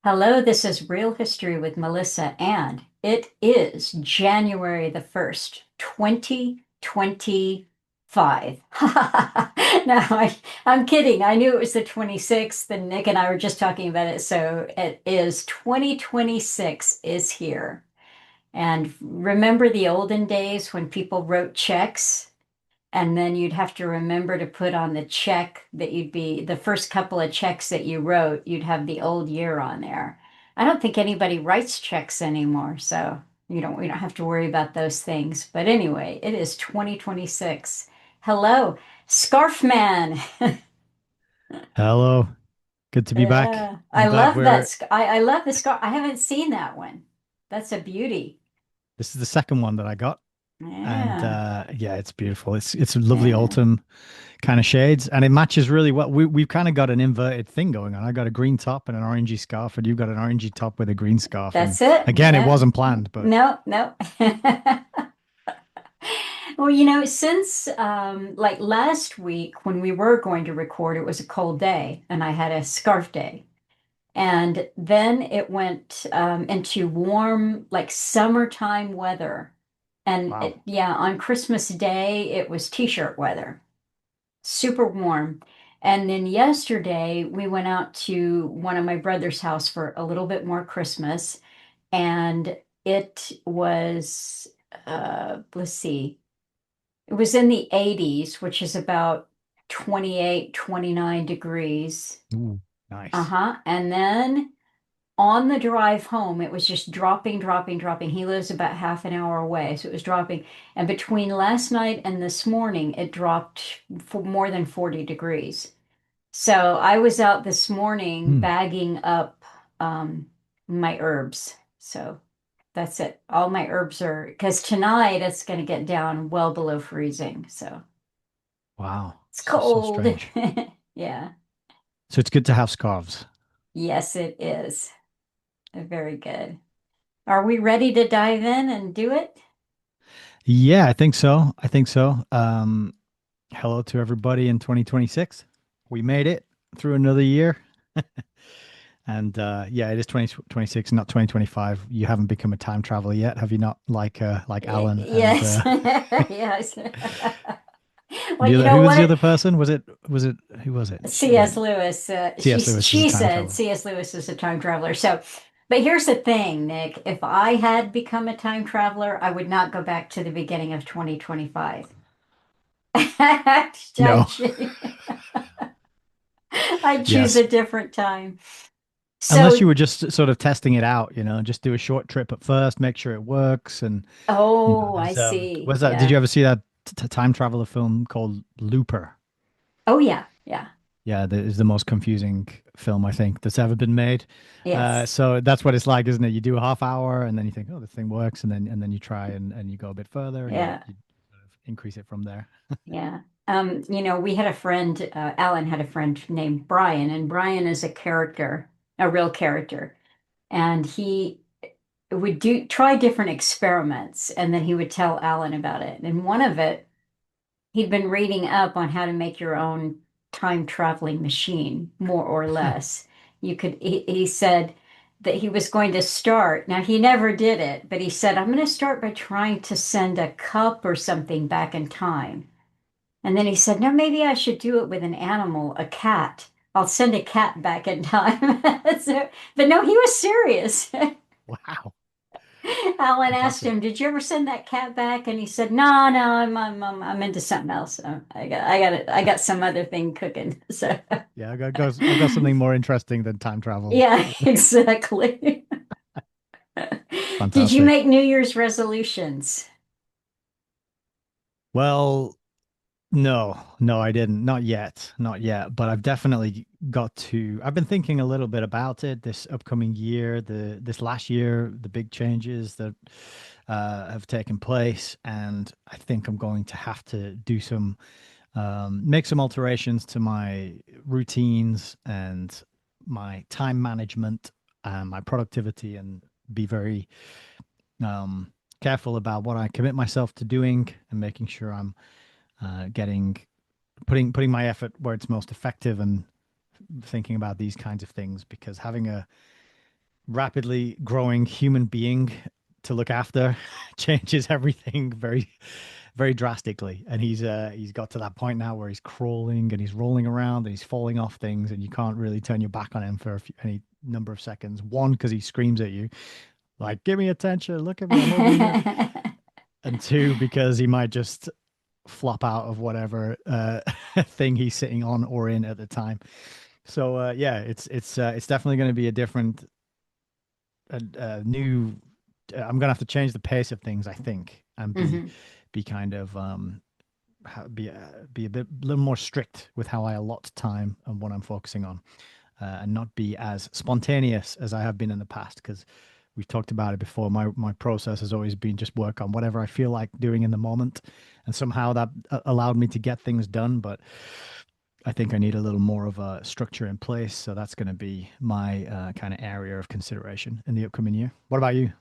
Hello, this is Real History with Melissa, and it is January the 1st, 2025. No, I'm kidding. I knew it was the 26th, and Nick and I were just talking about it. So it is 2026 is here. And remember the olden days when people wrote checks? And then you'd have to remember to put on the check that you'd be the first couple of checks that you wrote, you'd have the old year on there. I don't think anybody writes checks anymore, so we don't have to worry about those things. But anyway, it is 2026. Hello, Scarf Man. Hello, good to be back. Yeah, I'm I glad love that. we're. I love the scarf. I haven't seen that one. That's a beauty. This is the second one that I got, and Yeah, yeah, it's beautiful. It's a lovely yeah. autumn kind of shades, and it matches really well. We've kind of got an inverted thing going on. I got a green top and an orangey scarf, and you've got an orangey top with a green scarf. And That's it. again, it Yeah. wasn't planned, but No, no. Well, since like last week when we were going to record, it was a cold day and I had a scarf day. And then it went into warm, like summertime weather. wow. Yeah, on Christmas Day, it was t-shirt weather, super warm. And then yesterday, we went out to one of my brother's house for a little bit more Christmas. And it was, let's see. It was in the 80s, which is about 28, 29 degrees. Ooh, nice. Uh-huh. And then on the drive home, it was just dropping, dropping, dropping. He lives about half an hour away, so it was dropping. And between last night and this morning, it dropped for more than 40 degrees. So I was out this morning Hmm. bagging up my herbs. So that's it. All my herbs are, because tonight it's going to get down well below freezing. So. Wow, It's so cold. strange. Yeah. So it's good to have scarves. Yes, it is. Very good. Are we ready to dive in and do it? Yeah, I think so. I think so. Hello to everybody in 2026. We made it through another year. And yeah, it is 2026, not 2025. You haven't become a time traveler yet, have you not? Like Alan and Yes. Yes. Well, the you other, know who was the what? other person? Was it who was it? C.S. Lewis, C.S. Lewis is a she time said traveler. C.S. Lewis is a time traveler. So, but here's the thing, Nick. If I had become a time traveler, I would not go back to the beginning of 2025. I'd No. I'd choose Yes. a different time. Unless So, you were just sort of testing it out, just do a short trip at first, make sure it works. And, oh, I there's see. what's that? Did you Yeah. ever see that time traveler film called Looper? Oh, yeah. Yeah. Yeah, that is the most confusing film I think that's ever been made. Yes. So that's what it's like, isn't it? You do a half hour and then you think, oh, this thing works, and then you try and you go a bit further and you, Yeah. you sort of increase it from there. Yeah. We had a friend, Alan had a friend named Brian, and Brian is a character, a real character. And he would try different experiments, and then he would tell Alan about it. And one of it, he'd been reading up on how to make your own time traveling machine, more or less. He said that he was going to start. Now, he never did it, but he said, I'm going to start by trying to send a cup or something back in time. And then he said, no, maybe I should do it with an animal, a cat. I'll send a cat back in time. But no, he was serious. Wow, Alan asked fantastic. him, "Did you ever send that cat back?" And he said, "No, no, I'm into something else. I got some other thing cooking." So, Yeah, I've got something more interesting than time travel. yeah, exactly. Did you Fantastic. make New Year's resolutions? Well, no, no, I didn't. Not yet. Not yet. But I've definitely got to. I've been thinking a little bit about it this upcoming year, this last year, the big changes that have taken place, and I think I'm going to have to do make some alterations to my routines and my time management and my productivity, and be very um, careful about what I commit myself to doing and making sure I'm getting putting my effort where it's most effective and thinking about these kinds of things because having rapidly growing human being to look after changes everything very drastically. And he's got to that point now where he's crawling and he's rolling around and he's falling off things, and you can't really turn your back on him for any number of seconds. One, because he screams at you like, "Give me attention! Look at me! I'm over here." And two, because he might just flop out of whatever thing he's sitting on or in at the time. So yeah, it's definitely going to be a different, new. I'm gonna have to change the pace of things, I think, and Mhm. be kind of be a bit little more strict with how I allot time and what I'm focusing on, and not be as spontaneous as I have been in the past. Because we've talked about it before. My process has always been just work on whatever I feel like doing in the moment, and somehow that allowed me to get things done. But I think I need a little more of a structure in place. So that's going to be my kind of area of consideration in the upcoming year. What about you?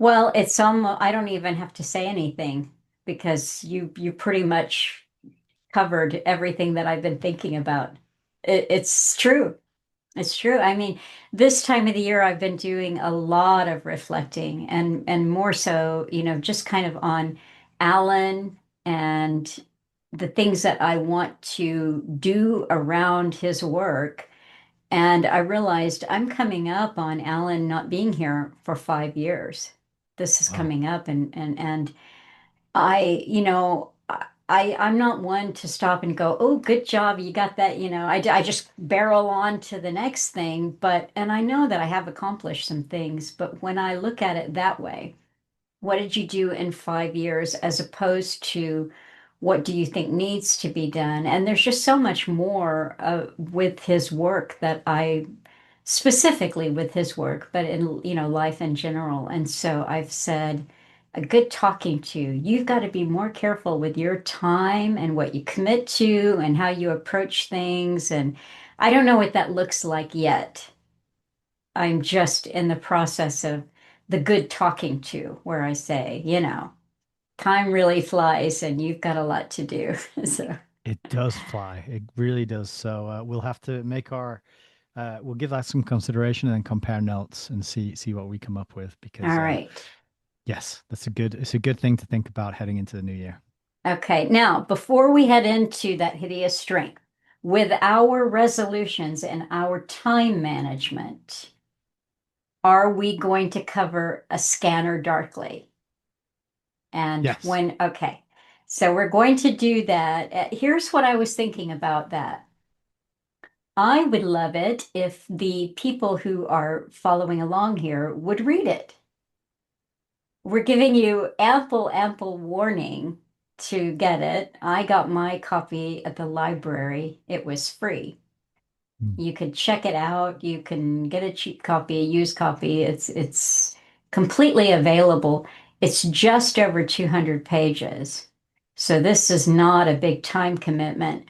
Well, it's almost, I don't even have to say anything because you pretty much covered everything that I've been thinking about. It's true. It's true. I mean, this time of the year, I've been doing a lot of reflecting and more so, just kind of on Alan and the things that I want to do around his work. And I realized I'm coming up on Alan not being here for 5 years. This is Wow. coming up and I, I'm not one to stop and go, oh, good job, you got that. I just barrel on to the next thing. And I know that I have accomplished some things, but when I look at it that way, what did you do in 5 years as opposed to what do you think needs to be done? And there's just so much more with his work that I specifically with his work, but in, life in general. And so I've said, a good talking to. You've got to be more careful with your time and what you commit to and how you approach things. And I don't know what that looks like yet. I'm just in the process of the good talking to, where I say, time really flies and you've got a lot to do. So, It does fly. It really does. So we'll have to make our we'll give that some consideration and then compare notes and see what we come up with, because all right. yes, it's a good thing to think about heading into the new year. Okay, now before we head into that hideous strength, with our resolutions and our time management, are we going to cover a scanner darkly? And Yes. okay, so we're going to do that. Here's what I was thinking about that. I would love it if the people who are following along here would read it. We're giving you ample, ample warning to get it. I got my copy at the library. It was free. Mm. You could check it out. You can get a cheap copy, a used copy. It's completely available. It's just over 200 pages. So this is not a big time commitment.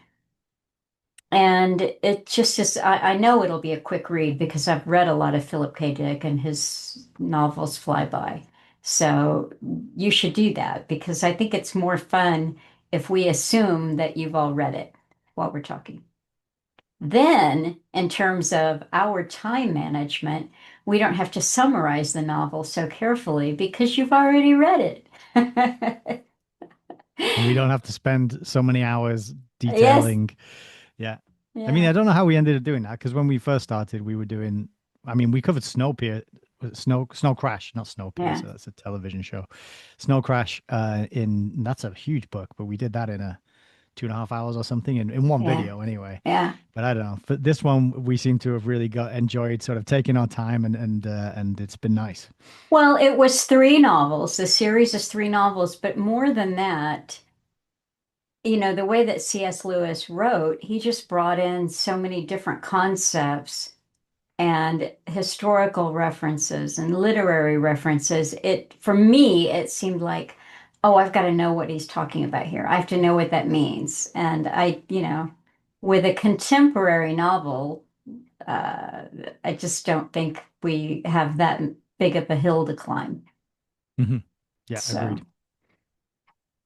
And it just is, I know it'll be a quick read because I've read a lot of Philip K. Dick and his novels fly by. So you should do that because I think it's more fun if we assume that you've all read it while we're talking. Then, in terms of our time management, we don't have to summarize the novel so carefully because you've already read it. And we don't have to spend so many hours Yes, detailing. Yeah. I mean, yeah, I don't know how we ended up doing that, because when we first started, we were doing, I mean, we covered Snow Crash, not yeah, Snowpiercer. That's a television show. Snow Crash, that's a huge book, but we did that in a 2.5 hours or something in one yeah, video anyway. yeah. But I don't know. For this one, we seem to have really got enjoyed sort of taking our time, and it's been nice. Well, it was three novels. The series is three novels, but more than that, the way that C.S. Lewis wrote, he just brought in so many different concepts and historical references and literary references. For me, it seemed like, oh, I've got to know what he's talking about here. I have to know what that means. And with a contemporary novel, uh, I just don't think we have that big of a hill to climb. Hmm. Yeah, So agreed.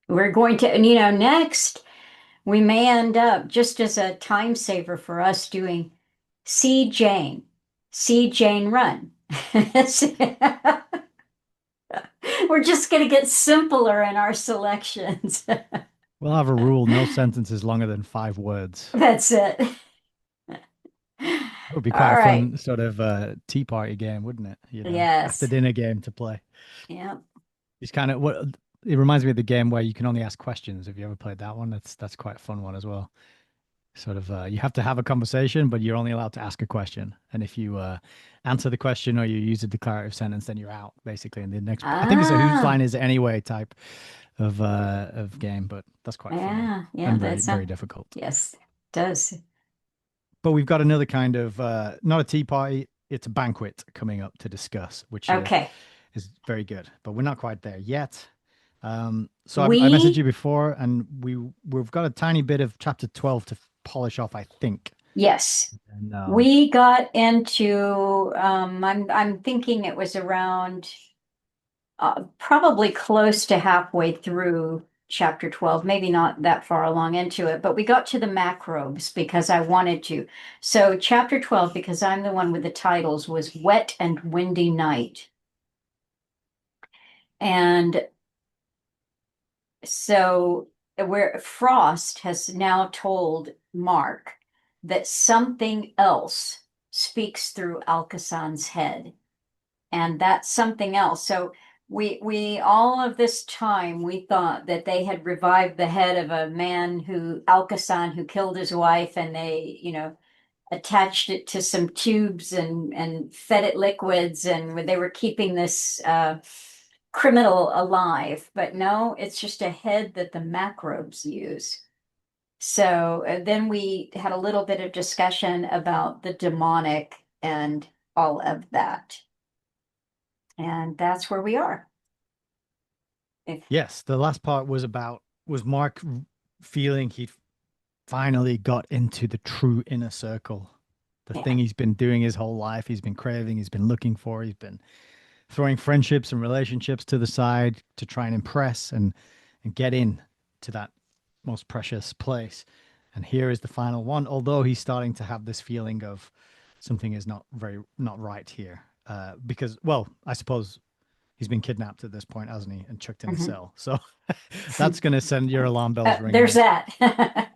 we're going to, and next we may end up just as a time saver for us doing See Jane, See Jane Run. We're just going to get simpler in our selections. We'll have a rule, no sentence is longer than 5 words. That's it. It would be quite All a right. fun sort of tea party game, wouldn't it? After Yes. dinner game to play. Yeah. It's kind of what it reminds me of the game where you can only ask questions. Have you ever played that one? That's quite a fun one as well. Sort of you have to have a conversation, but you're only allowed to ask a question. And if you answer the question or you use a declarative sentence, then you're out basically. And the next, I think it's a whose line Ah, is it anyway type of game, but that's quite fun yeah. Yeah. and very That's very not, difficult. yes, does. But we've got another kind of not a tea party, it's a banquet coming up to discuss, which Okay. is very good. But we're not quite there yet. So I messaged you We, before, and we've got a tiny bit of chapter 12 to polish off, I think. yes. And We got into, I'm thinking it was around probably close to halfway through chapter 12, maybe not that far along into it, but we got to the macrobes because I wanted to. So, chapter 12, because I'm the one with the titles, was Wet and Windy Night. And so, where Frost has now told Mark that something else speaks through Alcasan's head, and that's something else. So we all of this time we thought that they had revived the head of a man who Alcasan who killed his wife, and they, attached it to some tubes and fed it liquids, and they were keeping this criminal alive. But no, it's just a head that the macrobes use. So then we had a little bit of discussion about the demonic and all of that. And that's where we are. If yes, the last part was Mark feeling he finally got into the true inner circle, the yeah. thing he's been doing his whole life, he's been craving, he's been looking for, he's been throwing friendships and relationships to the side to try and impress and get in to that most precious place. And here is the final one, although he's starting to have this feeling of something is not right here. Because, well, I suppose he's been kidnapped at this point, hasn't he, and chucked in a Mhm. cell. So that's going to send your alarm bells There's ringing. that.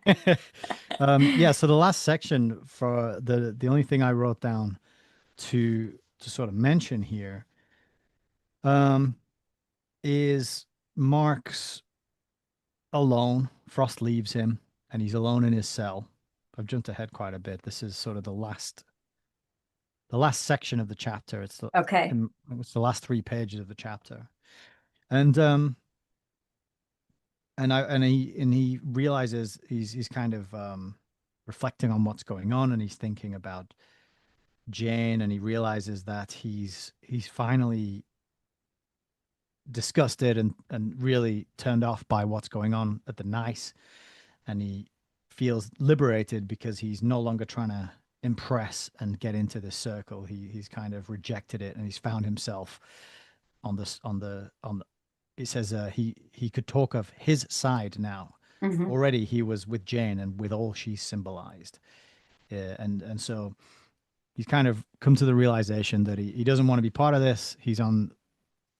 Yeah. So the last section for the only thing I wrote down to sort of mention here um, is Mark's alone. Frost leaves him, and he's alone in his cell. I've jumped ahead quite a bit. This is sort of the last section of the chapter. Okay. It's the last 3 pages of the chapter, and he realizes he's kind of reflecting on what's going on, and he's thinking about Jane, and he realizes that he's finally disgusted and really turned off by what's going on at the N.I.C.E, and he feels liberated because he's no longer trying to impress and get into this circle. He's kind of rejected it, and he's found himself on this on the. It says he could talk of his side now. Hmm. Already he was with Jane and with all she symbolized, and so he's kind of come to the realization that he doesn't want to be part of this. He's on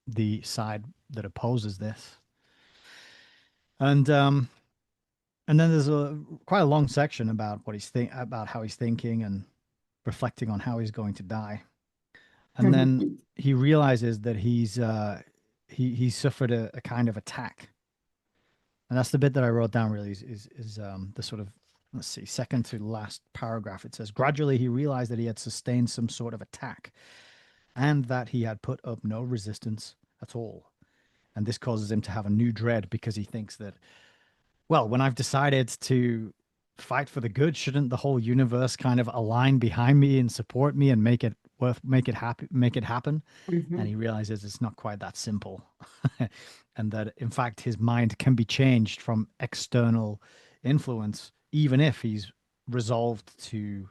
the side that opposes this, and and then there's a quite a long section about about how he's thinking and reflecting on how he's going to die. And then he realizes that he suffered a kind of attack. And that's the bit that I wrote down really is the sort of, let's see, second to last paragraph. It says gradually he realized that he had sustained some sort of attack and that he had put up no resistance at all. And this causes him to have a new dread because he thinks that, well, when I've decided to fight for the good, shouldn't the whole universe kind of align behind me and support me and make it happen? And Hmm. he realizes it's not quite that simple. And that in fact his mind can be changed from external influence, even if he's resolved to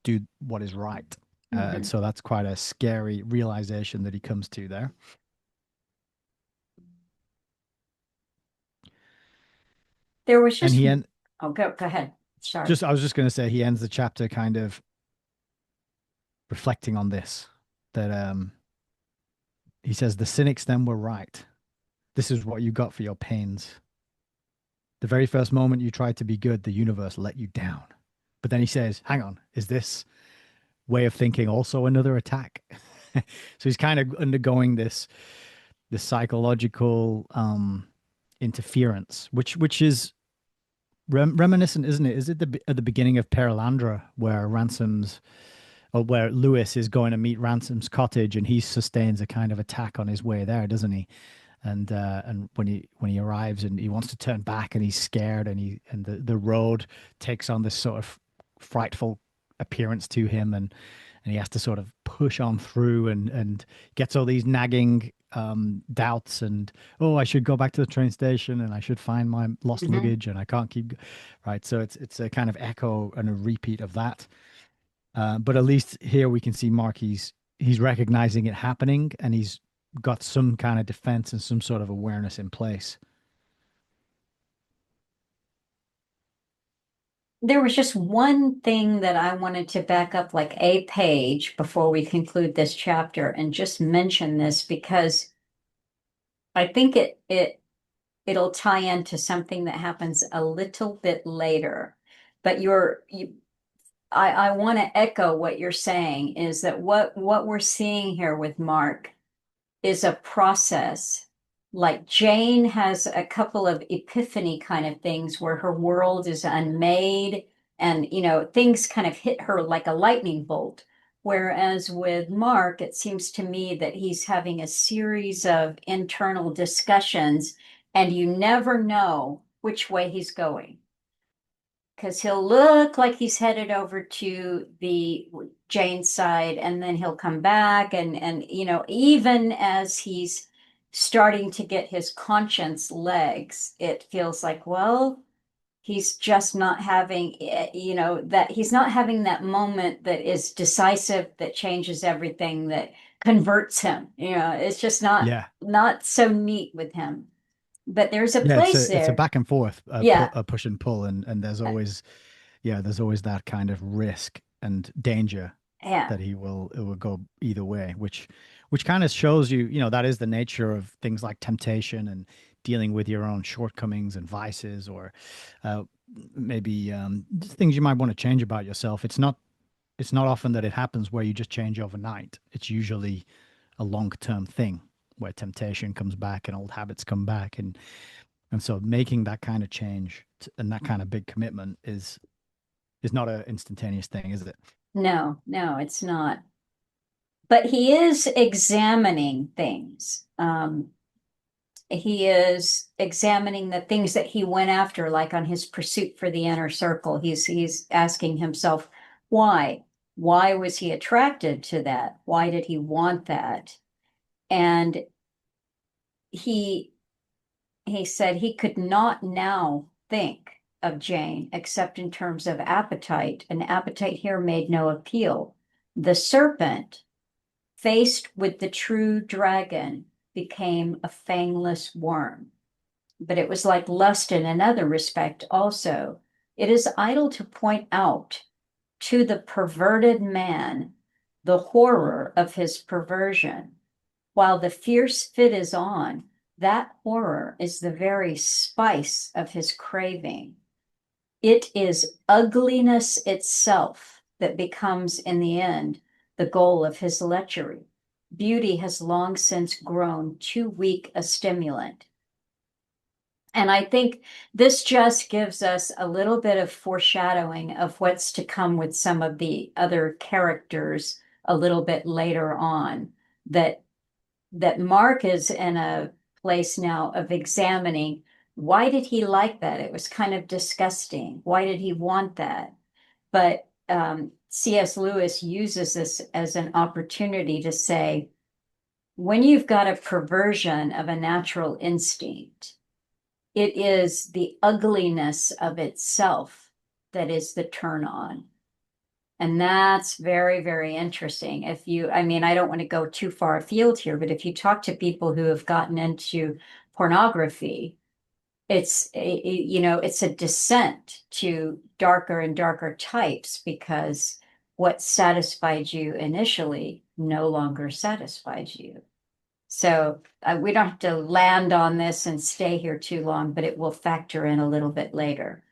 do what is right. And Hmm. so that's quite a scary realization that he comes to there. There was And just, he end oh, go ahead. Sorry. just I was just going to say he ends the chapter kind of reflecting on this. that he says the cynics then were right. This is what you got for your pains. The very first moment you tried to be good, the universe let you down. But then he says, hang on, is this way of thinking also another attack? So he's kind of undergoing this psychological interference, which is reminiscent, isn't it? Is it at the beginning of Perelandra where Ransom's or where Lewis is going to meet Ransom's cottage and he sustains a kind of attack on his way there, doesn't he? And when he arrives and he wants to turn back and he's scared and the road takes on this sort of frightful appearance to him and he has to sort of push on through and gets all these nagging doubts and oh I should go back to the train station and I should find my lost Mhm. luggage and I can't keep right, so it's a kind of echo and a repeat of that, but at least here we can see Mark, he's recognizing it happening and he's got some kind of defense and some sort of awareness in place. There was just one thing that I wanted to back up like a page before we conclude this chapter and just mention this because I think it'll tie into something that happens a little bit later. But I want to echo what you're saying is that what we're seeing here with Mark is a process. Like Jane has a couple of epiphany kind of things where her world is unmade and, things kind of hit her like a lightning bolt. Whereas with Mark, it seems to me that he's having a series of internal discussions and you never know which way he's going because he'll look like he's headed over to the Jane side and then he'll come back and even as he's starting to get his conscience legs, it feels like, well, he's just not having that he's not having that moment that is decisive, that changes everything, that converts him. It's just Yeah, not so neat with him. But there's a yeah, place it's a there. back and forth, Yeah. a push and pull, and there's always yeah, there's always that kind of risk and danger Yeah. that it will go either way, which kind of shows you, that is the nature of things like temptation and dealing with your own shortcomings and vices, or uh, maybe just things you might want to change about yourself. It's not often that it happens where you just change overnight. It's usually a long-term thing where temptation comes back and old habits come back, and so making that kind of change and that kind of big commitment is not an instantaneous thing, is it? No, no, it's not. But he is examining things. He is examining the things that he went after, like on his pursuit for the inner circle. He's asking himself, why? Why was he attracted to that? Why did he want that? And he he said he could not now think of Jane except in terms of appetite, and appetite here made no appeal. The serpent, faced with the true dragon, became a fangless worm. But it was like lust in another respect also. It is idle to point out to the perverted man the horror of his perversion. While the fierce fit is on, that horror is the very spice of his craving. It is ugliness itself that becomes, in the end, the goal of his lechery. Beauty has long since grown too weak a stimulant. And I think this just gives us a little bit of foreshadowing of what's to come with some of the other characters a little bit later on. That Mark is in a place now of examining, why did he like that? It was kind of disgusting. Why did he want that? But C.S. Lewis uses this as an opportunity to say, when you've got a perversion of a natural instinct, it is the ugliness of itself that is the turn on. And that's very, very interesting. I mean, I don't want to go too far afield here, but if you talk to people who have gotten into pornography, it's a descent to darker and darker types because what satisfied you initially no longer satisfies you. So we don't have to land on this and stay here too long, but it will factor in a little bit later.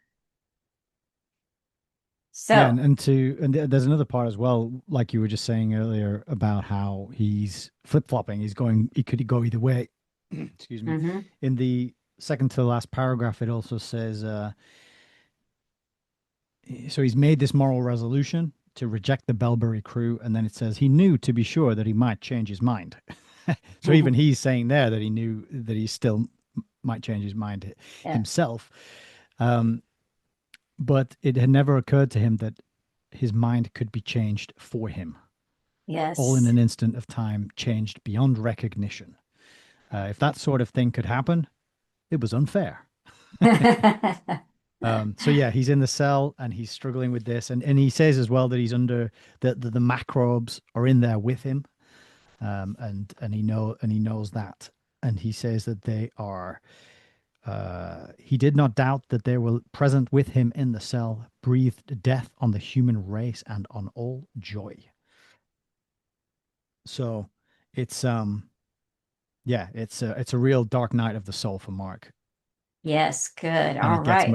Yeah, So, there's another part as well, like you were just saying earlier about how he's flip-flopping. He could go either way. Excuse me. mhm, In the second to the last paragraph, it also says, so he's made this moral resolution to reject the Bellbury crew, and then it says he knew to be sure that he might change his mind. So even he's saying there that he knew that he still might change his mind yeah, himself. Um, but it had never occurred to him that his mind could be changed for him, all in yes. an instant of time, changed beyond recognition. If that sort of thing could happen, it was unfair. So yeah, he's in the cell and he's struggling with this, and he says as well that he's under the macrobes are in there with him, and he knows that, and he says that they are. He did not doubt that they were present with him in the cell, breathed death on the human race and on all joy. So it's yeah, it's a real dark night of the soul for Mark, Yes, good. and All it gets right.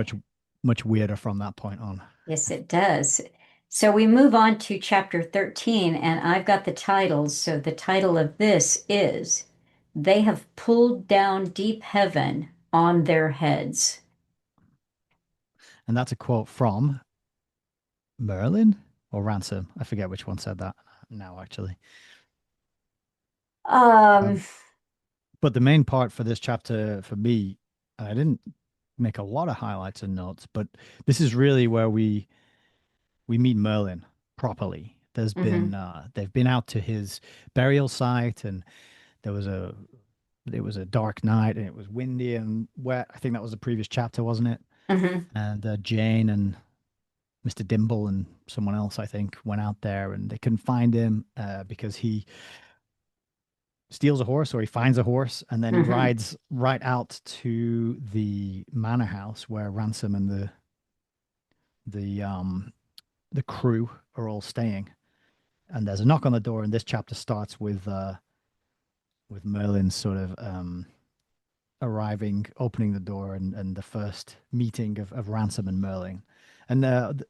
much weirder from that point on. Yes, it does. So we move on to chapter 13, and I've got the titles. So the title of this is They Have Pulled Down Deep Heaven on Their Heads. And that's a quote from Merlin or Ransom. I forget which one said that now, actually. Um, Um, but the main part for this chapter for me, and I didn't make a lot of highlights and notes, but this is really where we meet Merlin properly. mhm, They've been out to his burial site, and there was a it was a dark night and it was windy and wet. I think that was the previous chapter, wasn't it? mhm, And Jane and Mr. Dimble and someone else, I think, went out there and they couldn't find him because he steals a horse or he finds a horse and then he mhm, rides right out to the manor house where Ransom and the um the crew are all staying. And there's a knock on the door, and this chapter starts with Merlin sort of arriving, opening the door, and the first meeting of Ransom and Merlin. And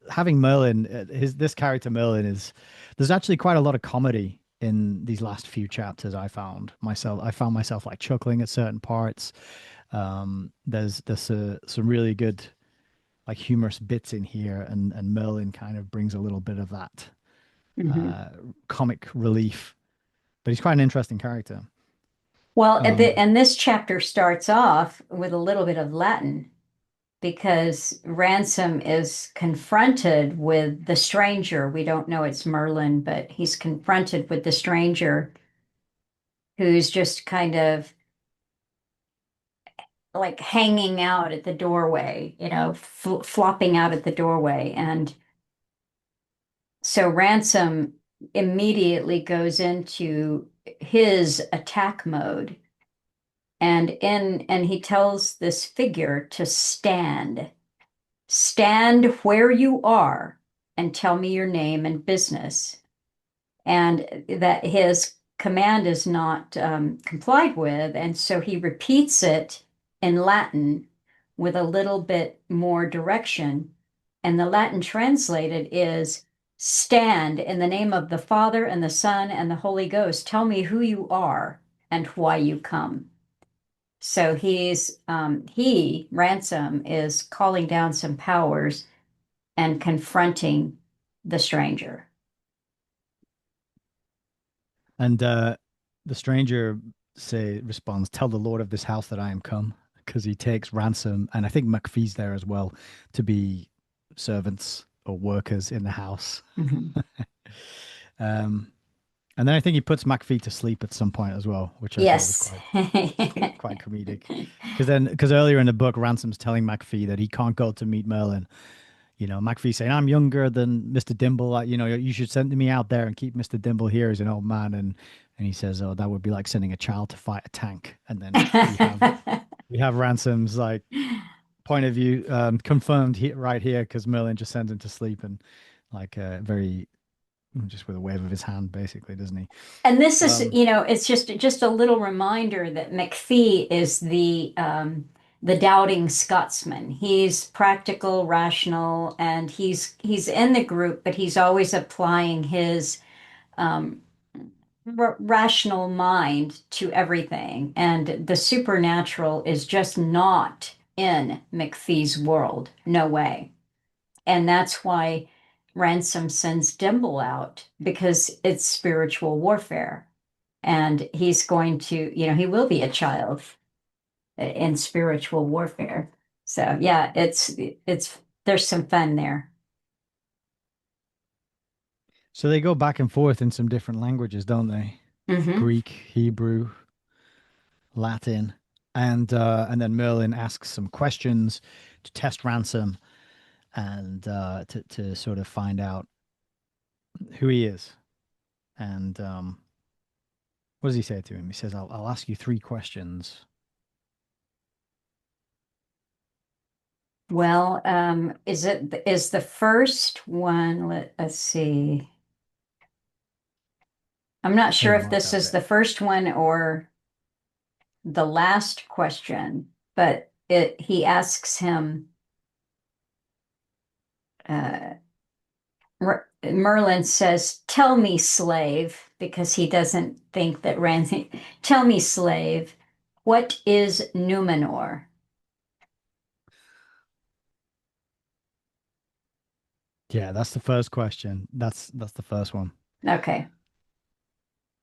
having Merlin, his this character Merlin is there's actually quite a lot of comedy in these last few chapters. I found myself like chuckling at certain parts. There's some really good like humorous bits in here, and Merlin kind of brings a little bit of that mhm. uh, comic relief. But he's quite an interesting character. Well, Um, and this chapter starts off with a little bit of Latin because Ransom is confronted with the stranger. We don't know it's Merlin, but he's confronted with the stranger who's just kind of like hanging out at the doorway, flopping out at the doorway. And so Ransom immediately goes into his attack mode and he tells this figure to stand where you are and tell me your name and business, and that his command is not complied with. And so he repeats it in Latin with a little bit more direction. And the Latin translated is stand in the name of the Father and the Son and the Holy Ghost. Tell me who you are and why you come. So Ransom, is calling down some powers and confronting the stranger. and the stranger responds, "Tell the lord of this house that I am come," because he takes Ransom, and I think McPhee's there as well, to be servants or workers in the house. Mhm. Um, and then I think he puts McPhee to sleep at some point as well, which I thought was Yes. quite comedic. Because earlier in the book, Ransom's telling McPhee that he can't go to meet Merlin. You know, McPhee saying, "I'm younger than Mr. Dimble. You know, you should send me out there and keep Mr. Dimble here as an old man." And he says, "Oh, that would be like sending a child to fight a tank." And then we have Ransom's like point of view confirmed right here because Merlin just sends him to sleep and like very. just with a wave of his hand, basically, doesn't he? And this is, Um, it's just a little reminder that McPhee is the doubting Scotsman. He's practical, rational, and he's in the group, but he's always applying his um, rational mind to everything. And the supernatural is just not in McPhee's world. No way. And that's why Ransom sends Dimble out because it's spiritual warfare. And he's going to, he will be a child in spiritual warfare. So yeah, there's some fun there. so they go back and forth in some different languages, don't they? Hmm. Greek, Hebrew, Latin, and then Merlin asks some questions to test Ransom and to sort of find out who he is. And what does he say to him? He says, "I'll ask you three questions." Well, is the first one, let's see. I'm not I sure didn't if mark this that is bit. the first one or the last question, but he asks him, uh, Merlin says, "Tell me, slave," because he doesn't think that Ransom, "Tell me, slave, what is Numenor?" Yeah, that's the first question. That's the first one. Okay.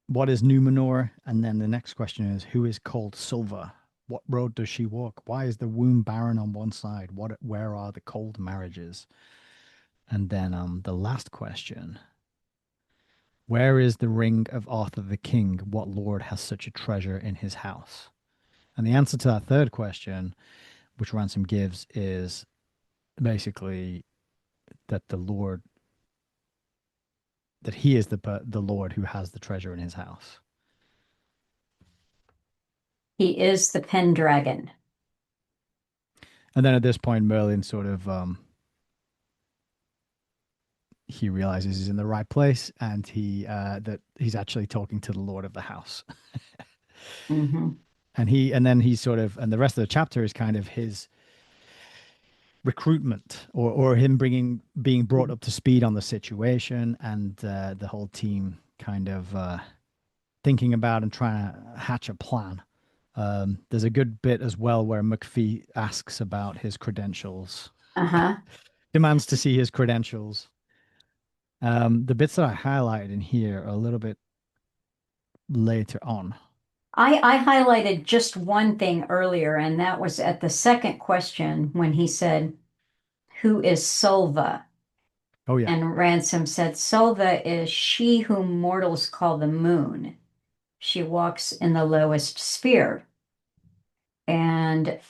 What is Numenor? And then the next question is, who is called Silva? What road does she walk? Why is the womb barren on one side? Where are the cold marriages? And then the last question, where is the ring of Arthur the King? What lord has such a treasure in his house? And the answer to that third question, which Ransom gives, is basically that that he is the lord who has the treasure in his house. He is the Pendragon. And then at this point, Merlin sort of he realizes he's in the right place, and he that he's actually talking to the lord of the house. Hmm. And then he sort of, and the rest of the chapter is kind of his recruitment, or him being brought up to speed on the situation, and the whole team kind of thinking about and trying to hatch a plan. There's a good bit as well where McPhee asks about his credentials, Uh-huh. demands to see his credentials. The bits that I highlighted in here are a little bit later on. I highlighted just one thing earlier, and that was at the second question when he said, "Who is Solva?" Oh yeah, And Ransom said, "Solva is she whom mortals call the moon. She walks in the lowest sphere." And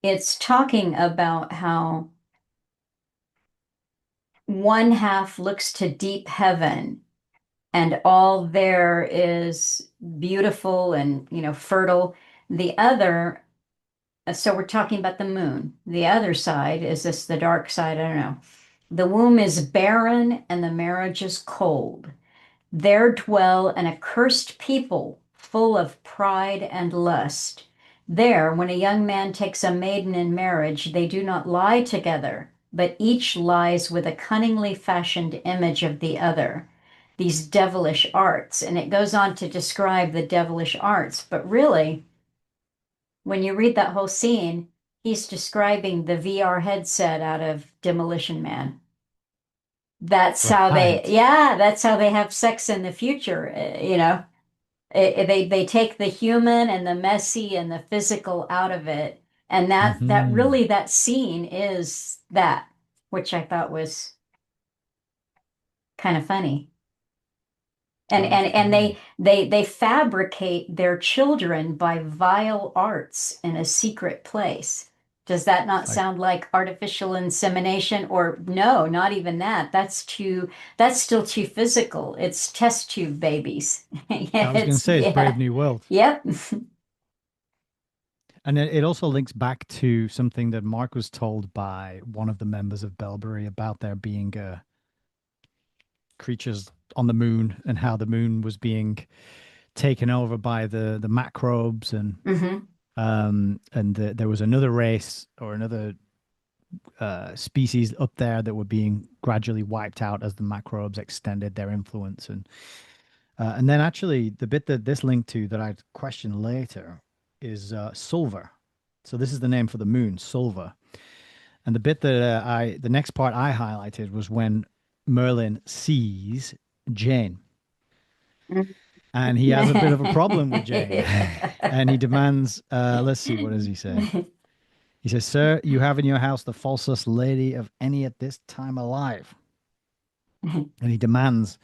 it's talking about how one half looks to deep heaven and all there is beautiful and, fertile. The other, so we're talking about the moon. The other side, is this the dark side? I don't know. The womb is barren and the marriage is cold. There dwell an accursed people full of pride and lust. There, when a young man takes a maiden in marriage, they do not lie together, but each lies with a cunningly fashioned image of the other. These devilish arts, and it goes on to describe the devilish arts, but really, when you read that whole scene, he's describing the VR headset out of Demolition Man. right. That's how they have sex in the future. They take the human and the messy and the physical out of it, and that Hmm. really that scene is that, which I thought was kind of funny. And and and Okay. they fabricate their children by vile arts in a secret place. Does that not Like sound like artificial insemination? Or no, not even that. That's still too physical. It's test tube babies. Yeah, I was going to say, it's Brave yeah. New World. Yep. And it also links back to something that Mark was told by one of the members of Bellbury about there being creatures on the moon and how the moon was being taken over by the macrobes Hmm. and there was another race or another species up there that were being gradually wiped out as the macrobes extended their influence and then actually the bit that this linked to that I'd question later is Sulver. So this is the name for the moon, Sulver. And the bit that the next part I highlighted was when Merlin sees Jane, and he has a bit of a problem with Jane, and he demands. Let's see, what does he say? He says, "Sir, you have in your house the falsest lady of any at this time alive," and he demands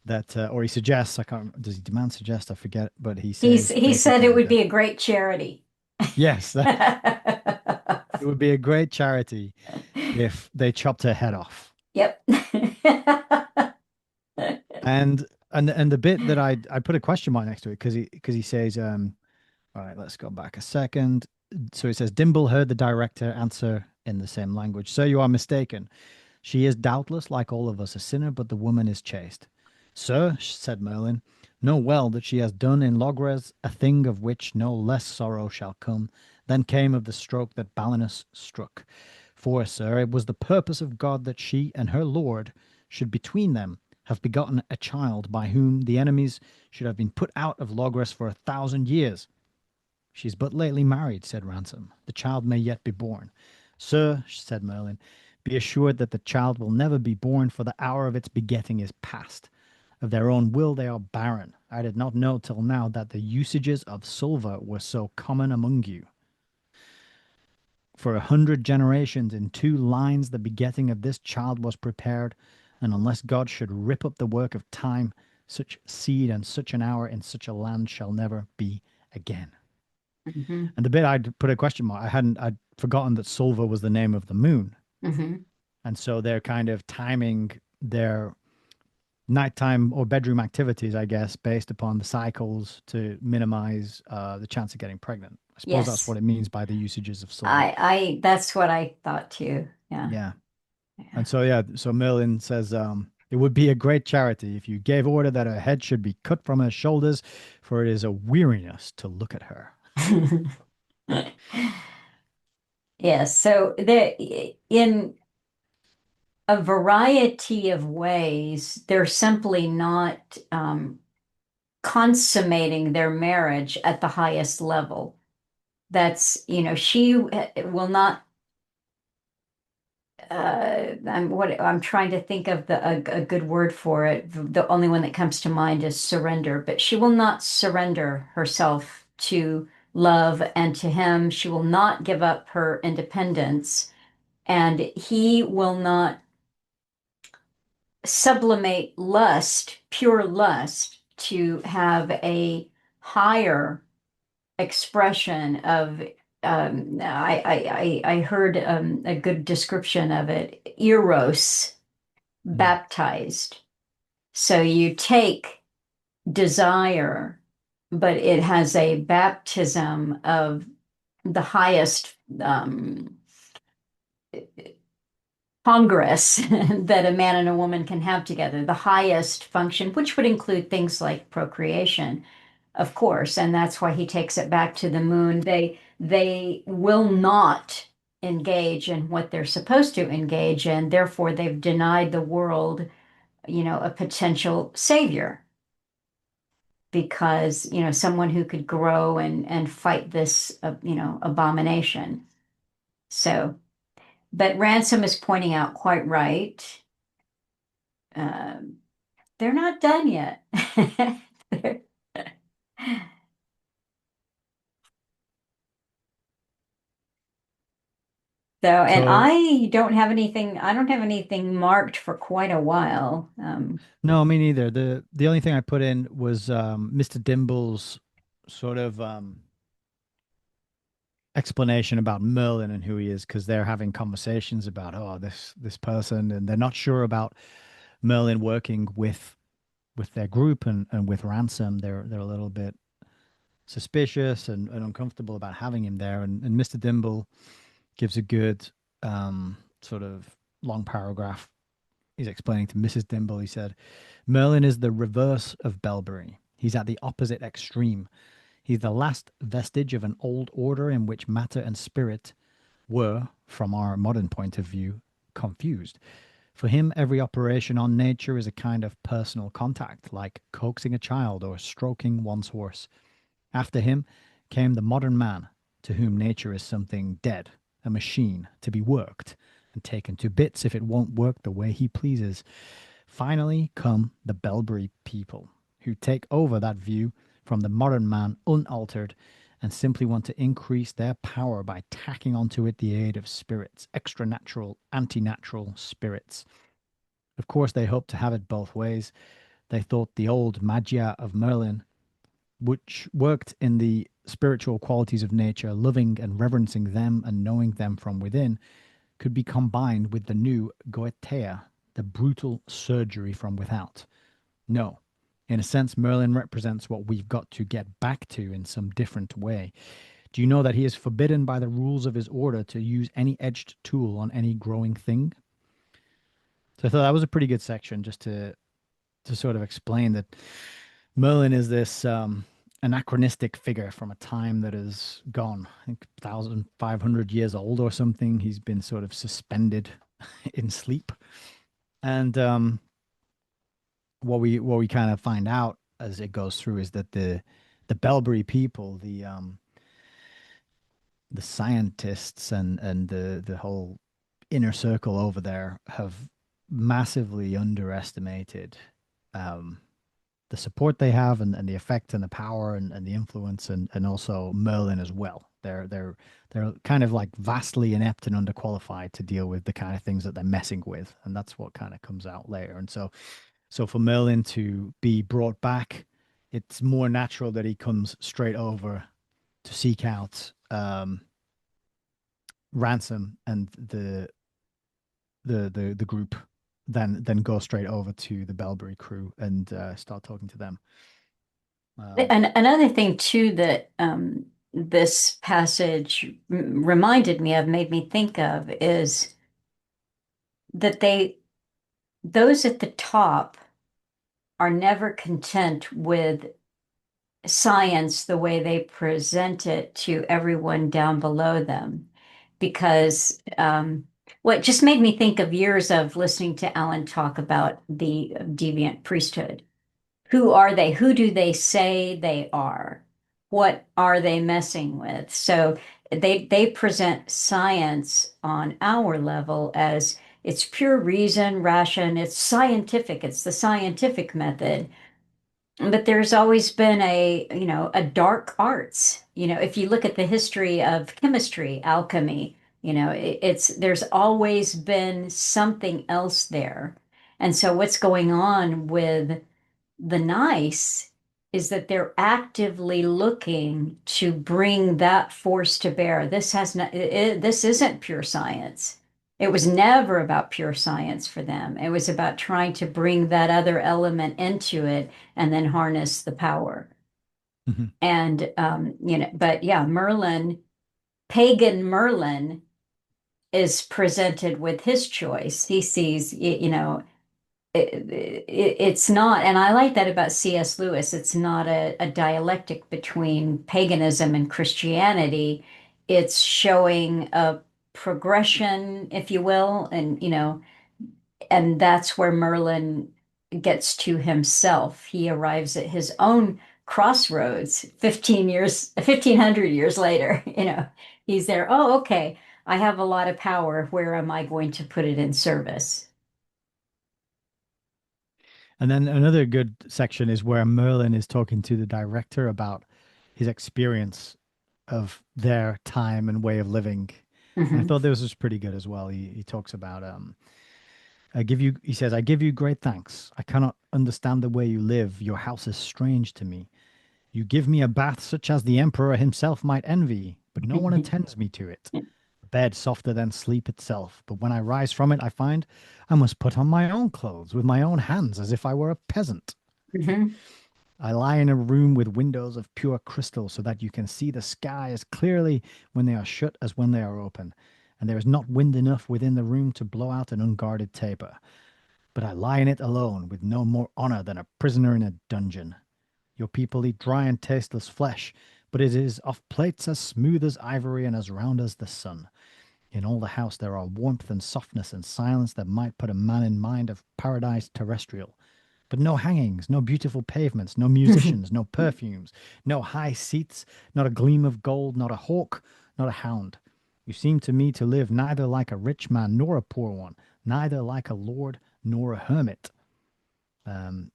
that, or he suggests. I can't. Does he demand, suggest? I forget, but he says He said it basically would that be a great charity. yes, that it would be a great charity if they chopped her head off. Yep. And the bit that I put a question mark next to it because he says all right, let's go back a second. So he says Dimble heard the director answer in the same language. Sir, you are mistaken. She is doubtless like all of us a sinner, but the woman is chaste. Sir, said Merlin, know well that she has done in Logres a thing of which no less sorrow shall come than came of the stroke that Balinus struck. For, sir, it was the purpose of God that she and her lord should between them have begotten a child by whom the enemies should have been put out of Logres for 1,000 years. She is but lately married, said Ransom. The child may yet be born. Sir, said Merlin, be assured that the child will never be born, for the hour of its begetting is past. Of their own will they are barren. I did not know till now that the usages of silver were so common among you. For 100 generations in 2 lines the begetting of this child was prepared, and unless God should rip up the work of time, such seed and such an hour in such a land shall never be again. Hmm. And the bit I'd put a question mark, I'd forgotten that Sulva was the name of the moon. Hmm. And so they're kind of timing their nighttime or bedroom activities, I guess, based upon the cycles to minimize the chance of getting pregnant. I suppose that's Yes. what it means by the usages of Sulva. That's what I thought too. Yeah. Yeah. Yeah. And so, yeah, so Merlin says, it would be a great charity if you gave order that her head should be cut from her shoulders, for it is a weariness to look at her. Yes. So there, in a variety of ways, they're simply not consummating their marriage at the highest level. That's, she will not. I'm trying to think of a good word for it. The only one that comes to mind is surrender, but she will not surrender herself to love and to him. She will not give up her independence, and he will not sublimate lust, pure lust, to have a higher expression of I heard a good description of it, eros Mm, baptized. So you take desire, but it has a baptism of the highest congress that a man and a woman can have together, the highest function, which would include things like procreation, of course, and that's why he takes it back to the moon. They will not engage in what they're supposed to engage in. Therefore, they've denied the world, a potential savior because, someone who could grow and fight this, abomination. So, but Ransom is pointing out quite right. Um, they're not done yet. So, and So, I don't have anything marked for quite a while. no, me neither. The only thing I put in was Mr. Dimble's sort of explanation about Merlin and who he is, because they're having conversations about this person, and they're not sure about Merlin working with their group and with Ransom. They're a little bit suspicious and uncomfortable about having him there. And Mr. Dimble gives a good sort of long paragraph He's explaining to Mrs. Dimble, he said, Merlin is the reverse of Bellbury. He's at the opposite extreme. He's the last vestige of an old order in which matter and spirit were, from our modern point of view, confused. For him, every operation on nature is a kind of personal contact, like coaxing a child or stroking one's horse. After him came the modern man, to whom nature is something dead, a machine to be worked and taken to bits if it won't work the way he pleases. Finally come the Bellbury people, who take over that view from the modern man unaltered and simply want to increase their power by tacking onto it the aid of spirits, extra natural, anti natural spirits. Of course, they hope to have it both ways. They thought the old magia of Merlin, which worked in the spiritual qualities of nature, loving and reverencing them and knowing them from within, could be combined with the new Goetia, the brutal surgery from without. No. In a sense, Merlin represents what we've got to get back to in some different way. Do you know that he is forbidden by the rules of his order to use any edged tool on any growing thing? So I thought that was a pretty good section just to sort of explain that Merlin is this anachronistic figure from a time that is gone. I think 1,500 years old or something. He's been sort of suspended in sleep. And what we kind of find out as it goes through is that the Bellbury people, the scientists and the whole inner circle over there have massively underestimated um, the support they have and the effect and the power and the influence and also Merlin as well. They're kind of like vastly inept and underqualified to deal with the kind of things that they're messing with, and that's what kind of comes out later. And so for Merlin to be brought back, it's more natural that he comes straight over to seek out Ransom and the group, then go straight over to the Bellbury crew and start talking to them. Um, And another thing too that this passage reminded me of, made me think of, is that those at the top are never content with science the way they present it to everyone down below them. Because what just made me think of years of listening to Alan talk about the deviant priesthood. Who are they? Who do they say they are? What are they messing with? So they present science on our level as it's pure reason, ration, it's scientific, it's the scientific method. But there's always been a dark arts. If you look at the history of chemistry, alchemy, there's always been something else there. And so what's going on with the nice is that they're actively looking to bring that force to bear. This isn't pure science. It was never about pure science for them. It was about trying to bring that other element into it and then harness the power. mhm. And but yeah, pagan Merlin is presented with his choice. He sees, it's not, and I like that about C.S. Lewis. It's not a dialectic between paganism and Christianity. It's showing a progression, if you will, and that's where Merlin gets to himself. He arrives at his own crossroads 1,500 years later. He's there. Oh, okay. I have a lot of power. Where am I going to put it in service? And then another good section is where Merlin is talking to the director about his experience of their time and way of living. And I Mhm. thought this was pretty good as well. He talks about he says, I give you great thanks. I cannot understand the way you live. Your house is strange to me. You give me a bath such as the emperor himself might envy, but no one attends me to it. A bed softer than sleep itself, but when I rise from it, I find I must put on my own clothes with my own hands as if I were a peasant. Mhm. I lie in a room with windows of pure crystal so that you can see the sky as clearly when they are shut as when they are open, and there is not wind enough within the room to blow out an unguarded taper. but I lie in it alone, with no more honor than a prisoner in a dungeon. Your people eat dry and tasteless flesh, but it is of plates as smooth as ivory and as round as the sun. In all the house there are warmth and softness and silence that might put a man in mind of paradise terrestrial. But no hangings, no beautiful pavements, no musicians, no perfumes, no high seats, not a gleam of gold, not a hawk, not a hound. You seem to me to live neither like a rich man nor a poor one, neither like a lord nor a hermit.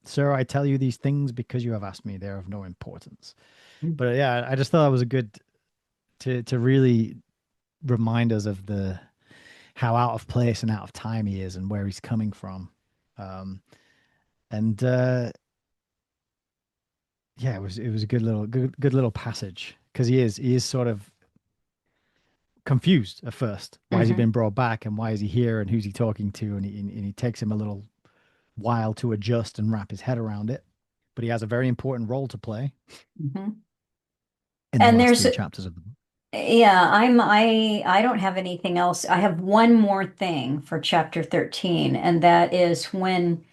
Sir, I tell you these things because you have asked me. They are of no importance. But yeah, I just thought it was a good to really remind us of the how out of place and out of time he is and where he's coming from. Um, and Yeah, it was a good little passage because he is sort of confused at first. Why has he Hmm. been brought back and why is he here and who's he talking to? And he takes him a little while to adjust and wrap his head around it. But he has a very important role to play Hmm. in the And last there's, three chapters of the book. yeah, I don't have anything else. I have one more thing for chapter 13, and that is when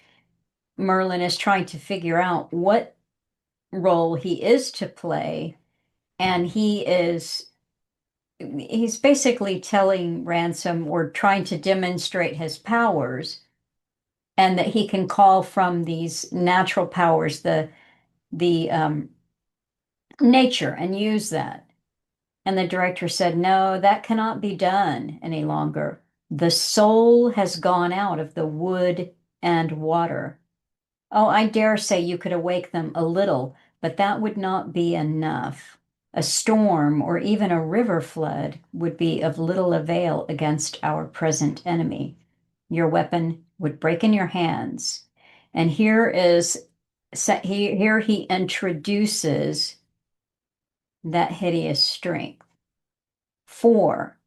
Merlin is trying to figure out what role he is to play, and he's basically telling Ransom or trying to demonstrate his powers and that he can call from these natural powers the nature and use that. And the director said, "No, that cannot be done any longer. The soul has gone out of the wood and water. Oh, I dare say you could awake them a little, but that would not be enough. A storm or even a river flood would be of little avail against our present enemy. Your weapon would break in your hands." And here he introduces that hideous strength. For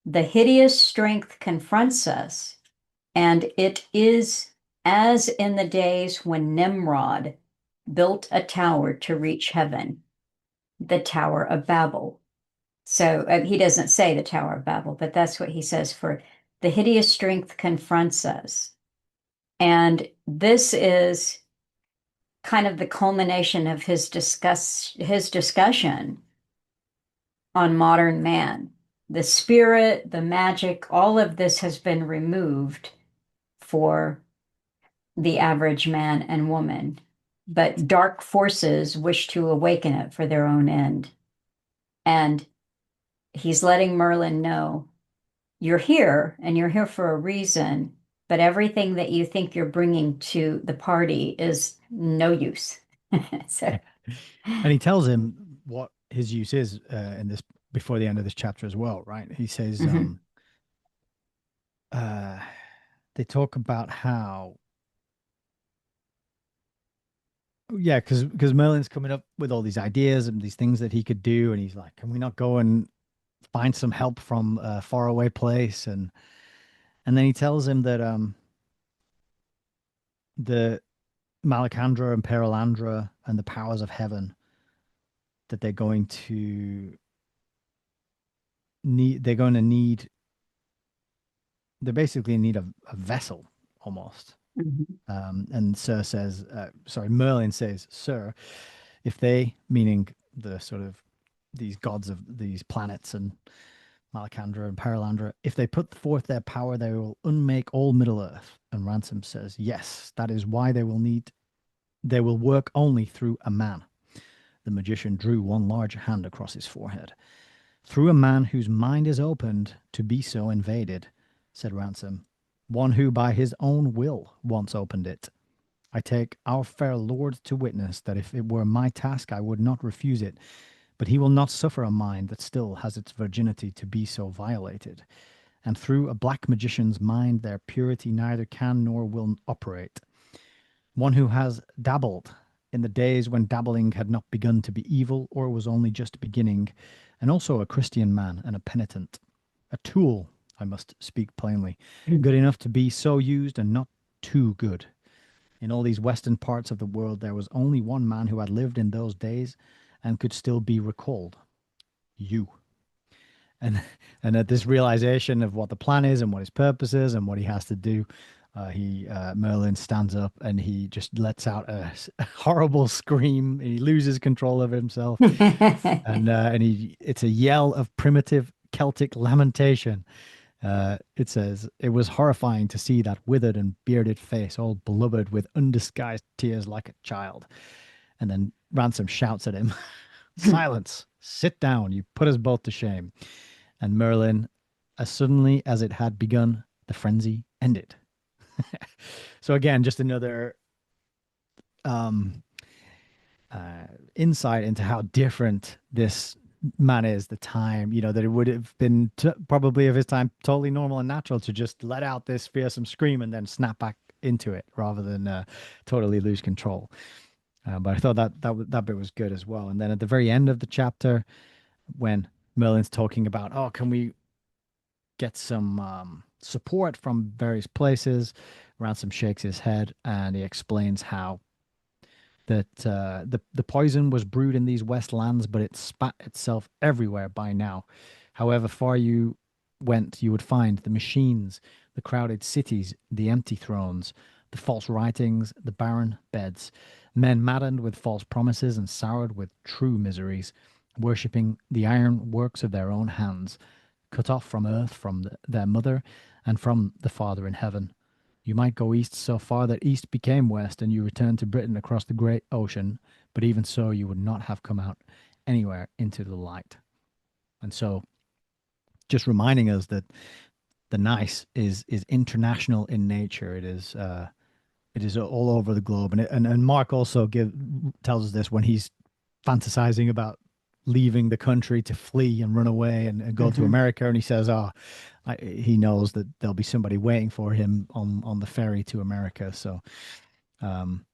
the hideous strength confronts us, and it is as in the days when Nimrod built a tower to reach heaven, the Tower of Babel. So he doesn't say the Tower of Babel, but that's what he says for the hideous strength confronts us. And this is kind of the culmination of his discussion on modern man. The spirit, the magic, all of this has been removed for the average man and woman, but dark forces wish to awaken it for their own end. And he's letting Merlin know you're here and you're here for a reason, but everything that you think you're bringing to the party is no use. So, Yeah. And he tells him what his use is in this before the end of this chapter as well, right? He says, mhm, uh, they talk about how, yeah, because Merlin's coming up with all these ideas and these things that he could do, and he's like, can we not go and find some help from a faraway place? And then he tells him that the Malacandra and Perilandra and the powers of heaven that they're going to need they're basically in need of a vessel almost. mhm, And Merlin says, Sir, if they, meaning the sort of these gods of these planets and Malacandra and Paralandra, if they put forth their power, they will unmake all Middle Earth. And Ransom says, yes, that is why they will work only through a man. The magician drew one large hand across his forehead. Through a man whose mind is opened to be so invaded, said Ransom, one who by his own will once opened it. I take our fair lord to witness that if it were my task, I would not refuse it, but he will not suffer a mind that still has its virginity to be so violated. And through a black magician's mind, their purity neither can nor will operate. One who has dabbled in the days when dabbling had not begun to be evil or was only just beginning, and also a Christian man and a penitent. A tool, I must speak plainly, good enough to be so used and not too good. In all these western parts of the world, there was only one man who had lived in those days and could still be recalled. You. And and at this realization of what the plan is and what his purpose is and what he has to do, He Merlin stands up and he just lets out a horrible scream. He loses control of himself, and he it's a yell of primitive Celtic lamentation. It says, "It was horrifying to see that withered and bearded face, all blubbered with undisguised tears like a child." And then Ransom shouts at him, "Silence! Sit down! You put us both to shame." And Merlin, as suddenly as it had begun, the frenzy ended. So again, just another um, insight into how different this man is, the time, that it would have been probably of his time totally normal and natural to just let out this fearsome scream and then snap back into it rather than totally lose control. But I thought that bit was good as well. And then at the very end of the chapter, when Merlin's talking about, oh, can we get some support from various places, Ransom shakes his head and he explains how that the poison was brewed in these west lands, but it spat itself everywhere by now. However far you went, you would find the machines, the crowded cities, the empty thrones, the false writings, the barren beds, men maddened with false promises and soured with true miseries, worshipping the iron works of their own hands, cut off from earth, from their mother, and from the Father in heaven. You might go east so far that east became west, and you returned to Britain across the great ocean, but even so, you would not have come out anywhere into the light. And so, just reminding us that the nice is international in nature. It is all over the globe, and Mark also tells us this when he's fantasizing about leaving the country to flee and run away and go to Mhm. America, and he says, "Oh, he knows that there'll be somebody waiting for him on the ferry to America." So um,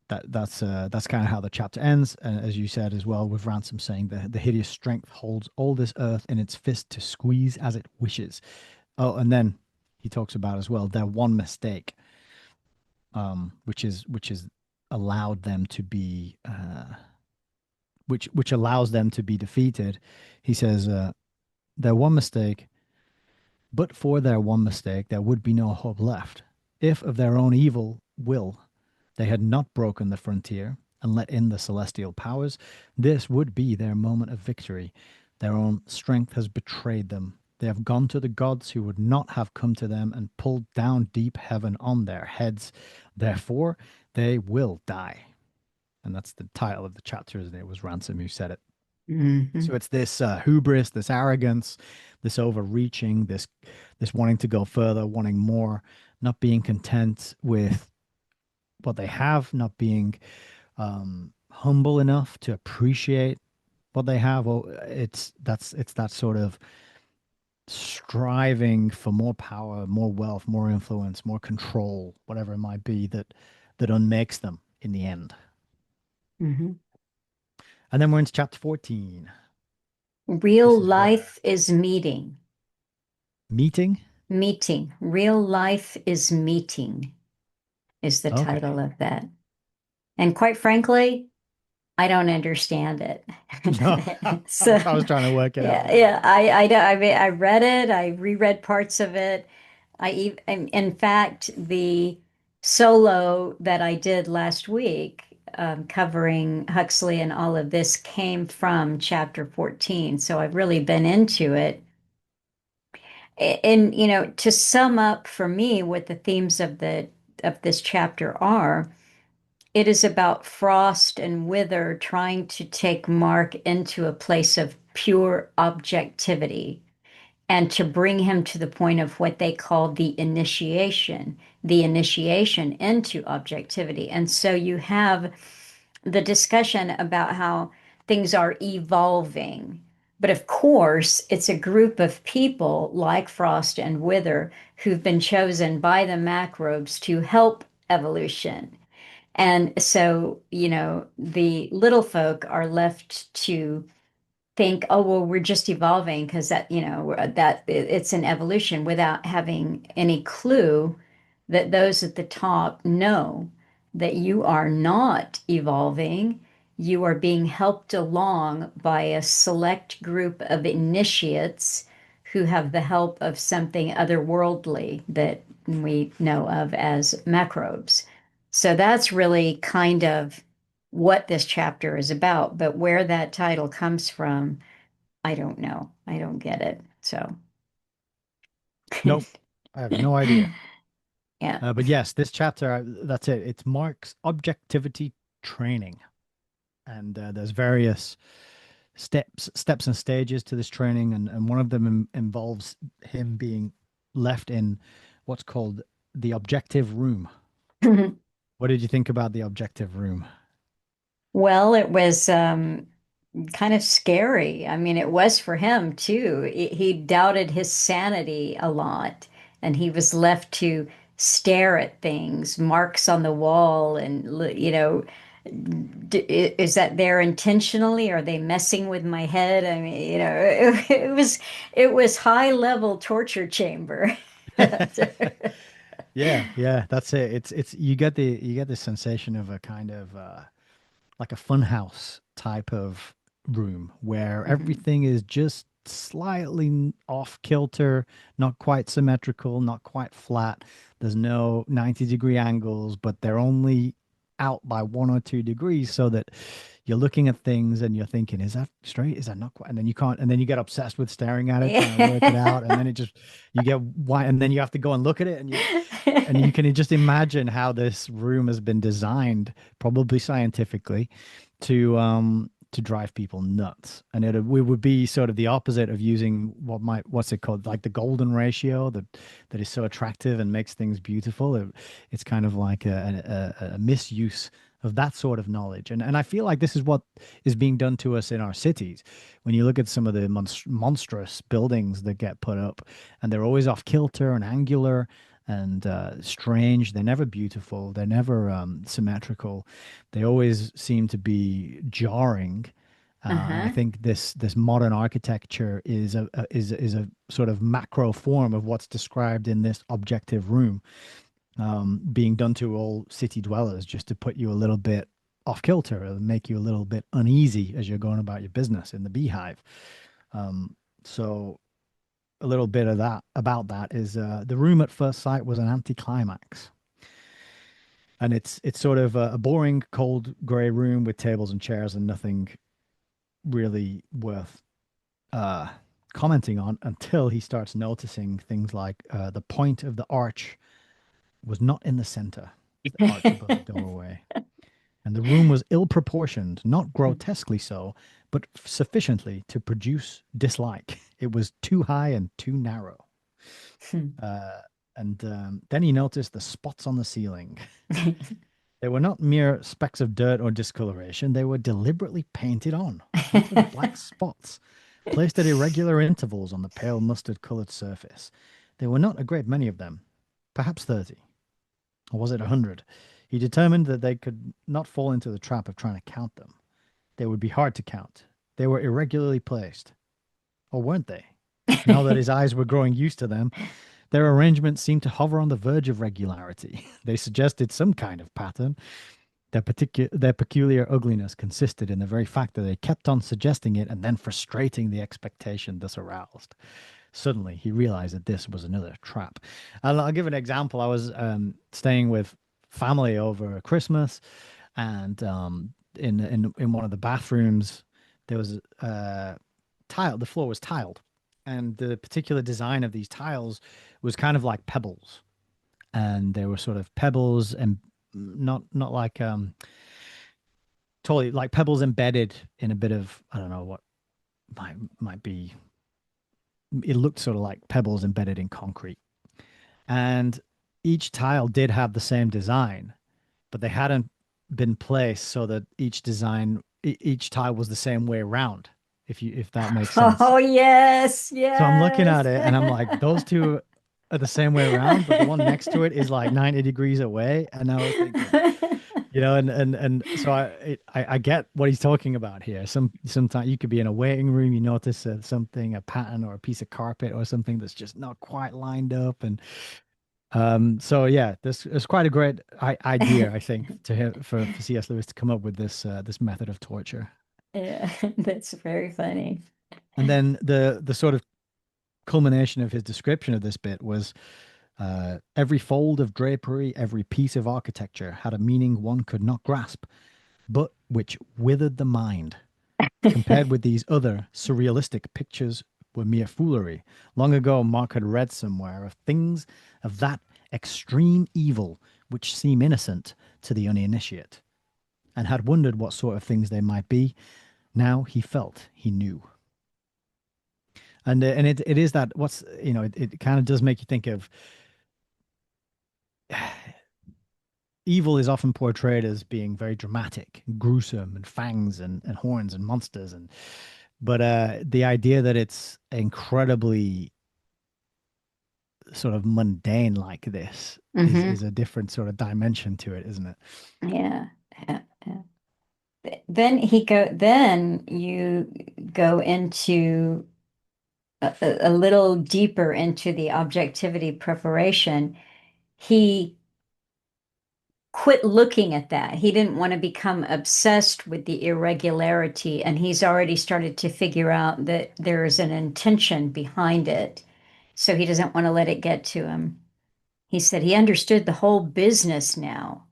that's kind of how the chapter ends, and as you said as well, with Ransom saying the hideous strength holds all this earth in its fist to squeeze as it wishes. Oh, and then he talks about as well their one mistake, which is allowed them to be which allows them to be defeated. He says, their one mistake, but for their one mistake, there would be no hope left. If of their own evil will they had not broken the frontier and let in the celestial powers, this would be their moment of victory. Their own strength has betrayed them. They have gone to the gods who would not have come to them and pulled down deep heaven on their heads. Therefore, they will die. And that's the title of the chapter, isn't it? It was Ransom who said it. So Mhm. it's this hubris, this arrogance, this overreaching, this wanting to go further, wanting more, not being content with what they have, not being humble enough to appreciate what they have. Or it's that sort of striving for more power, more wealth, more influence, more control, whatever it might be that unmakes them in the end. Mhm. And then we're into chapter 14. Real This is where life is meeting. meeting. Meeting. Real life is meeting is the Okay. title of that. And quite frankly, I don't understand it. No, So, I was trying to work it out. yeah, yeah, I mean, I read it, I reread parts of it. In fact, the solo that I did last week, covering Huxley and all of this, came from chapter 14. So I've really been into it. And, to sum up for me what the themes of this chapter are, it is about Frost and Wither trying to take Mark into a place of pure objectivity and to bring him to the point of what they call the initiation into objectivity. And so you have the discussion about how things are evolving. But of course, it's a group of people like Frost and Wither who've been chosen by the macrobes to help evolution. And so, the little folk are left to think, oh, well, we're just evolving because that it's an evolution without having any clue that those at the top know that you are not evolving. You are being helped along by a select group of initiates who have the help of something otherworldly that we know of as microbes. So that's really kind of what this chapter is about. But where that title comes from, I don't know. I don't get it. So, Nope, I have no idea. yeah. But yes, this chapter, that's it. It's Mark's objectivity training, and there's various steps and stages to this training, and one of them involves him being left in what's called the objective room. What did you think about the objective room? Well, it was kind of scary. I mean, it was for him too. He doubted his sanity a lot, and he was left to stare at things, marks on the wall, and is that there intentionally? Are they messing with my head? I mean, it was high level torture chamber. Yeah, yeah, that's it. It's you get the sensation of a kind of like a funhouse type of room where Mhm. everything is just slightly off kilter, not quite symmetrical, not quite flat. There's no 90-degree angles, but they're only out by 1 or 2 degrees so that you're looking at things and you're thinking, is that straight? Is that not quite? And then you can't, and then you get obsessed with staring at it, trying to work it out. And then it just, you get why, and then you have to go and look at it and you can just imagine how this room has been designed, probably scientifically, to drive people nuts. And we would be sort of the opposite of using what's it called, like the golden ratio that is so attractive and makes things beautiful. It's kind of like a misuse of that sort of knowledge. And I feel like this is what is being done to us in our cities. When you look at some of the monstrous buildings that get put up, and they're always off kilter and angular and strange. They're never beautiful. They're never symmetrical. They always seem to be jarring. And I Uh-huh. think this modern architecture is a sort of macro form of what's described in this objective room, being done to all city dwellers just to put you a little bit off kilter and make you a little bit uneasy as you're going about your business in the beehive. So a little bit of that about that is the room at first sight was an anticlimax, and it's sort of a boring, cold, grey room with tables and chairs and nothing really worth uh, commenting on until he starts noticing things like the point of the arch was not in the center, the arch above the doorway, and the room was ill proportioned, not grotesquely so, but sufficiently to produce dislike. It was too high and too narrow. Uh, and then he noticed the spots on the ceiling. They were not mere specks of dirt or discoloration, they were deliberately painted on, little black spots, placed at irregular intervals on the pale mustard colored surface. There were not a great many of them, perhaps 30, or was it 100? He determined that they could not fall into the trap of trying to count them. They would be hard to count. They were irregularly placed. Or weren't they? Now that his eyes were growing used to them, their arrangement seemed to hover on the verge of regularity. They suggested some kind of pattern. Their peculiar ugliness consisted in the very fact that they kept on suggesting it and then frustrating the expectation thus aroused. Suddenly, he realized that this was another trap. I'll give an example. I was staying with family over Christmas, and in one of the bathrooms, there was tile. The floor was tiled, and the particular design of these tiles was kind of like pebbles, and they were sort of pebbles and not like totally like pebbles embedded in a bit of, I don't know what might be. It looked sort of like pebbles embedded in concrete, and each tile did have the same design, but they hadn't been placed so that each tile was the same way around. If that makes sense. Oh, yes, So I'm looking yes. at it and I'm like, those two are the same way around, but the one next to it is like 90 degrees away. And I was thinking, and so I get what he's talking about here. Sometimes you could be in a waiting room, you notice something, a pattern or a piece of carpet or something that's just not quite lined up, and so yeah, this is quite a great idea, I think, for C.S. Lewis to come up with this method of torture. Yeah, that's very funny. And then the sort of culmination of his description of this bit was Every fold of drapery, every piece of architecture had a meaning one could not grasp, but which withered the mind. Compared with these other surrealistic pictures were mere foolery. Long ago, Mark had read somewhere of things of that extreme evil which seem innocent to the uninitiate, and had wondered what sort of things they might be. Now he felt he knew. And it is that what's it kind of does make you think of evil is often portrayed as being very dramatic, gruesome, and fangs and horns and monsters and but the idea that it's incredibly sort of mundane like this is Hmm. a different sort of dimension to it, isn't it? Yeah. Yeah. Yeah. Then you go into a little deeper into the objectivity preparation. He quit looking at that. He didn't want to become obsessed with the irregularity, and he's already started to figure out that there is an intention behind it. So he doesn't want to let it get to him. He said he understood the whole business now.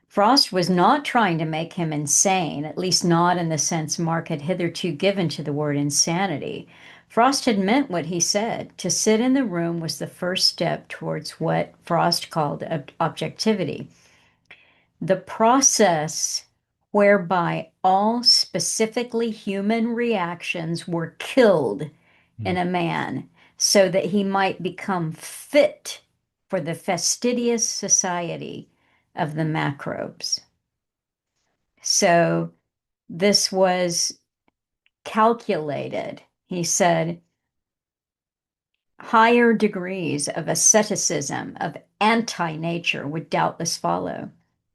Frost was not trying to make him insane, at least not in the sense Mark had hitherto given to the word insanity. Frost had meant what he said. To sit in the room was the first step towards what Frost called objectivity, the process whereby all specifically human reactions were killed in Mm. a man so that he might become fit for the fastidious society of the macrobes. So this was calculated. He said higher degrees of asceticism, of anti nature would doubtless follow.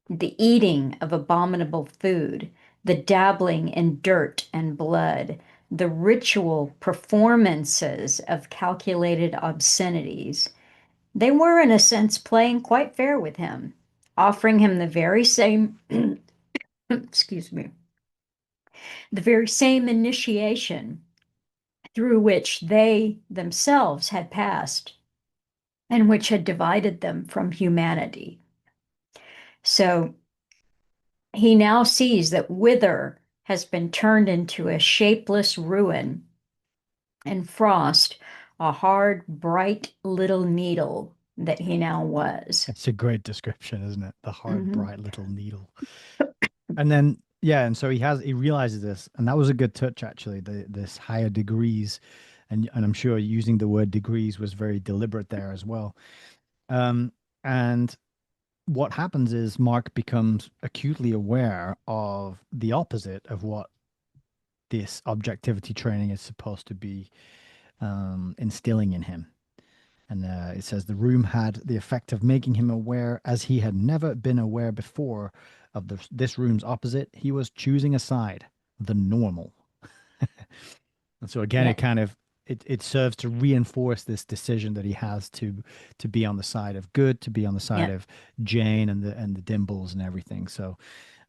The eating of abominable food, the dabbling in dirt and blood, the ritual performances of calculated obscenities. They were, in a sense, playing quite fair with him, offering him the very same, excuse me, the very same initiation through which they themselves had passed and which had divided them from humanity. So he now sees that Wither has been turned into a shapeless ruin, and Frost, a hard, bright little needle that he now was. It's a great description, isn't it? The hard, Mhm. bright little needle. And then yeah, and so he realizes this, and that was a good touch actually, this higher degrees, and I'm sure using the word degrees was very deliberate there as well. And what happens is Mark becomes acutely aware of the opposite of what this objectivity training is supposed to be instilling in him. And it says the room had the effect of making him aware, as he had never been aware before, of this room's opposite. He was choosing a side, the normal. And so again, Yeah, it kind of it serves to reinforce this decision that he has to be on the side of good, to be on the side yeah. of Jane and the Dimbles and everything. So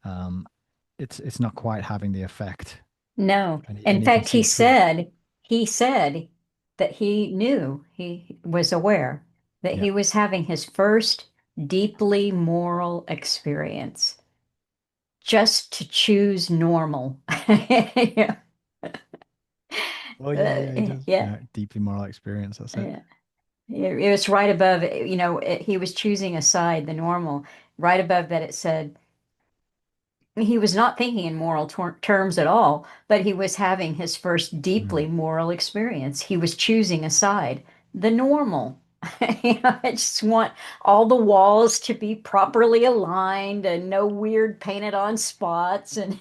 um, it's not quite having the effect, No. and In he can fact, see through it. he said that he knew, he was aware that Yeah. he was having his first deeply moral experience just to choose normal. Yeah. Oh yeah, yeah, he does. Yeah. Yeah, deeply moral experience. That's it. Yeah. It was right above, he was choosing a side, the normal. Right above that, it said he was not thinking in moral terms at all, but he was having his first deeply Mm. moral experience. He was choosing a side, the normal. I just want all the walls to be properly aligned and no weird painted on spots. And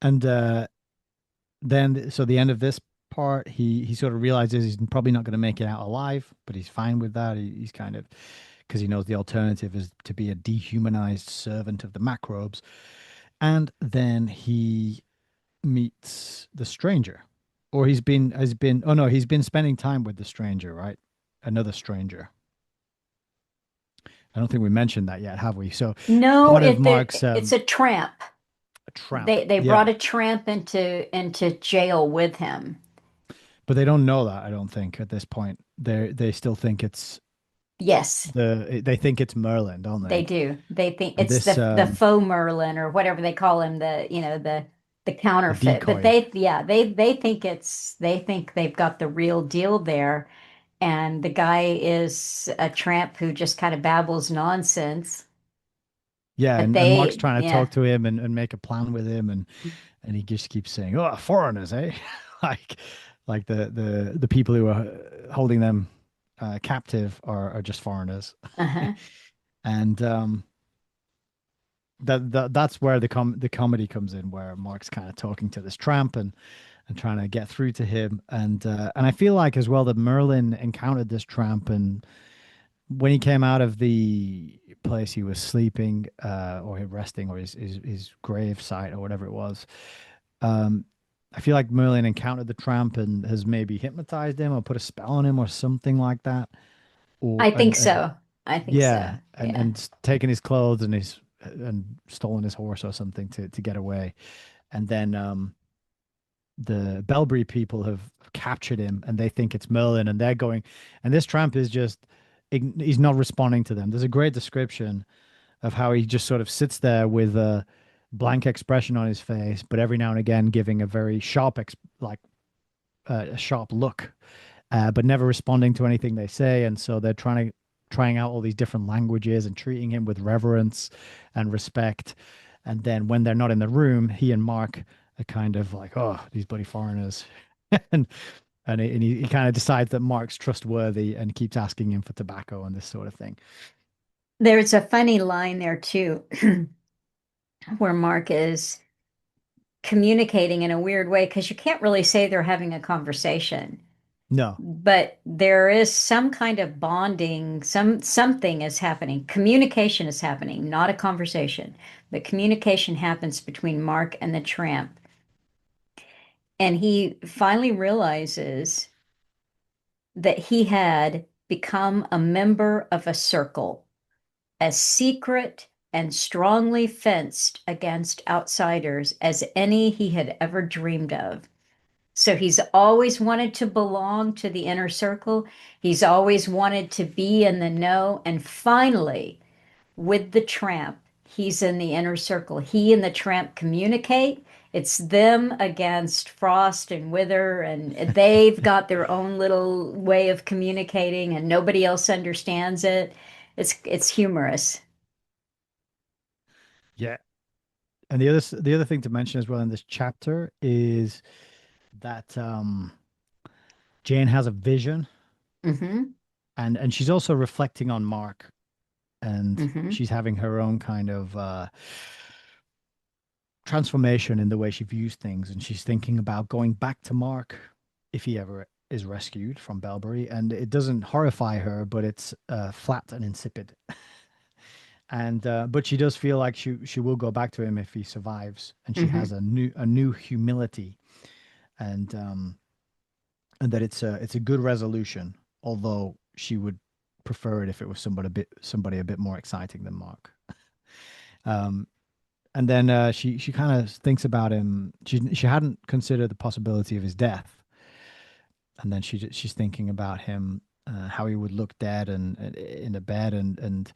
And then so the end of this part, he sort of realizes he's probably not going to make it out alive, but he's fine with that. He's kind of because he knows the alternative is to be a dehumanized servant of the macrobes. And then he meets the stranger, or he's been oh no, he's been spending time with the stranger, right? Another stranger. I don't think we mentioned that yet, have we? So no, part of Mark's it's a tramp. a tramp, They brought yeah. a tramp into jail with him. But they don't know that, I don't think, at this point. They still think it's Yes, they think it's Merlin, don't they they? do. They think And it's this the faux Merlin or whatever they call him, the the counterfeit. But decoy. they think they think they've got the real deal there, and the guy is a tramp who just kind of babbles nonsense. Yeah, But and Mark's they, trying to yeah, talk to him and make a plan with him and he just keeps saying, "Oh, foreigners, eh?" like like the people who are holding them captive are just foreigners. uh-huh. And that's where the comedy comes in, where Mark's kind of talking to this tramp and trying to get through to him, and I feel like as well that Merlin encountered this tramp, and when he came out of the place he was sleeping or resting, or his grave site or whatever it was, um, I feel like Merlin encountered the tramp and has maybe hypnotized him or put a spell on him or something like that, or I think so. I think so. yeah, Yeah. and taken his clothes and stolen his horse or something to get away. And then the Belbury people have captured him and they think it's Merlin and they're going, and this tramp is just he's not responding to them. There's a great description of how he just sort of sits there with a blank expression on his face, but every now and again giving a very a sharp look, but never responding to anything they say. And so they're trying out all these different languages and treating him with reverence and respect. And then when they're not in the room, he and Mark are kind of like, oh, these bloody foreigners. and he kind of decides that Mark's trustworthy and keeps asking him for tobacco and this sort of thing. There's a funny line there too, where Mark is communicating in a weird way because you can't really say they're having a conversation. No. But there is some kind of bonding, something is happening. Communication is happening, not a conversation, but communication happens between Mark and the tramp. And he finally realizes that he had become a member of a circle as secret and strongly fenced against outsiders as any he had ever dreamed of. So he's always wanted to belong to the inner circle. He's always wanted to be in the know. And finally, with the tramp, he's in the inner circle. He and the tramp communicate. It's them against Frost and Wither, and they've got their own little way of communicating, and nobody else understands it. It's humorous. Yeah. And the other thing to mention as well in this chapter is that Jane has a vision Mm-hmm. and she's also reflecting on Mark and Mm-hmm. she's having her own kind of transformation in the way she views things, and she's thinking about going back to Mark if he ever is rescued from Belbury, and it doesn't horrify her, but it's flat and insipid. And but she does feel like she will go back to him if he survives, and she Mm-hmm. has a new humility, and and that it's a good resolution, although she would prefer it if it was somebody a bit more exciting than Mark. Um, and then she kind of thinks about him. She hadn't considered the possibility of his death, and then she's thinking about him, how he would look dead and in a bed, and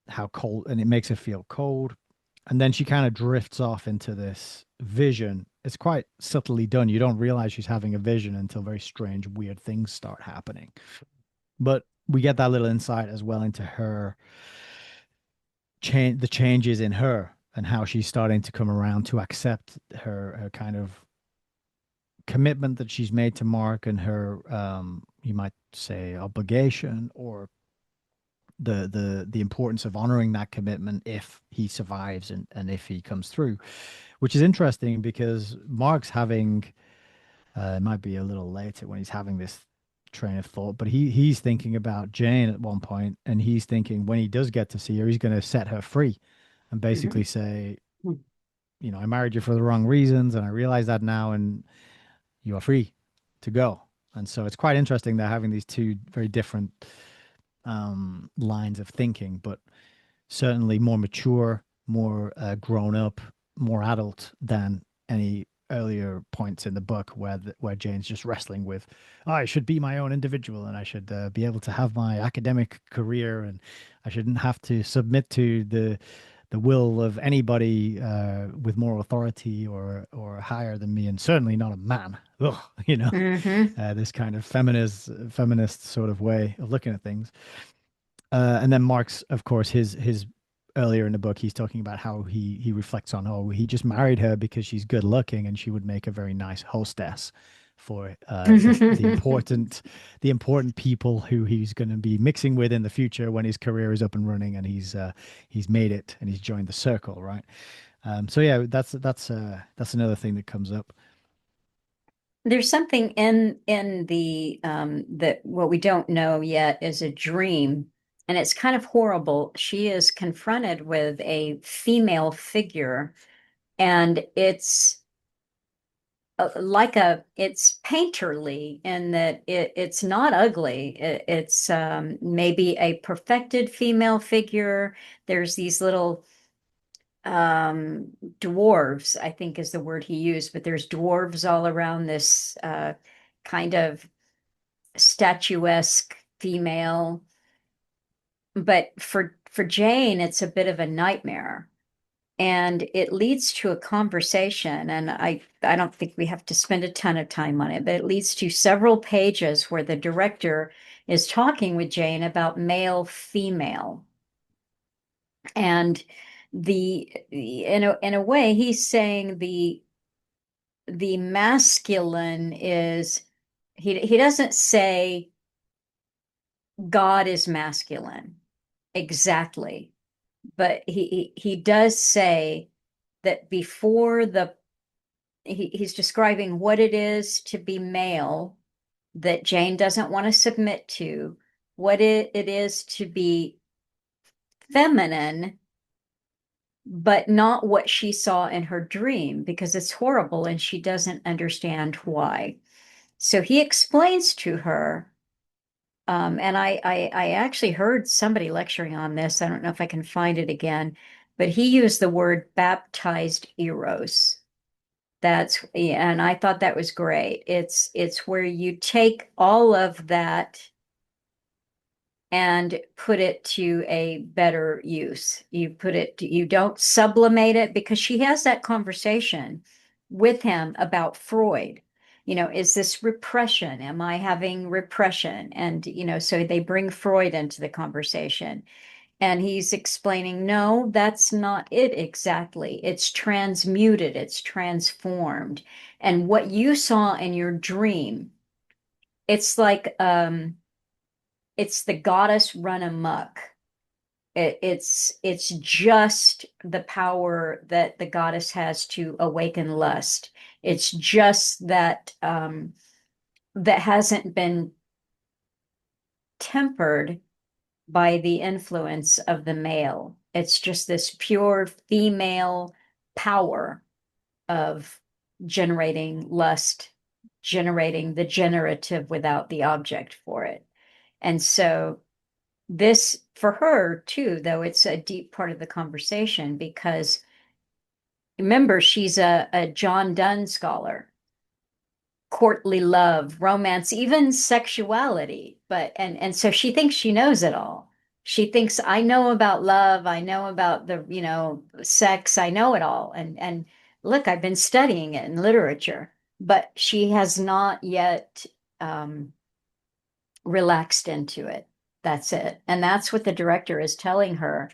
how cold, and it makes her feel cold. And then she kind of drifts off into this vision. It's quite subtly done. You don't realize she's having a vision until very strange, weird things start happening. But we get that little insight as well into her the changes in her and how she's starting to come around to accept her kind of commitment that she's made to Mark and her you might say obligation or the importance of honoring that commitment if he survives and if he comes through, which is interesting because Mark's having it might be a little later when he's having this train of thought, but he's thinking about Jane at one point, and he's thinking when he does get to see her, he's going to set her free and basically Mm-hmm. say, you know, I married you for the wrong reasons, and I realize that now, and you are free to go. And so it's quite interesting they're having these two very different lines of thinking, but certainly more mature, more grown up, more adult than any earlier points in the book where where Jane's just wrestling with, "Oh, I should be my own individual, and I should be able to have my academic career, and I shouldn't have to submit to the will of anybody with more authority or higher than me, and certainly not a man." Ugh, you know, Hmm. this kind of feminist sort of way of looking at things. And then Mark's, of course, his earlier in the book, he's talking about how he reflects on, oh, he just married her because she's good looking and she would make a very nice hostess for the important people who he's going to be mixing with in the future when his career is up and running and he's made it and he's joined the circle, right? So yeah, that's another thing that comes up. There's something in the that what we don't know yet is a dream, and it's kind of horrible. She is confronted with a female figure, and it's painterly in that it's not ugly. It's maybe a perfected female figure. There's these little dwarves, I think is the word he used, but there's dwarves all around this kind of statuesque female. But for Jane, it's a bit of a nightmare. And it leads to a conversation, and I don't think we have to spend a ton of time on it, but it leads to several pages where the director is talking with Jane about male female. And in a way, he's saying the masculine is he doesn't say God is masculine exactly, but he does say that before he's describing what it is to be male that Jane doesn't want to submit to, what it is to be feminine, but not what she saw in her dream because it's horrible and she doesn't understand why. So he explains to her, and I actually heard somebody lecturing on this. I don't know if I can find it again, but he used the word baptized eros. Yeah, and I thought that was great. It's where you take all of that and put it to a better use. You don't sublimate it because she has that conversation with him about Freud. Is this repression? Am I having repression? And, so they bring Freud into the conversation. And he's explaining, no, that's not it exactly. It's transmuted, it's transformed. And what you saw in your dream, it's like it's the goddess run amok. It's just the power that the goddess has to awaken lust. It's just that hasn't been tempered by the influence of the male. It's just this pure female power of generating lust, generating the generative without the object for it. And so this for her too, though it's a deep part of the conversation because remember, she's a John Donne scholar, courtly love, romance, even sexuality. And so she thinks she knows it all. She thinks I know about love, I know about the, sex, I know it all. And look, I've been studying it in literature, but she has not yet relaxed into it. That's it. And that's what the director is telling her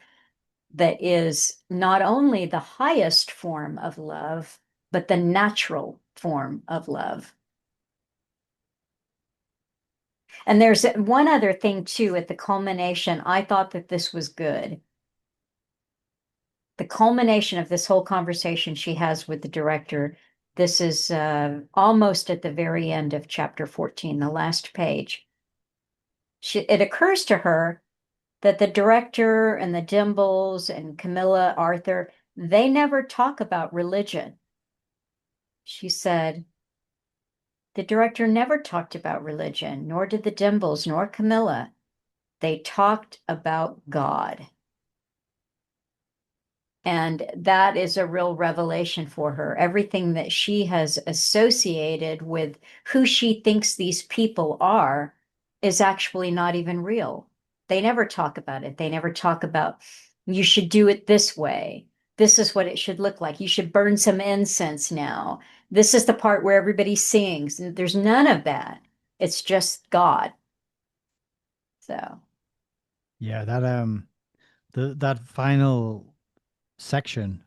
that is not only the highest form of love, but the natural form of love. And there's one other thing too at the culmination. I thought that this was good. The culmination of this whole conversation she has with the director. This is almost at the very end of chapter 14, the last page. It occurs to her that the director and the Dimbles and Camilla Arthur, they never talk about religion. She said, the director never talked about religion, nor did the Dimbles, nor Camilla. They talked about God. And that is a real revelation for her. Everything that she has associated with who she thinks these people are is actually not even real. They never talk about it. They never talk about, you should do it this way. This is what it should look like. You should burn some incense now. This is the part where everybody sings. There's none of that. It's just God. So, Yeah, that final section,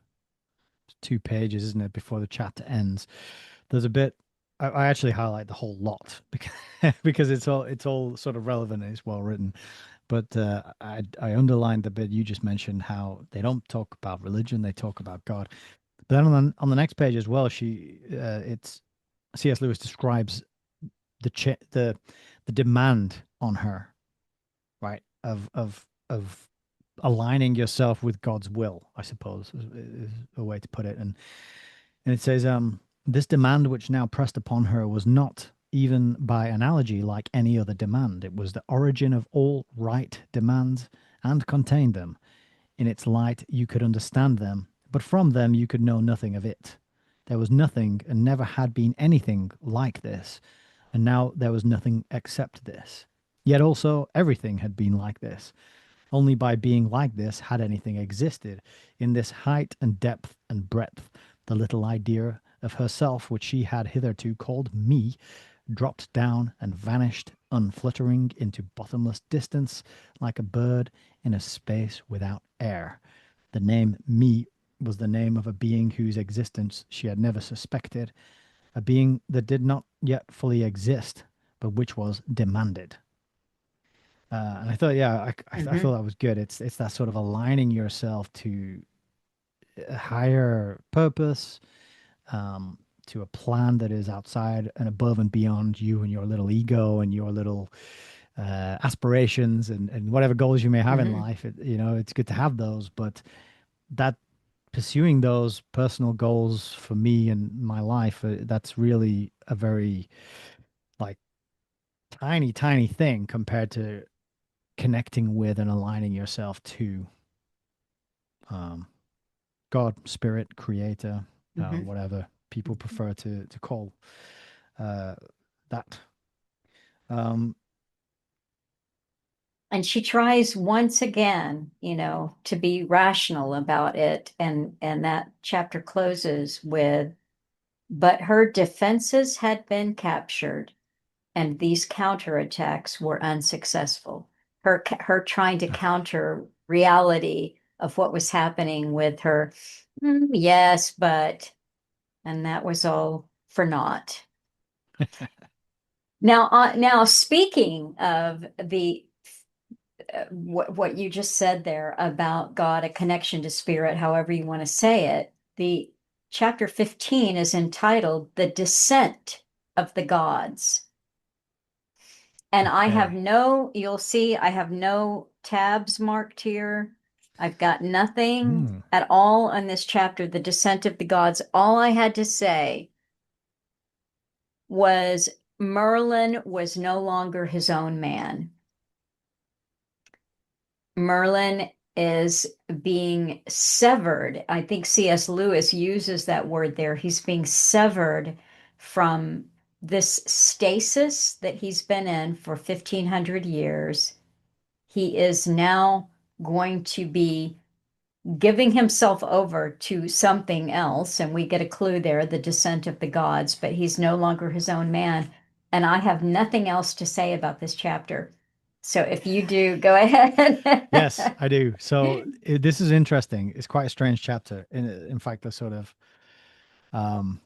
2 pages, isn't it, before the chapter ends? There's a bit I actually highlight the whole lot because because it's all sort of relevant and it's well written. But I underlined the bit you just mentioned, how they don't talk about religion, they talk about God. But then on the next page as well, it's C.S. Lewis describes the demand on her, right? Of aligning yourself with God's will, I suppose, is a way to put it. And it says, this demand which now pressed upon her was not even by analogy like any other demand. It was the origin of all right demands and contained them. In its light you could understand them, but from them you could know nothing of it. There was nothing and never had been anything like this, and now there was nothing except this. Yet also everything had been like this. Only by being like this had anything existed. In this height and depth and breadth, the little idea of herself which she had hitherto called me dropped down and vanished, unfluttering into bottomless distance, like a bird in a space without air. The name me was the name of a being whose existence she had never suspected, a being that did not yet fully exist, but which was demanded. And I thought, yeah, I thought mhm, that was good. It's that sort of aligning yourself to a higher purpose, um, to a plan that is outside and above and beyond you and your little ego and your little aspirations and whatever goals you may have in mhm, life. It's good to have those, but that pursuing those personal goals for me and my life, that's really a very like tiny, tiny thing compared to connecting with and aligning yourself to um, God, Spirit, Creator, mhm. whatever people prefer to call uh, that. Um, And she tries once again, to be rational about it. And that chapter closes with, but her defenses had been captured, and these counterattacks were unsuccessful. Her trying to counter reality of what was happening with her, yes, but, and that was all for naught. Now speaking of the what you just said there about God, a connection to spirit, however you want to say it, the chapter 15 is entitled The Descent of the Gods. And okay. you'll see, I have no tabs marked here. I've got nothing Hmm. at all on this chapter, The Descent of the Gods. All I had to say was Merlin was no longer his own man. Merlin is being severed. I think C.S. Lewis uses that word there. He's being severed from this stasis that he's been in for 1500 years. He is now going to be giving himself over to something else. And we get a clue there, the descent of the gods, but he's no longer his own man. And I have nothing else to say about this chapter. So if you do, go Yes, ahead. I do. So this is interesting. It's quite a strange chapter. In fact, the sort of um,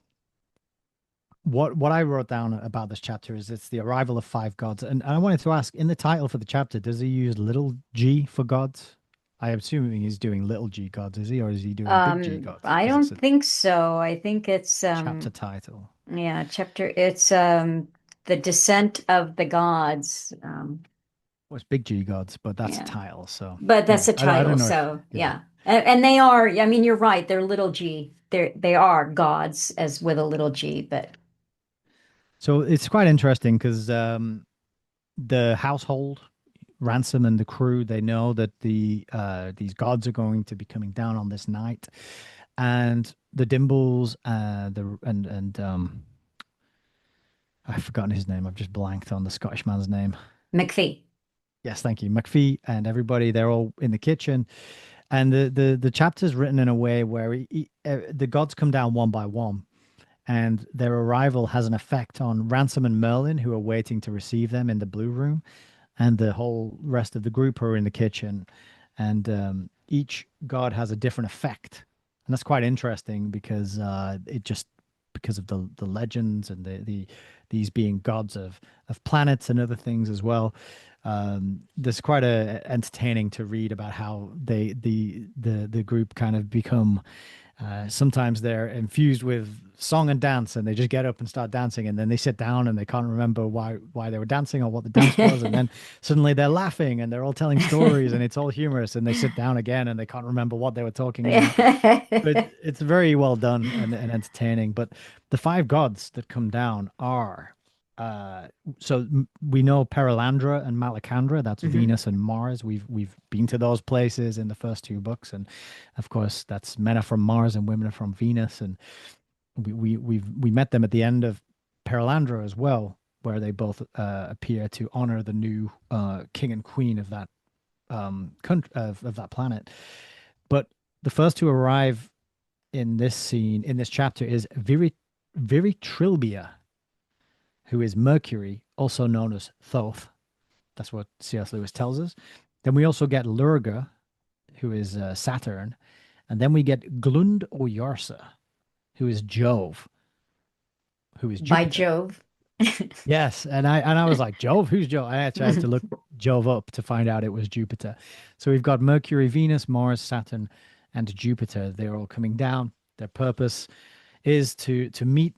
what I wrote down about this chapter is it's the arrival of five gods, and I wanted to ask in the title for the chapter, does he use little g for gods? I am assuming he's doing little g gods, is he, or is he doing big G gods? I Because it's don't a think so. I think it's chapter title. yeah, chapter it's the descent of the gods. Well, it's big G gods, but that's a Yeah. title. So But that's yeah, a I title, don't know if so yeah. yeah. And they are, I mean, you're right, they're little g. They are gods as with a little g, but So it's quite interesting because the household. Ransom and the crew, they know that these gods are going to be coming down on this night, and the Dimbles, the and I've forgotten his name. I've just blanked on the Scottish man's name. McPhee. Yes, thank you, McPhee, and everybody. They're all in the kitchen, and the chapter's written in a way where the gods come down one by one, and their arrival has an effect on Ransom and Merlin, who are waiting to receive them in the blue room, and the whole rest of the group are in the kitchen, and each god has a different effect, and that's quite interesting because it just because of the legends and these being gods of planets and other things as well. There's quite a entertaining to read about how the group kind of become sometimes they're infused with song and dance, and they just get up and start dancing, and then they sit down and they can't remember why they were dancing or what the dance was, and then suddenly they're laughing and they're all telling stories and it's all humorous, and they sit down again and they can't remember what they were talking about. But it's very well done and entertaining. But the five gods that come down are uh we know Perilandra and Malacandra, that's Mhm. Venus and Mars. We've been to those places in the first two books, and of course that's men are from Mars and women are from Venus, and we met them at the end of Perilandra as well, where they both appear to honor the new king and queen of that country of that planet. But the first to arrive in this scene in this chapter is Viritrilbia, who is Mercury, also known as Thoth. That's what C.S. Lewis tells us. Then we also get Lurga, who is Saturn, and then we get Glund or Yarsa, who is Jove, who is By Jupiter. Jove. Yes, and I was like, Jove, who's Jove? I actually had to look Jove up to find out it was Jupiter. So we've got Mercury, Venus, Mars, Saturn, and Jupiter. They're all coming down. Their purpose is to meet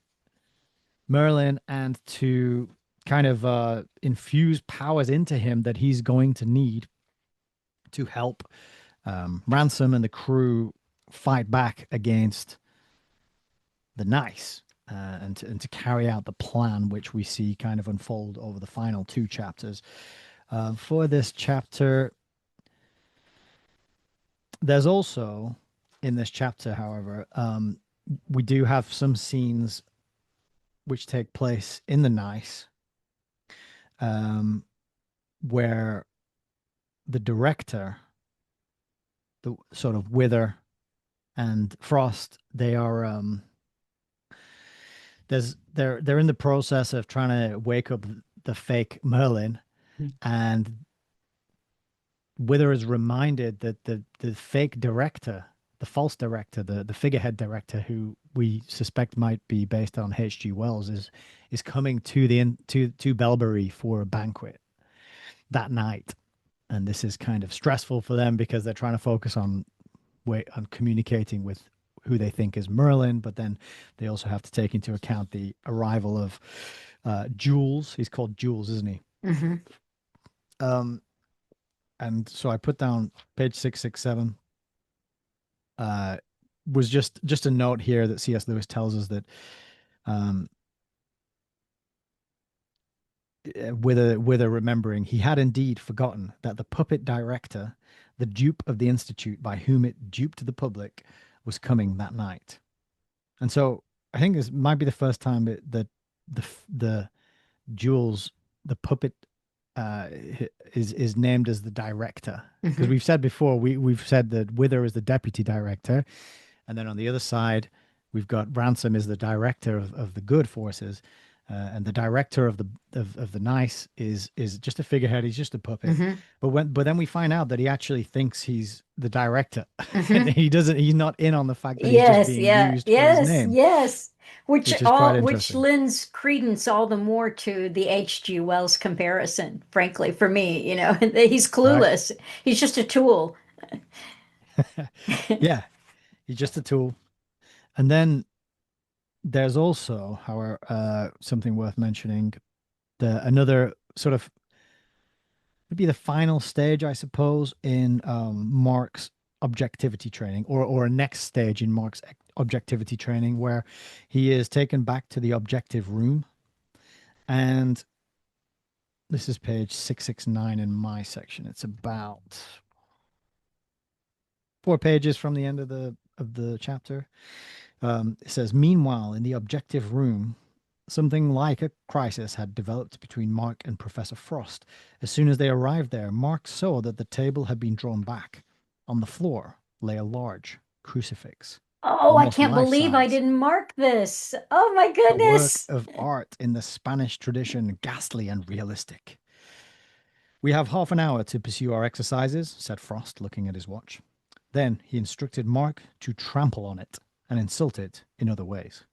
Merlin and to kind of infuse powers into him that he's going to need to help Ransom and the crew fight back against the Nice, and to carry out the plan which we see kind of unfold over the final two chapters. For this chapter, there's also in this chapter, however, we do have some scenes which take place in the Nice, um, where the director, the sort of Wither and Frost, they are they're in the process of trying to wake up the fake Merlin, and Wither is reminded that the fake director, the false director, the figurehead director, who we suspect might be based on H.G. Wells, is coming to to Belbury for a banquet that night, and this is kind of stressful for them because they're trying to focus on communicating with who they think is Merlin, but then they also have to take into account the arrival of Jules. He's called Jules, isn't he? Mhm. Um, and so I put down page 667. Uh, was just a note here that C.S. Lewis tells us that um, with a remembering, he had indeed forgotten that the puppet director, the dupe of the institute by whom it duped the public, was coming that night. And so I think this might be the first time that the Jules, the puppet, uh, is named as the director, because Mhm. we've said before we've said that Wither is the deputy director, and then on the other side we've got Ransom is the director of the good forces, and the director of the Nice is just a figurehead. He's just a puppet. Mhm. But then we find out that he actually thinks he's the director, and Mhm. he doesn't. He's not in on the fact that he's just Yes, being yeah. used for his Yes, name, yes. which is quite Which interesting, lends credence all the more to the H.G. Wells comparison, frankly, for me, he's right? clueless. He's just a tool. Yeah, he's just a tool. And then there's also, however, something worth mentioning. The another sort of would be the final stage, I suppose, in Mark's objectivity training, or a next stage in Mark's objectivity training, where he is taken back to the objective room, and This is page 669 in my section. It's about 4 pages from the end of the chapter. It says, meanwhile, in the objective room, something like a crisis had developed between Mark and Professor Frost. As soon as they arrived there, Mark saw that the table had been drawn back. On the floor lay a large crucifix, Oh, I almost can't life believe I size, didn't mark this. Oh my a work goodness. of art in the Spanish tradition, ghastly and realistic. We have half an hour to pursue our exercises, said Frost, looking at his watch. Then he instructed Mark to trample on it and insult it in other ways.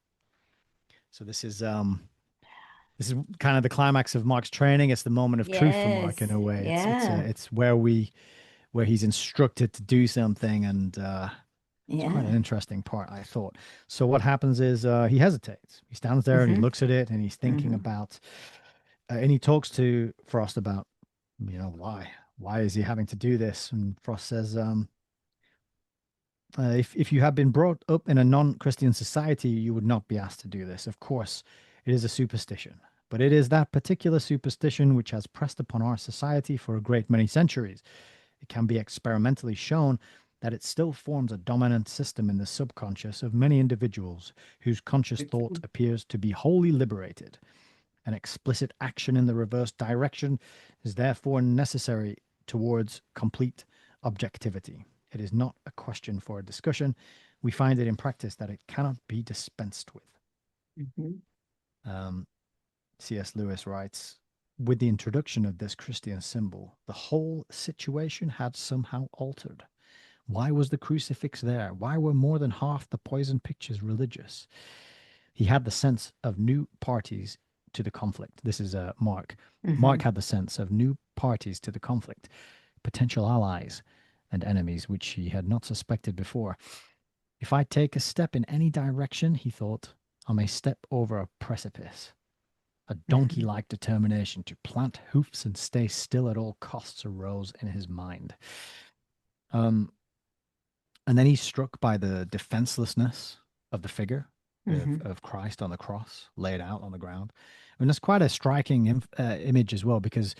So this is kind of the climax of Mark's training. It's the moment of truth for Mark in Yes. a way. Yeah. It's where he's instructed to do something, and it's quite an Yeah. interesting part, I thought. So what happens is he hesitates. He stands there and he Hmm. looks at it and he's thinking Hmm. about, and he talks to Frost about, why is he having to do this? And Frost says, if you had been brought up in a non-Christian society, you would not be asked to do this. Of course, it is a superstition, but it is that particular superstition which has pressed upon our society for a great many centuries. It can be experimentally shown that it still forms a dominant system in the subconscious of many individuals whose conscious thought appears to be wholly liberated. An explicit action in the reverse direction is therefore necessary towards complete objectivity. It is not a question for a discussion. We find it in practice that it cannot be dispensed with. Hmm. Um, C.S. Lewis writes, with the introduction of this Christian symbol, the whole situation had somehow altered. Why was the crucifix there? Why were more than half the poison pictures religious? He had the sense of new parties to the conflict. This is Mark. Mark Hmm. had the sense of new parties to the conflict, potential allies and enemies which he had not suspected before. If I take a step in any direction, he thought, I may step over a precipice. A donkey Hmm. like determination to plant hoofs and stay still at all costs arose in his mind. Um, and then he's struck by the defenselessness of the figure Hmm. of Christ on the cross, laid out on the ground. And it's quite a striking image as well, because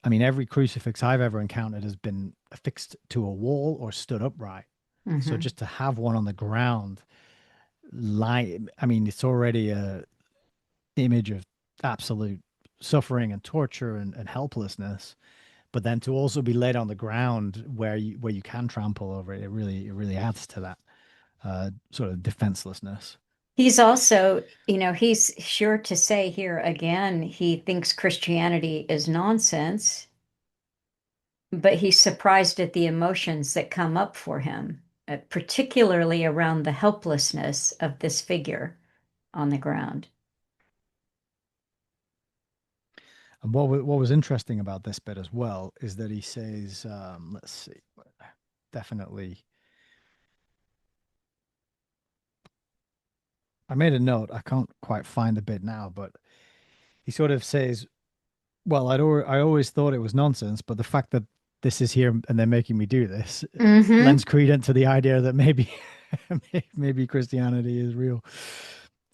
I mean, every crucifix I've ever encountered has been affixed to a wall or stood upright. So Hmm. just to have one on the ground, I mean, it's already a image of absolute suffering and torture and helplessness. But then to also be laid on the ground where you can trample over it, it really adds to that sort of defenselessness. He's also, he's sure to say here again, he thinks Christianity is nonsense, but he's surprised at the emotions that come up for him, particularly around the helplessness of this figure on the ground. And what was interesting about this bit as well is that he says, let's see, definitely. I made a note. I can't quite find the bit now, but he sort of says, "Well, I always thought it was nonsense, but the fact that this is here and they're making me do this Hmm. lends credence to the idea that maybe maybe Christianity is real."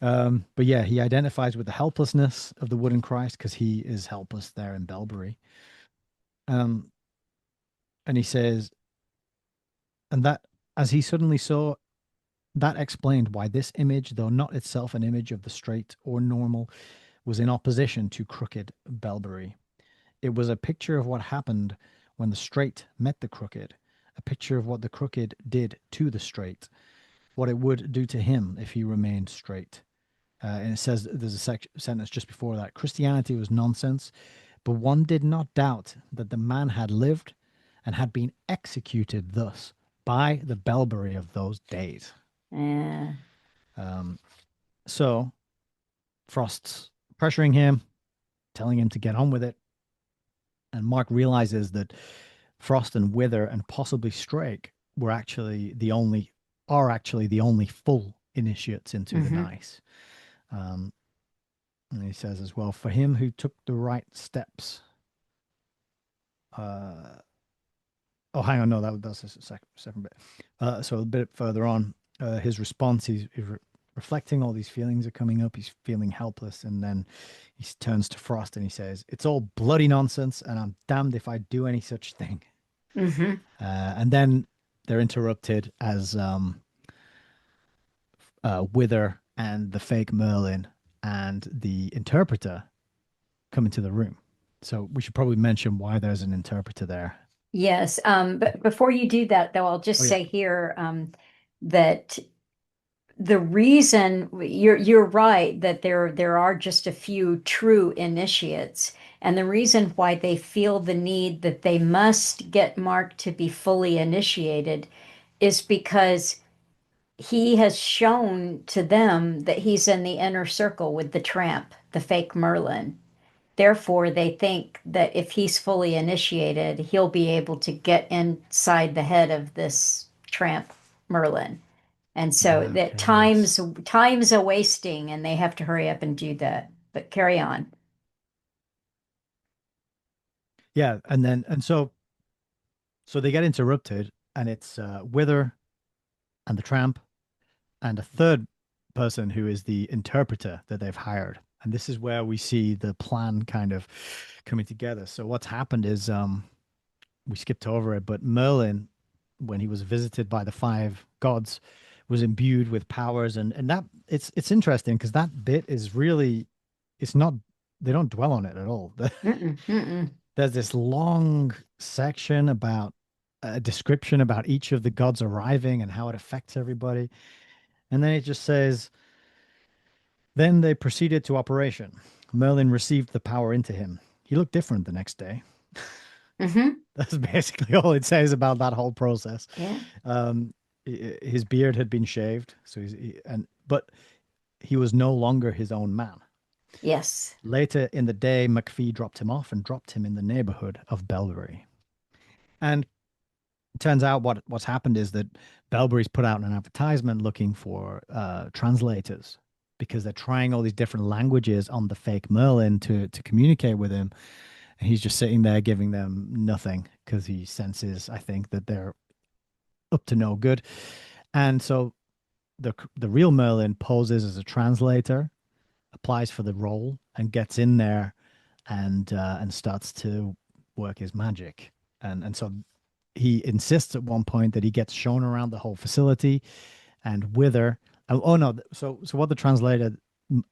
But yeah, he identifies with the helplessness of the wooden Christ because he is helpless there in Belbury. Um, and he says, and that as he suddenly saw, that explained why this image, though not itself an image of the straight or normal, was in opposition to crooked Belbury. It was a picture of what happened when the straight met the crooked, a picture of what the crooked did to the straight, what it would do to him if he remained straight. And it says there's a sentence just before that Christianity was nonsense, but one did not doubt that the man had lived and had been executed thus by the Belbury of those days. Yeah. Um, so Frost's pressuring him, telling him to get on with it. And Mark realizes that Frost and Wither and possibly Strake are actually the only full initiates into the Hmm. N.I.C.E. And he says as well, for him who took the right steps. Uh, oh, hang on, no, that's a second bit. So a bit further on, his response, he reflecting, all these feelings are coming up. He's feeling helpless, and then he turns to Frost and he says, "It's all bloody nonsense, and I'm damned if I do any such thing." Hmm. And then they're interrupted as Wither and the fake Merlin and the interpreter come into the room. So we should probably mention why there's an interpreter there. Yes. But before you do that, though, I'll Oh just yeah. say here that the reason you're right that there are just a few true initiates, and the reason why they feel the need that they must get Mark to be fully initiated is because he has shown to them that he's in the inner circle with the tramp, the fake Merlin. Therefore, they think that if he's fully initiated, he'll be able to get inside the head of this tramp Merlin. And so Ah, that okay. Yes. time's a wasting and they have to hurry up and do that. But carry on. Yeah, and so they get interrupted, and it's Wither and the tramp and a third person who is the interpreter that they've hired. And this is where we see the plan kind of coming together. So what's happened is we skipped over it, but Merlin, when he was visited by the five gods, was imbued with powers, and that it's interesting because that bit is really it's not they don't dwell on it at all. Mm-mm, mm-mm. There's this long section about a description about each of the gods arriving and how it affects everybody. And then it just says, then they proceeded to operation. Merlin received the power into him. He looked different the next day. Mm-hmm. That's basically all it says about that whole process. Yeah. Um, his beard had been shaved, so but he was no longer his own man. Yes. Later in the day, McPhee dropped him off and dropped him in the neighborhood of Belbury. And it turns out what's happened is that Belbury's put out an advertisement looking for translators because they're trying all these different languages on the fake Merlin to communicate with him, and he's just sitting there giving them nothing because he senses, I think, that they're up to no good. And so the real Merlin poses as a translator, applies for the role, and gets in there and starts to work his magic. And so he insists at one point that he gets shown around the whole facility and Wither. Oh no! So what the translator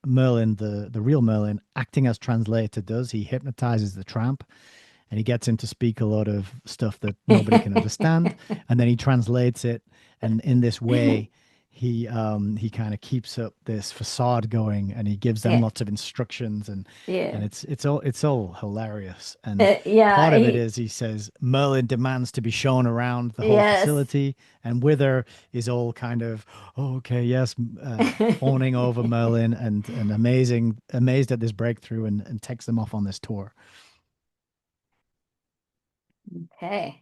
Merlin, the real Merlin, acting as translator does, he hypnotizes the tramp and he gets him to speak a lot of stuff that nobody can understand, and then he translates it, and in this way he kind of keeps up this facade going, and he gives them Yeah. lots of instructions, and Yeah. it's all hilarious. And Yeah. part of it is he says Merlin demands to be shown around the whole Yes. facility, and Wither is all kind of, oh, okay, yes, fawning over Merlin and amazed at this breakthrough, and takes them off on this tour. Okay.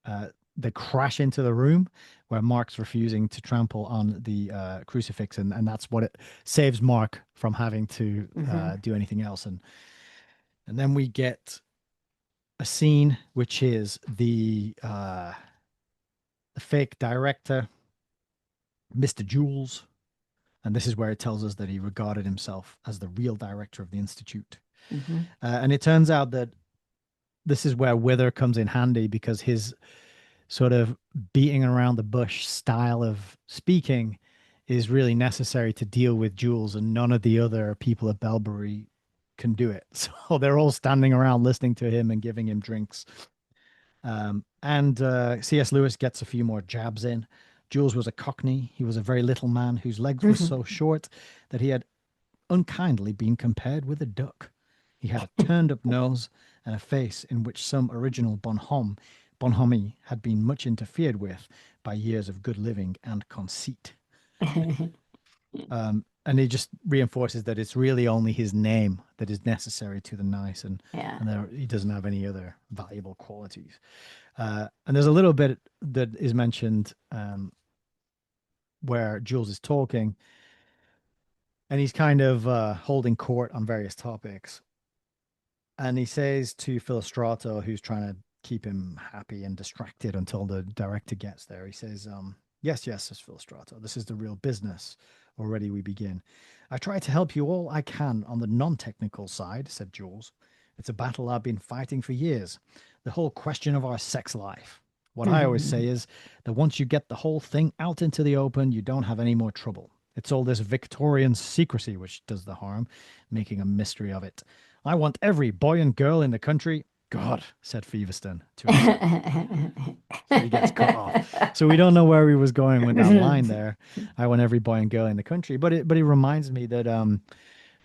uh, they crash into the room where Mark's refusing to trample on the crucifix, and that's what it saves Mark from having to Hmm. do anything else. And then we get a scene which is the fake director, Mr. Jules, and this is where it tells us that he regarded himself as the real director of the institute. Hmm. And it turns out that this is where Wither comes in handy because his sort of beating around the bush style of speaking is really necessary to deal with Jules, and none of the other people at Belbury can do it. So they're all standing around listening to him and giving him drinks. And C.S. Lewis gets a few more jabs in. Jules was a cockney. He was a very little man whose legs were so short that he had unkindly been compared with a duck. He had a turned up nose and a face in which some original bonhomie had been much interfered with by years of good living and conceit. And he just reinforces that it's really only his name that is necessary to the nice, Yeah. and he doesn't have any other valuable qualities. And there's a little bit that is mentioned where Jules is talking, and he's kind of holding court on various topics. And he says to Philostrato, who's trying to keep him happy and distracted until the director gets there, he says, Yes, yes, says Philostrato. This is the real business. Already we begin. I try to help you all I can on the non-technical side, said Jules. It's a battle I've been fighting for years. The whole question of our sex life. What I always say is that once you get the whole thing out into the open, you don't have any more trouble. It's all this Victorian secrecy which does the harm, making a mystery of it. I want every boy and girl in the country. God, said Feverstone to himself. So he gets cut off. So we don't know where he was going with that line there. I want every boy and girl in the country. But it reminds me that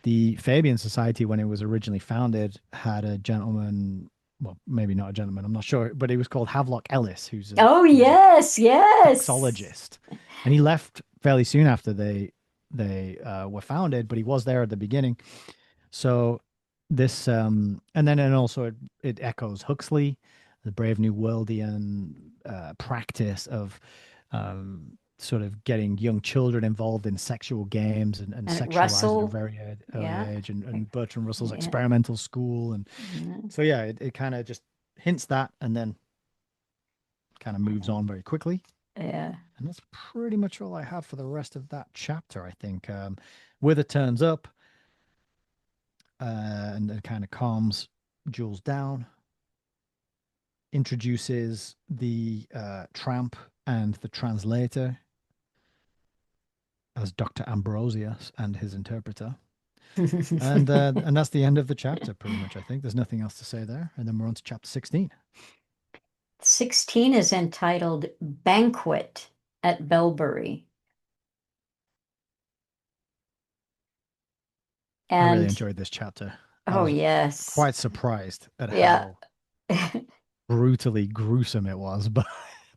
the Fabian Society, when it was originally founded, had a gentleman, well, maybe not a gentleman, I'm not sure, but he was called Havelock Ellis, Oh, he was a yes, yes. sexologist, and he left fairly soon after they were founded, but he was there at the beginning. So this and also it echoes Huxley, the Brave New Worldian practice of sort of getting young children involved in sexual games and And sexualized at a Russell, very early yeah, age, and Bertrand Russell's yeah, experimental school. And yeah. so yeah, it kind of just hints that and then kind of moves on very quickly. Yeah. And that's pretty much all I have for the rest of that chapter, I think. Wither turns up and kind of calms Jules down, introduces the tramp and the translator as Dr. Ambrosius and his interpreter. And that's the end of the chapter, pretty much, I think. There's nothing else to say there. And then we're on to chapter 16. 16 is entitled Banquet at Belbury. I really And enjoyed this chapter. I oh, was yes. quite surprised at Yeah. how brutally gruesome it was, but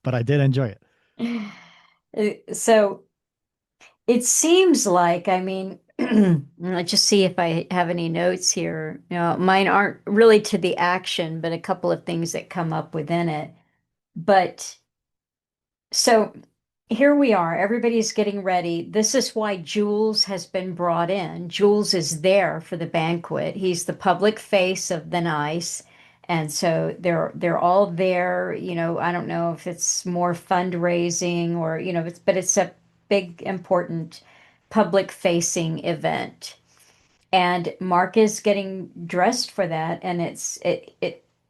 I did enjoy it. So it seems like, I mean, let's just see if I have any notes here. Mine aren't really to the action, but a couple of things that come up within it. But so here we are. Everybody's getting ready. This is why Jules has been brought in. Jules is there for the banquet. He's the public face of the N.I.C.E. And so they're all there. I don't know if it's more fundraising or, but it's a big, important public facing event. And Mark is getting dressed for that, and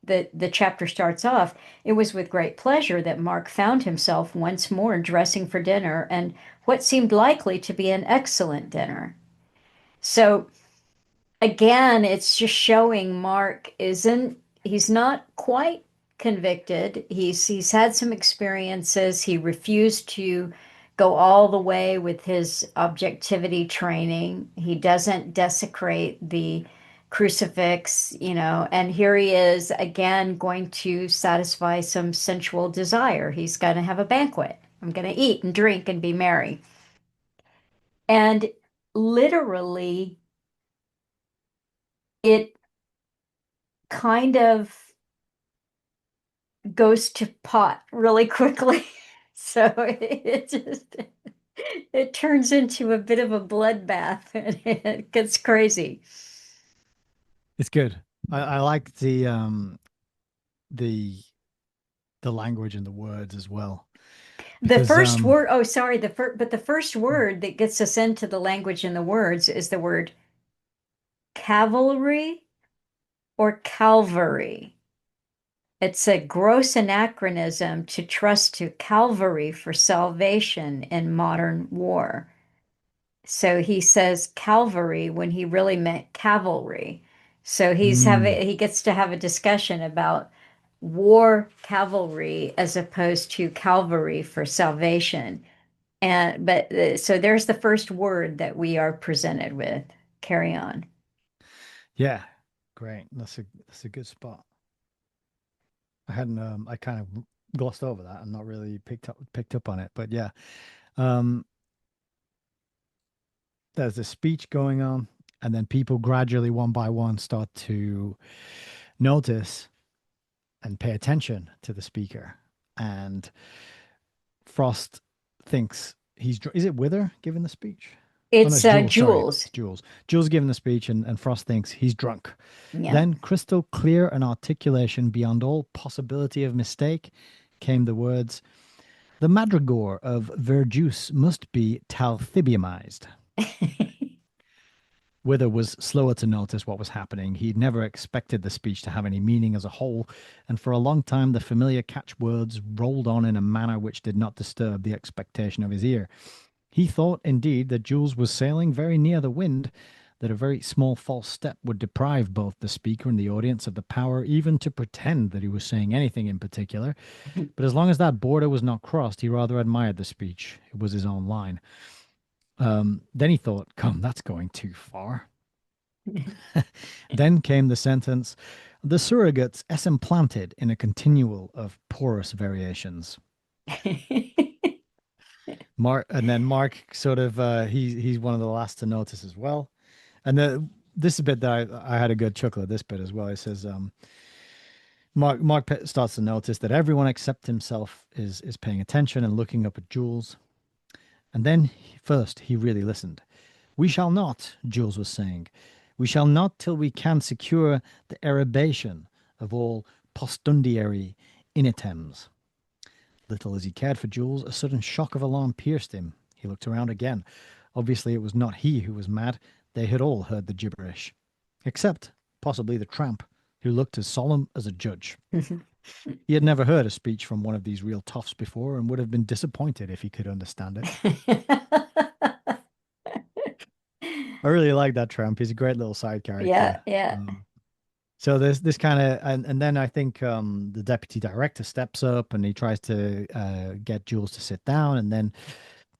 the chapter starts off. It was with great pleasure that Mark found himself once more dressing for dinner, and what seemed likely to be an excellent dinner. So again, it's just showing Mark isn't, he's not quite convicted. He's had some experiences. He refused to go all the way with his objectivity training. He doesn't desecrate the crucifix, and here he is again going to satisfy some sensual desire. He's going to have a banquet. I'm going to eat and drink and be merry. And literally, it kind of goes to pot really quickly. So it turns into a bit of a bloodbath and it gets crazy. It's good. I like the the language and the words as well. The Because first word, oh, sorry, but the first word that gets us into the language and the words is the word cavalry or Calvary. It's a gross anachronism to trust to Calvary for salvation in modern war. So he says Calvary when he really meant cavalry. So mm, he gets to have a discussion about war cavalry as opposed to Calvary for salvation. So there's the first word that we are presented with. Carry on. yeah, great. That's a good spot. I hadn't I kind of glossed over that and not really picked up on it. But yeah. Um there's a speech going on, and then people gradually one by one start to notice and pay attention to the speaker. And Frost thinks is it Wither giving the speech? Oh no, It's it's Jules. Sorry, Jules. it's Jules. Jules giving the speech, and Frost thinks he's drunk. Yeah. Then, crystal clear and articulation beyond all possibility of mistake, came the words, The Madrigore of Verjuice must be talthibiumized. Wither was slower to notice what was happening. He'd never expected the speech to have any meaning as a whole, and for a long time the familiar catchwords rolled on in a manner which did not disturb the expectation of his ear. He thought, indeed, that Jules was sailing very near the wind, that a very small false step would deprive both the speaker and the audience of the power even to pretend that he was saying anything in particular. But as long as that border was not crossed, he rather admired the speech. It was his own line. Then he thought, come, that's going too far. Then came the sentence, the surrogates s implanted in a continual of porous variations. Mark, and then Mark sort of he's one of the last to notice as well. And this is a bit that I had a good chuckle at this bit as well. It says Mark starts to notice that everyone except himself is paying attention and looking up at Jules. And then first he really listened. We shall not, Jules was saying. We shall not till we can secure the erebation of all postundiary initems. Little as he cared for Jules, a sudden shock of alarm pierced him. He looked around again. Obviously, it was not he who was mad. They had all heard the gibberish, except possibly the tramp, who looked as solemn as a judge. He had never heard a speech from one of these real toughs before and would have been disappointed if he could understand it. I really like that tramp. He's a great little side Yeah, character. yeah. So there's this kind of, and then I think the deputy director steps up and he tries to get Jules to sit down, and then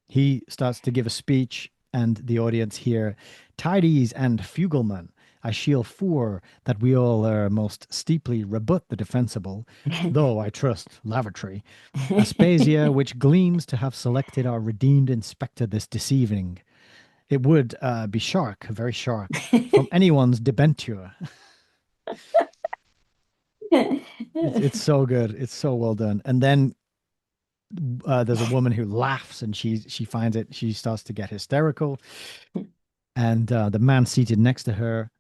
he starts to give a speech, and the audience hear, Tidies and Fugleman, I shield for that we all most steeply rebut the defensible, though I trust lavatory, Aspasia, which gleams to have selected our redeemed inspector this deceiving. It would be shark, very shark, from anyone's debenture. It's so good. It's so well done. And then there's a woman who laughs, and she finds it. She starts to get hysterical, and the man seated next to her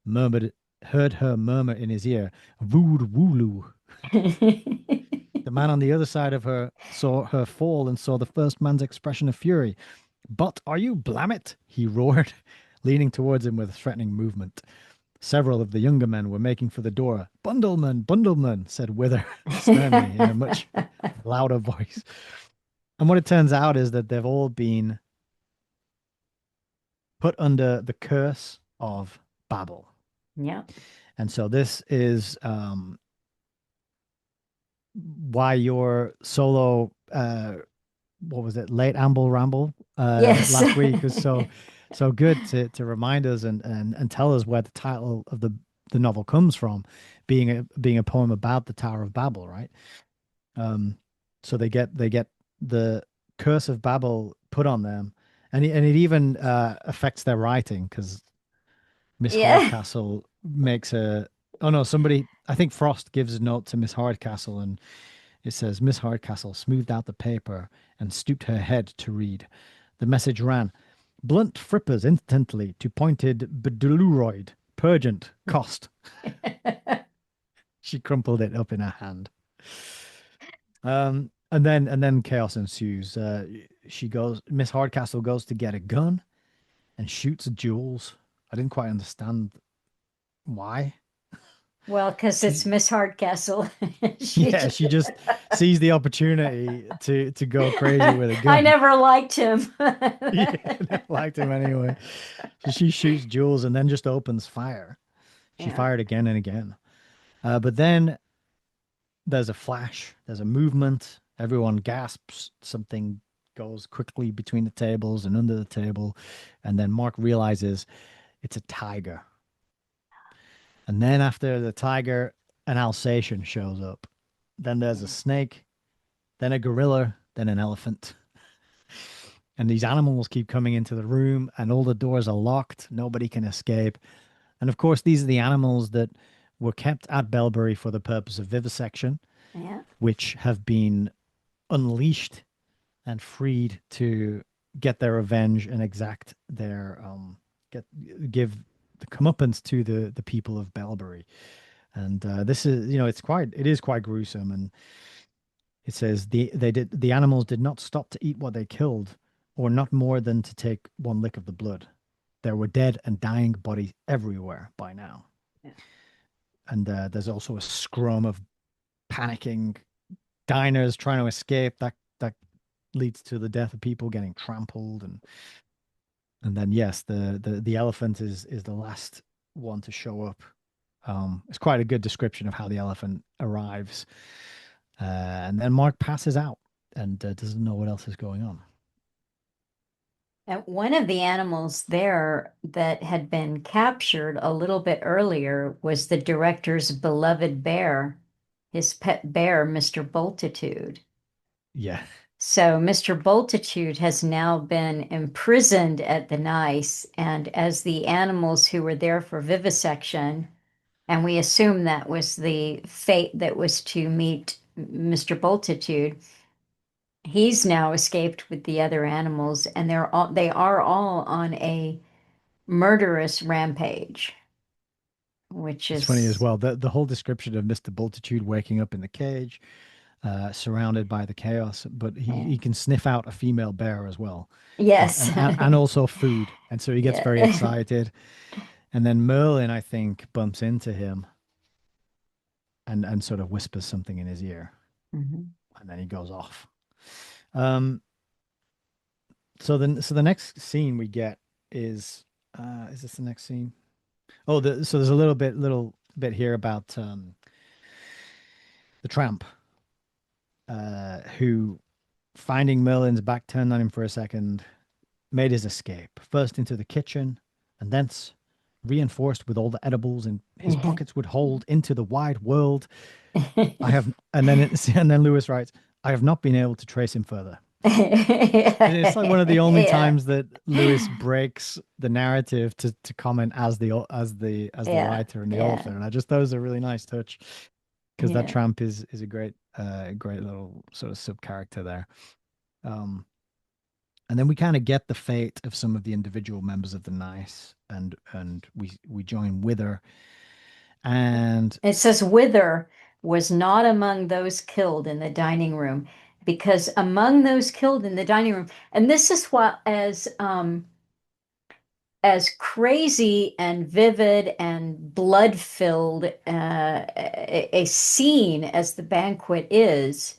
heard her murmur in his ear, "Vood wooloo." The man on the other side of her saw her fall and saw the first man's expression of fury. But are you Blamit? He roared, leaning towards him with a threatening movement. Several of the younger men were making for the door. Bundleman, Bundleman, said Wither sternly in a much louder voice. And what it turns out is that they've all been put under the curse of Babel. Yeah. And so this is why your solo what was it, late amble ramble Yes. last week was so good to remind us and tell us where the title of the novel comes from, being a poem about the Tower of Babel, right? Um, so they get the curse of Babel put on them, and it even affects their writing because Miss Yeah. Hardcastle makes a oh no, somebody, I think Frost gives a note to Miss Hardcastle, and it says Miss Hardcastle smoothed out the paper and stooped her head to read. The message ran, blunt frippers instantly to pointed bedeluroid, purgent, cost. She crumpled it up in her hand. And then chaos ensues. Miss Hardcastle goes to get a gun and shoots Jules. I didn't quite understand why. Well, because it's She, Miss Hardcastle. She yeah, just, she just sees the opportunity to go crazy with a I gun. never liked him. Yeah, never liked him anyway. So she shoots Jules and then just opens fire. She Yeah. fired again and again. But then there's a flash, there's a movement. Everyone gasps. Something goes quickly between the tables and under the table. And then Mark realizes it's a tiger. And then after the tiger, an Alsatian shows up. Then there's a snake, then a gorilla, then an elephant. And these animals keep coming into the room, and all the doors are locked. Nobody can escape. And of course, these are the animals that were kept at Belbury for the purpose of vivisection, Yeah. which have been unleashed and freed to get their revenge and exact their get give the comeuppance to the people of Belbury. And this is, it is quite gruesome. And It says the animals did not stop to eat what they killed, or not more than to take one lick of the blood. There were dead and dying bodies everywhere by now. Yeah. And there's also a scrum of panicking diners trying to escape. That leads to the death of people getting trampled, and then yes, the elephant is the last one to show up. It's quite a good description of how the elephant arrives, and then Mark passes out and doesn't know what else is going on. And one of the animals there that had been captured a little bit earlier was the director's beloved bear, his pet bear, Mr. Bultitude. Yeah, So Mr. Bultitude has now been imprisoned at the Nice, and as the animals who were there for vivisection, and we assume that was the fate that was to meet Mr. Bultitude, he's now escaped with the other animals, and they are all on a murderous rampage, which it's funny as is well. The whole description of Mr. Bultitude waking up in the cage, surrounded by the chaos, but yeah. he can sniff out a female bear as well, Yes. and also food, and so he gets very Yeah. excited. And then Merlin, I think, bumps into him and sort of whispers something in his ear, Mhm. and then he goes off. Um, so the next scene we get is this the next scene? Oh, so there's a little bit here about the tramp, who, finding Merlin's back turned on him for a second, made his escape first into the kitchen, and thence, reinforced with all the edibles in his pockets would hold, into the wide world. I have, and then and then Lewis writes, I have not been able to trace him further. And it's like one of the only Yeah. times that Lewis breaks the narrative to comment as the Yeah. writer and the Yeah. author, and I just thought it was a really nice touch because that Yeah. tramp is a great little sort of sub character there. Um, and then we kind of get the fate of some of the individual members of the Nice, and we join Wither, and It says Wither was not among those killed in the dining room because among those killed in the dining room, and this is what as crazy and vivid and blood-filled a scene as the banquet is,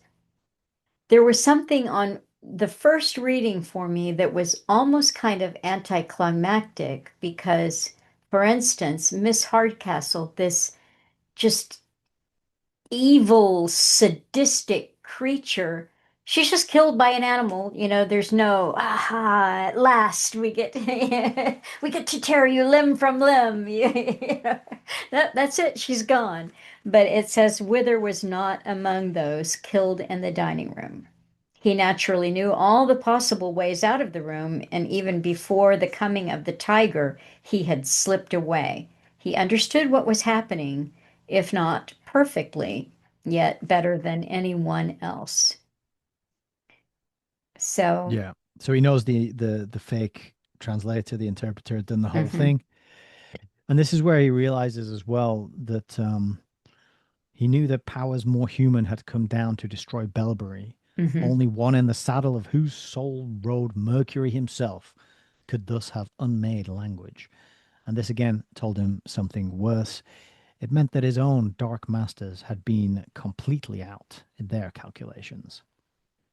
there was something on the first reading for me that was almost kind of anticlimactic because, for instance, Miss Hardcastle, this just evil, sadistic creature. She's just killed by an animal. There's no, aha, at last we get we get to tear you limb from limb. That's it. She's gone. But it says Wither was not among those killed in the dining room. He naturally knew all the possible ways out of the room, and even before the coming of the tiger, he had slipped away. He understood what was happening, if not perfectly, yet better than anyone else. So, yeah, so he knows the fake translator, the interpreter, had done the whole mhm, thing, and this is where he realizes as well that he knew that powers more human had come down to destroy Bellbury. mhm, Only one in the saddle of whose soul rode Mercury himself could thus have unmade language. And this again told him something worse. It meant that his own dark masters had been completely out in their calculations.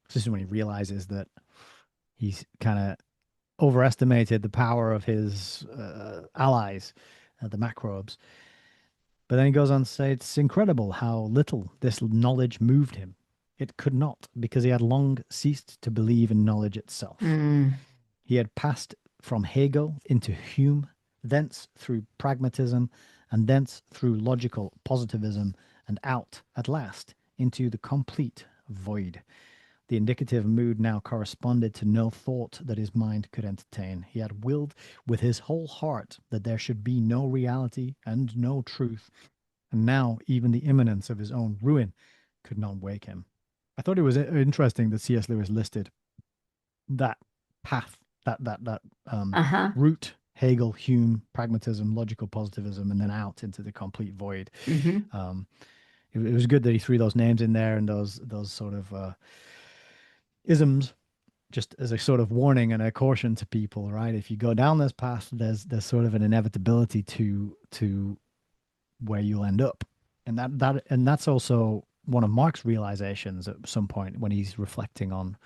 This is when he realizes that he's kind of overestimated the power of his allies, the macrobes. But then he goes on to say it's incredible how little this knowledge moved him. It could not, because he had long ceased to believe in knowledge itself. mm, He had passed from Hegel into Hume, thence through pragmatism, and thence through logical positivism, and out, at last, into the complete void. The indicative mood now corresponded to no thought that his mind could entertain. He had willed with his whole heart that there should be no reality and no truth, and now even the imminence of his own ruin could not wake him. I thought it was interesting that C.S. Lewis listed that path, that uh-huh, route: Hegel, Hume, pragmatism, logical positivism, and then out into the complete void. mhm. Um, it was good that he threw those names in there and those sort of isms, just as a sort of warning and a caution to people, right? If you go down this path, there's sort of an inevitability to where you'll end up, and that's also one of Mark's realizations at some point when he's reflecting on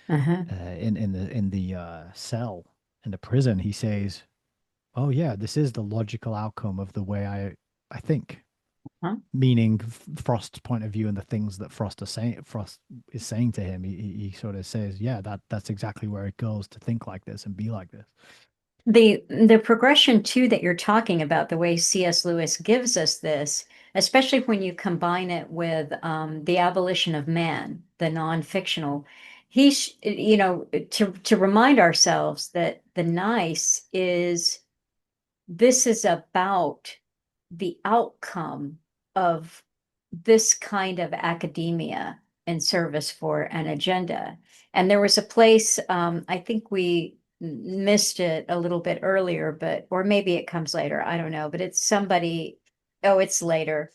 Uh-huh. in the cell in the prison. He says, "Oh yeah, this is the logical outcome of the way I think." Huh? Meaning Frost's point of view and the things that Frost is saying to him. He sort of says, "Yeah, that's exactly where it goes to think like this and be like this." The progression too that you're talking about, the way C.S. Lewis gives us this, especially when you combine it with the abolition of man, the non-fictional, to remind ourselves that the nice is this is about the outcome of this kind of academia in service for an agenda. And there was a place, I think we missed it a little bit earlier, but, or maybe it comes later, I don't know, but it's somebody, oh, it's later.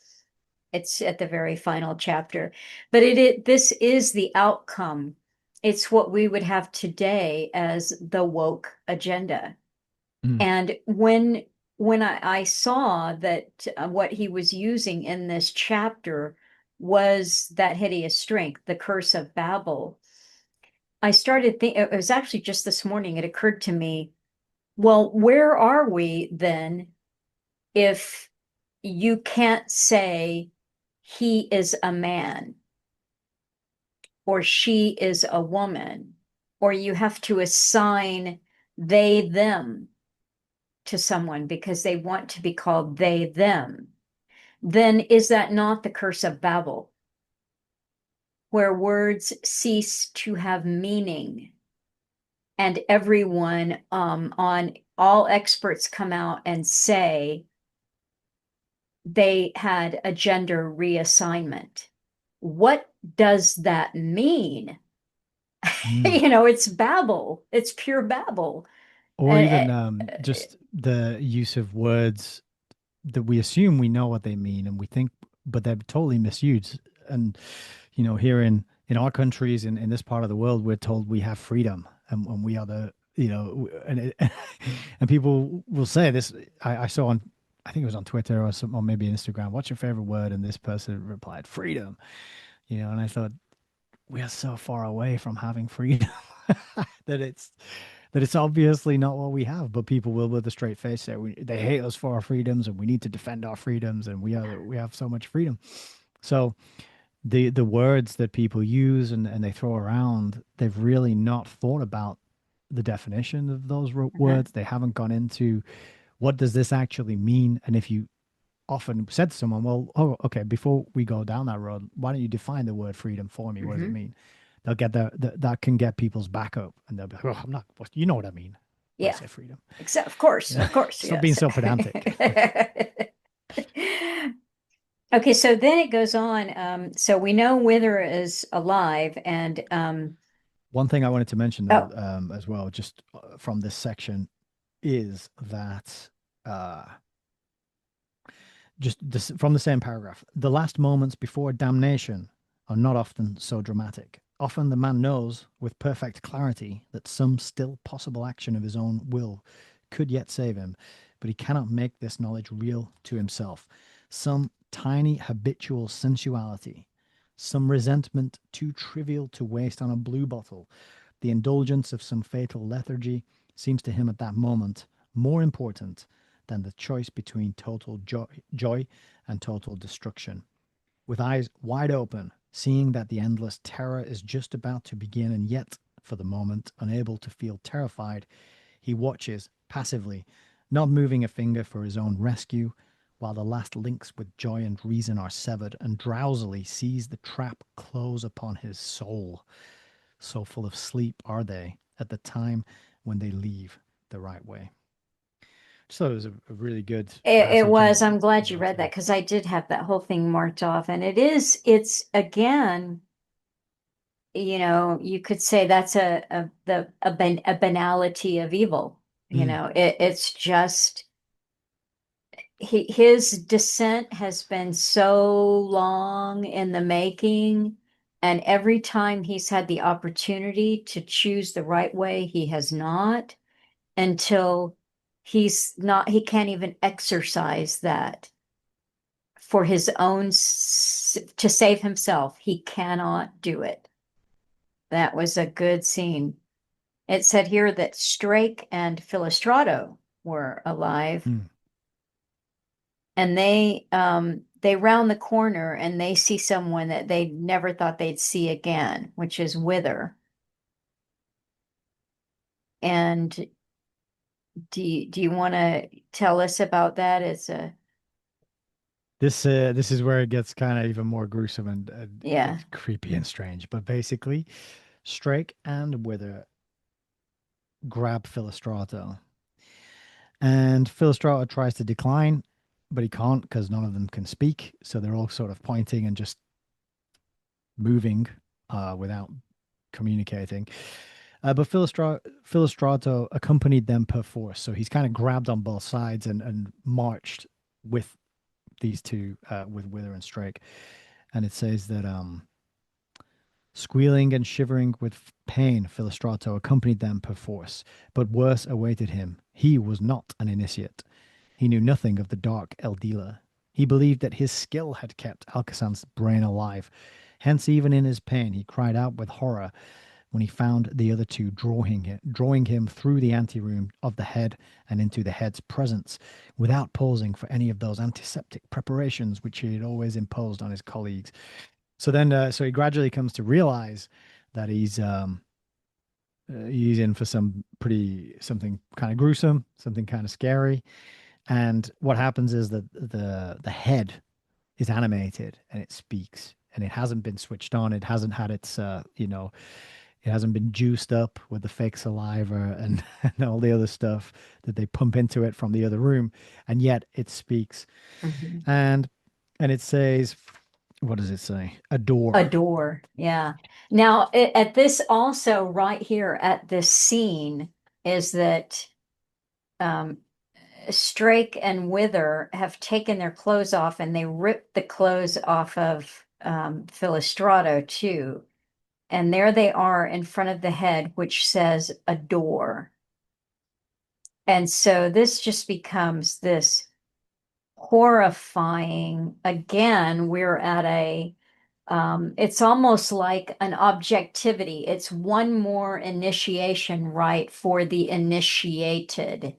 It's at the very final chapter. But this is the outcome. It's what we would have today as the woke agenda. Mm, And when I saw that what he was using in this chapter was that hideous strength, the curse of Babel, I started thinking, it was actually just this morning, it occurred to me, well, where are we then if you can't say he is a man or she is a woman, or you have to assign they, them to someone because they want to be called they, them, then is that not the curse of Babel, where words cease to have meaning and everyone on all experts come out and say they had a gender reassignment? What does that mean? mm. It's Babel. It's pure Babel. Or Uh, even just the use of words that we assume we know what they mean and we think, but they're totally misused. And here in our countries, in this part of the world, we're told we have freedom, and we are and people will say this. I saw on, I think it was on Twitter or some, or maybe Instagram, what's your favorite word? And this person replied, freedom. And I thought, we are so far away from having freedom that it's obviously not what we have. But people will, with a straight face, say they hate us for our freedoms, and we need to defend our freedoms, and we have so much freedom. So the words that people use and they throw around, they've really not thought about the definition of those uh-huh. words. They haven't gone into what does this actually mean. And if you often said to someone, well, oh, okay, before we go down that road, why don't you define the word freedom for me? What does it Hmm. mean? They'll get that can get people's back up, and they'll be like, oh, I'm not, you know what I mean when I Yeah, say freedom. except Yeah. of course, Stop being yes. so pedantic. Okay, so then it goes on. So we know Wither is alive, and One thing I wanted to mention though, oh, as well, just from this section, is that uh, just this, from the same paragraph, the last moments before damnation are not often so dramatic. Often the man knows with perfect clarity that some still possible action of his own will could yet save him, but he cannot make this knowledge real to himself. Some tiny habitual sensuality, some resentment too trivial to waste on a blue bottle, the indulgence of some fatal lethargy seems to him at that moment more important than the choice between total joy and total destruction. With eyes wide open, seeing that the endless terror is just about to begin, and yet, for the moment, unable to feel terrified, he watches passively, not moving a finger for his own rescue, while the last links with joy and reason are severed, and drowsily sees the trap close upon his soul. So full of sleep are they at the time when they leave the right way. Just thought it was a really good it passage was. I'm and glad you about read that because I did have that whole thing marked off, and it's again, you could say that's a banality of evil. mm, It's just his descent has been so long in the making, and every time he's had the opportunity to choose the right way, he has not until he can't even exercise that for his own to save himself. He cannot do it. That was a good scene. It said here that Strake and Philostrato were alive, Hmm. and they round the corner and they see someone that they never thought they'd see again, which is Wither. And do you want to tell us about that? It's a This is where it gets kind of even more gruesome yeah. and creepy and strange. But basically, Strake and Wither grab Philostrato, and Philostrato tries to decline, but he can't because none of them can speak. So they're all sort of pointing and just moving without communicating. But Philostrato accompanied them per force, so he's kind of grabbed on both sides and marched with these two, with Wither and Strake. And it says that squealing and shivering with pain, Philostrato accompanied them perforce, but worse awaited him. He was not an initiate. He knew nothing of the dark Eldila. He believed that his skill had kept Alcazan's brain alive. Hence, even in his pain, he cried out with horror when he found the other two drawing him through the anteroom of the head and into the head's presence, without pausing for any of those antiseptic preparations which he had always imposed on his colleagues. So he gradually comes to realize that he's in for something kind of gruesome, something kind of scary. And what happens is that the head is animated and it speaks, and it hasn't been switched on. It hasn't had its it hasn't been juiced up with the fake saliva and, and all the other stuff that they pump into it from the other room, and yet it speaks. Mhm. And it says, what does it say? A Adore. door. Yeah. Now, at this also right here at this scene is that um, Strake and Wither have taken their clothes off and they ripped the clothes off of Philostrato too. And there they are in front of the head, which says a door. And so this just becomes this horrifying. Again, we're at it's almost like an objectivity. It's one more initiation rite for the initiated.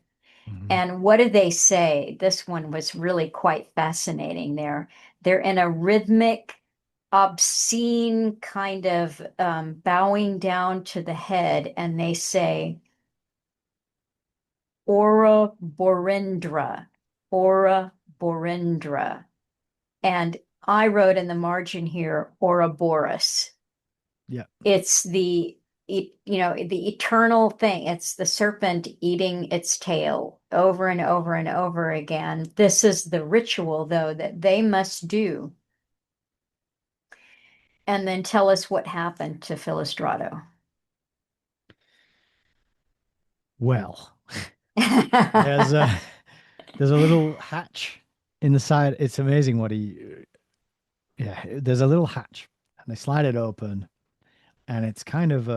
Mhm. And what do they say? This one was really quite fascinating there. They're in a rhythmic, obscene kind of bowing down to the head, and they say, Ora Borindra, Ora Borindra. And I wrote in the margin here, Ouroboros. Yeah. It's the eternal thing. It's the serpent eating its tail over and over and over again. This is the ritual, though, that they must do. And then tell us what happened to Philostrato. Well, there's a there's a little hatch in the side. It's amazing what he yeah, there's a little hatch and they slide it open, and it's kind of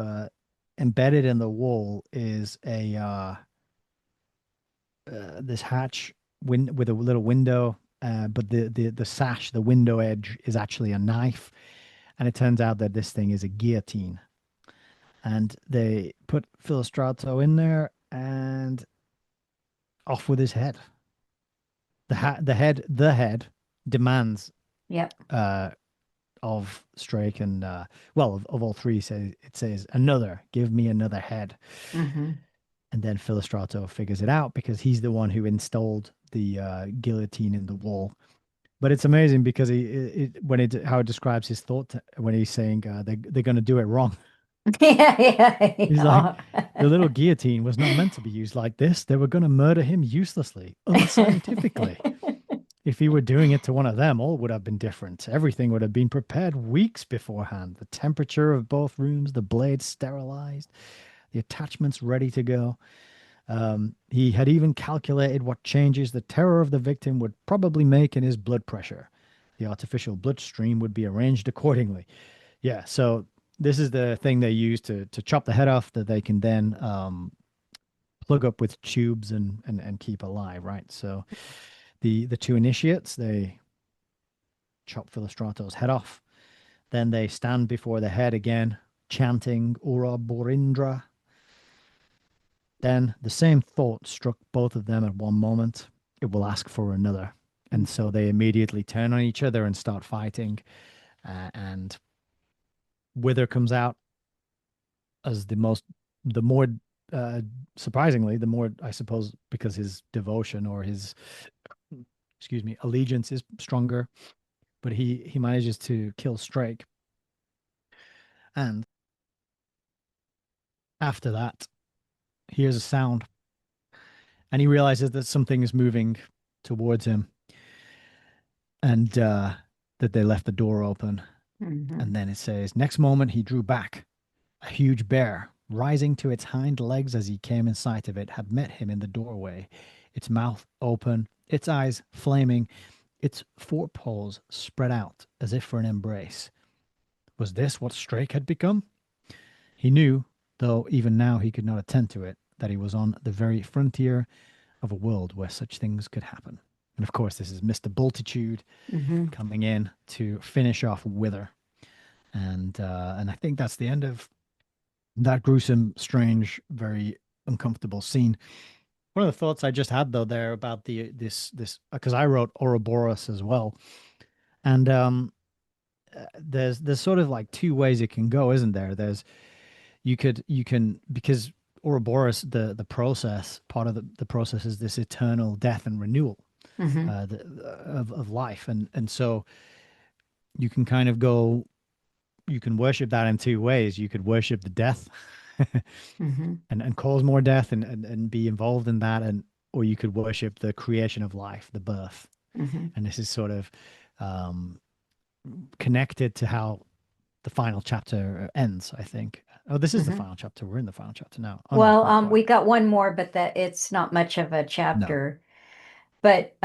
embedded in the wall is a this hatch with a little window, but the sash, the window edge is actually a knife, and it turns out that this thing is a guillotine. And they put Philostrato in there and off with his head. The head demands Yep. uh of Strake and well, of all three, says it says another, give me another head. Hmm. And then Philostrato figures it out because he's the one who installed the guillotine in the wall. But it's amazing because when it how it describes his thought when he's saying they're going to do it wrong. Yeah, yeah, He's like, the yeah. little guillotine was not meant to be used like this. They were going to murder him uselessly, unscientifically. If he were doing it to one of them, all would have been different. Everything would have been prepared weeks beforehand. The temperature of both rooms, the blades sterilized, the attachments ready to go. He had even calculated what changes the terror of the victim would probably make in his blood pressure. The artificial bloodstream would be arranged accordingly. Yeah, so this is the thing they use to chop the head off that they can then plug up with tubes and keep alive, right? So the two initiates, they chop Philostrato's head off. Then they stand before the head again, chanting Ora Borindra. Then the same thought struck both of them at one moment. It will ask for another. And so they immediately turn on each other and start fighting. And Wither comes out as the more, uh, surprisingly, the more, I suppose, because his devotion or his, excuse me, allegiance is stronger. But he manages to kill Strake. And after that, hears a sound and he realizes that something is moving towards him and that they left the door open. Mhm. And then it says, next moment he drew back. A huge bear, rising to its hind legs as he came in sight of it, had met him in the doorway, its mouth open, its eyes flaming, its forepaws spread out as if for an embrace. Was this what Strake had become? He knew, though even now he could not attend to it, that he was on the very frontier of a world where such things could happen. And of course, this is Mr. Bultitude Mhm. coming in to finish off Wither. And I think that's the end of that gruesome, strange, very uncomfortable scene. One of the thoughts I just had though there about this because I wrote Ouroboros as well, and there's sort of like two ways it can go, isn't there? There's you can because Ouroboros the process part of the process is this eternal death and renewal Mhm. of life, and so you can kind of go you can worship that in two ways. You could worship the death Mhm. and cause more death and be involved in that, and or you could worship the creation of life, the birth. Mhm. And this is sort of um, connected to how the final chapter ends, I think. Oh, this is the Mhm. final chapter. We're in the final chapter now. Oh no, Well, not quite. we got one more, but that it's not much of a No. chapter. But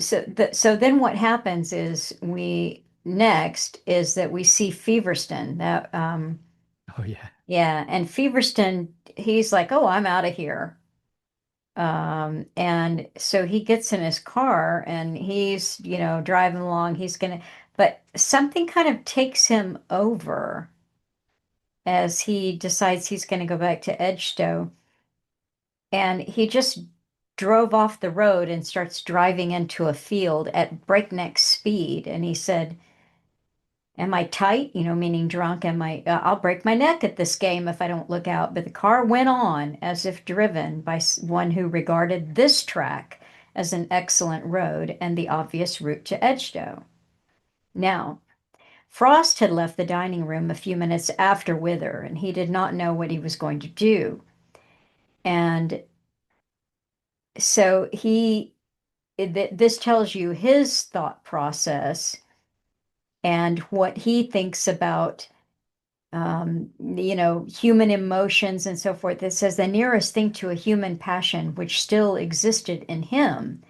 so then what happens is we next is that we see Feverstone. That Oh yeah. yeah, and Feverstone, he's like, "Oh, I'm out of here." And so he gets in his car and he's, driving along. But something kind of takes him over as he decides he's gonna go back to Edgestowe. And he just drove off the road and starts driving into a field at breakneck speed. And he said, "Am I tight?" Meaning drunk. I'll break my neck at this game if I don't look out. But the car went on as if driven by one who regarded this track as an excellent road and the obvious route to Edgestowe. Now, Frost had left the dining room a few minutes after Wither, and he did not know what he was going to do. And so this tells you his thought process and what he thinks about human emotions and so forth. It says the nearest thing to a human passion which still existed in him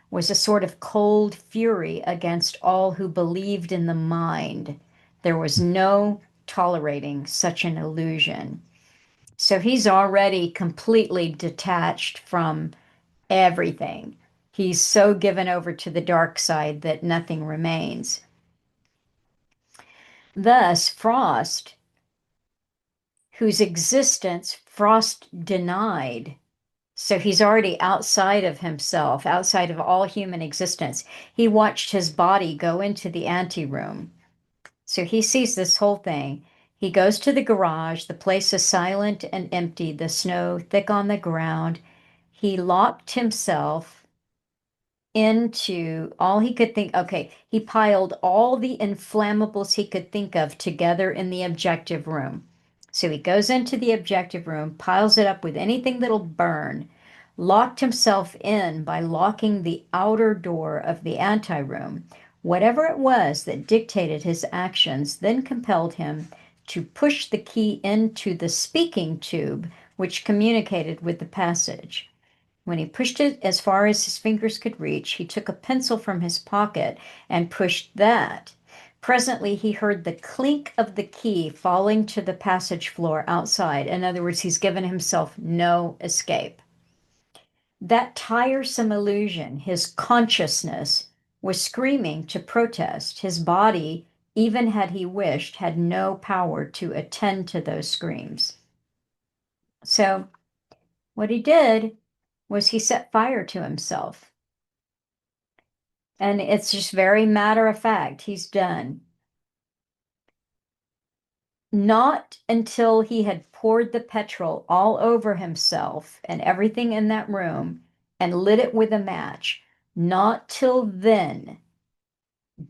was a sort of cold fury against all who believed in the mind. There was no tolerating such an illusion. So he's already completely detached from everything. He's so given over to the dark side that nothing remains. Thus, Frost, whose existence Frost denied, so he's already outside of himself, outside of all human existence. He watched his body go into the anteroom. So he sees this whole thing. He goes to the garage. The place is silent and empty, the snow thick on the ground. He locked himself into all he could think. Okay, he piled all the inflammables he could think of together in the objective room. So he goes into the objective room, piles it up with anything that'll burn, locked himself in by locking the outer door of the anteroom. Whatever it was that dictated his actions then compelled him to push the key into the speaking tube which communicated with the passage. When he pushed it as far as his fingers could reach, he took a pencil from his pocket and pushed that. Presently, he heard the clink of the key falling to the passage floor outside. In other words, he's given himself no escape. That tiresome illusion, his consciousness, was screaming to protest. His body, even had he wished, had no power to attend to those screams. So, what he did was he set fire to himself. And it's just very matter of fact, he's done. Not until he had poured the petrol all over himself and everything in that room and lit it with a match, not till then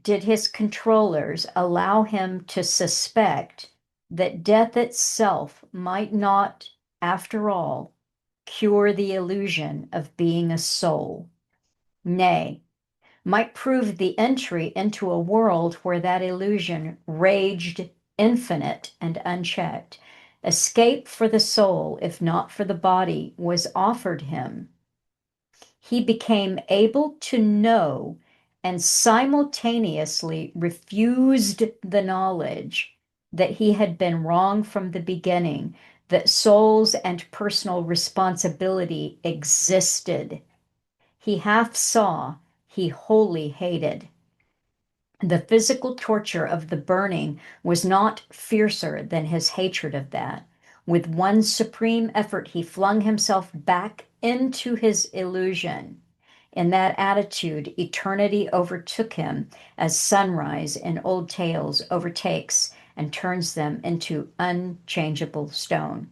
did his controllers allow him to suspect that death itself might not, after all, cure the illusion of being a soul. Nay, might prove the entry into a world where that illusion raged infinite and unchecked. Escape for the soul, if not for the body, was offered him. He became able to know and simultaneously refused the knowledge that he had been wrong from the beginning, that souls and personal responsibility existed. He half saw, he wholly hated. The physical torture of the burning was not fiercer than his hatred of that. With one supreme effort, he flung himself back into his illusion. In that attitude, eternity overtook him as sunrise in old tales overtakes and turns them into unchangeable stone.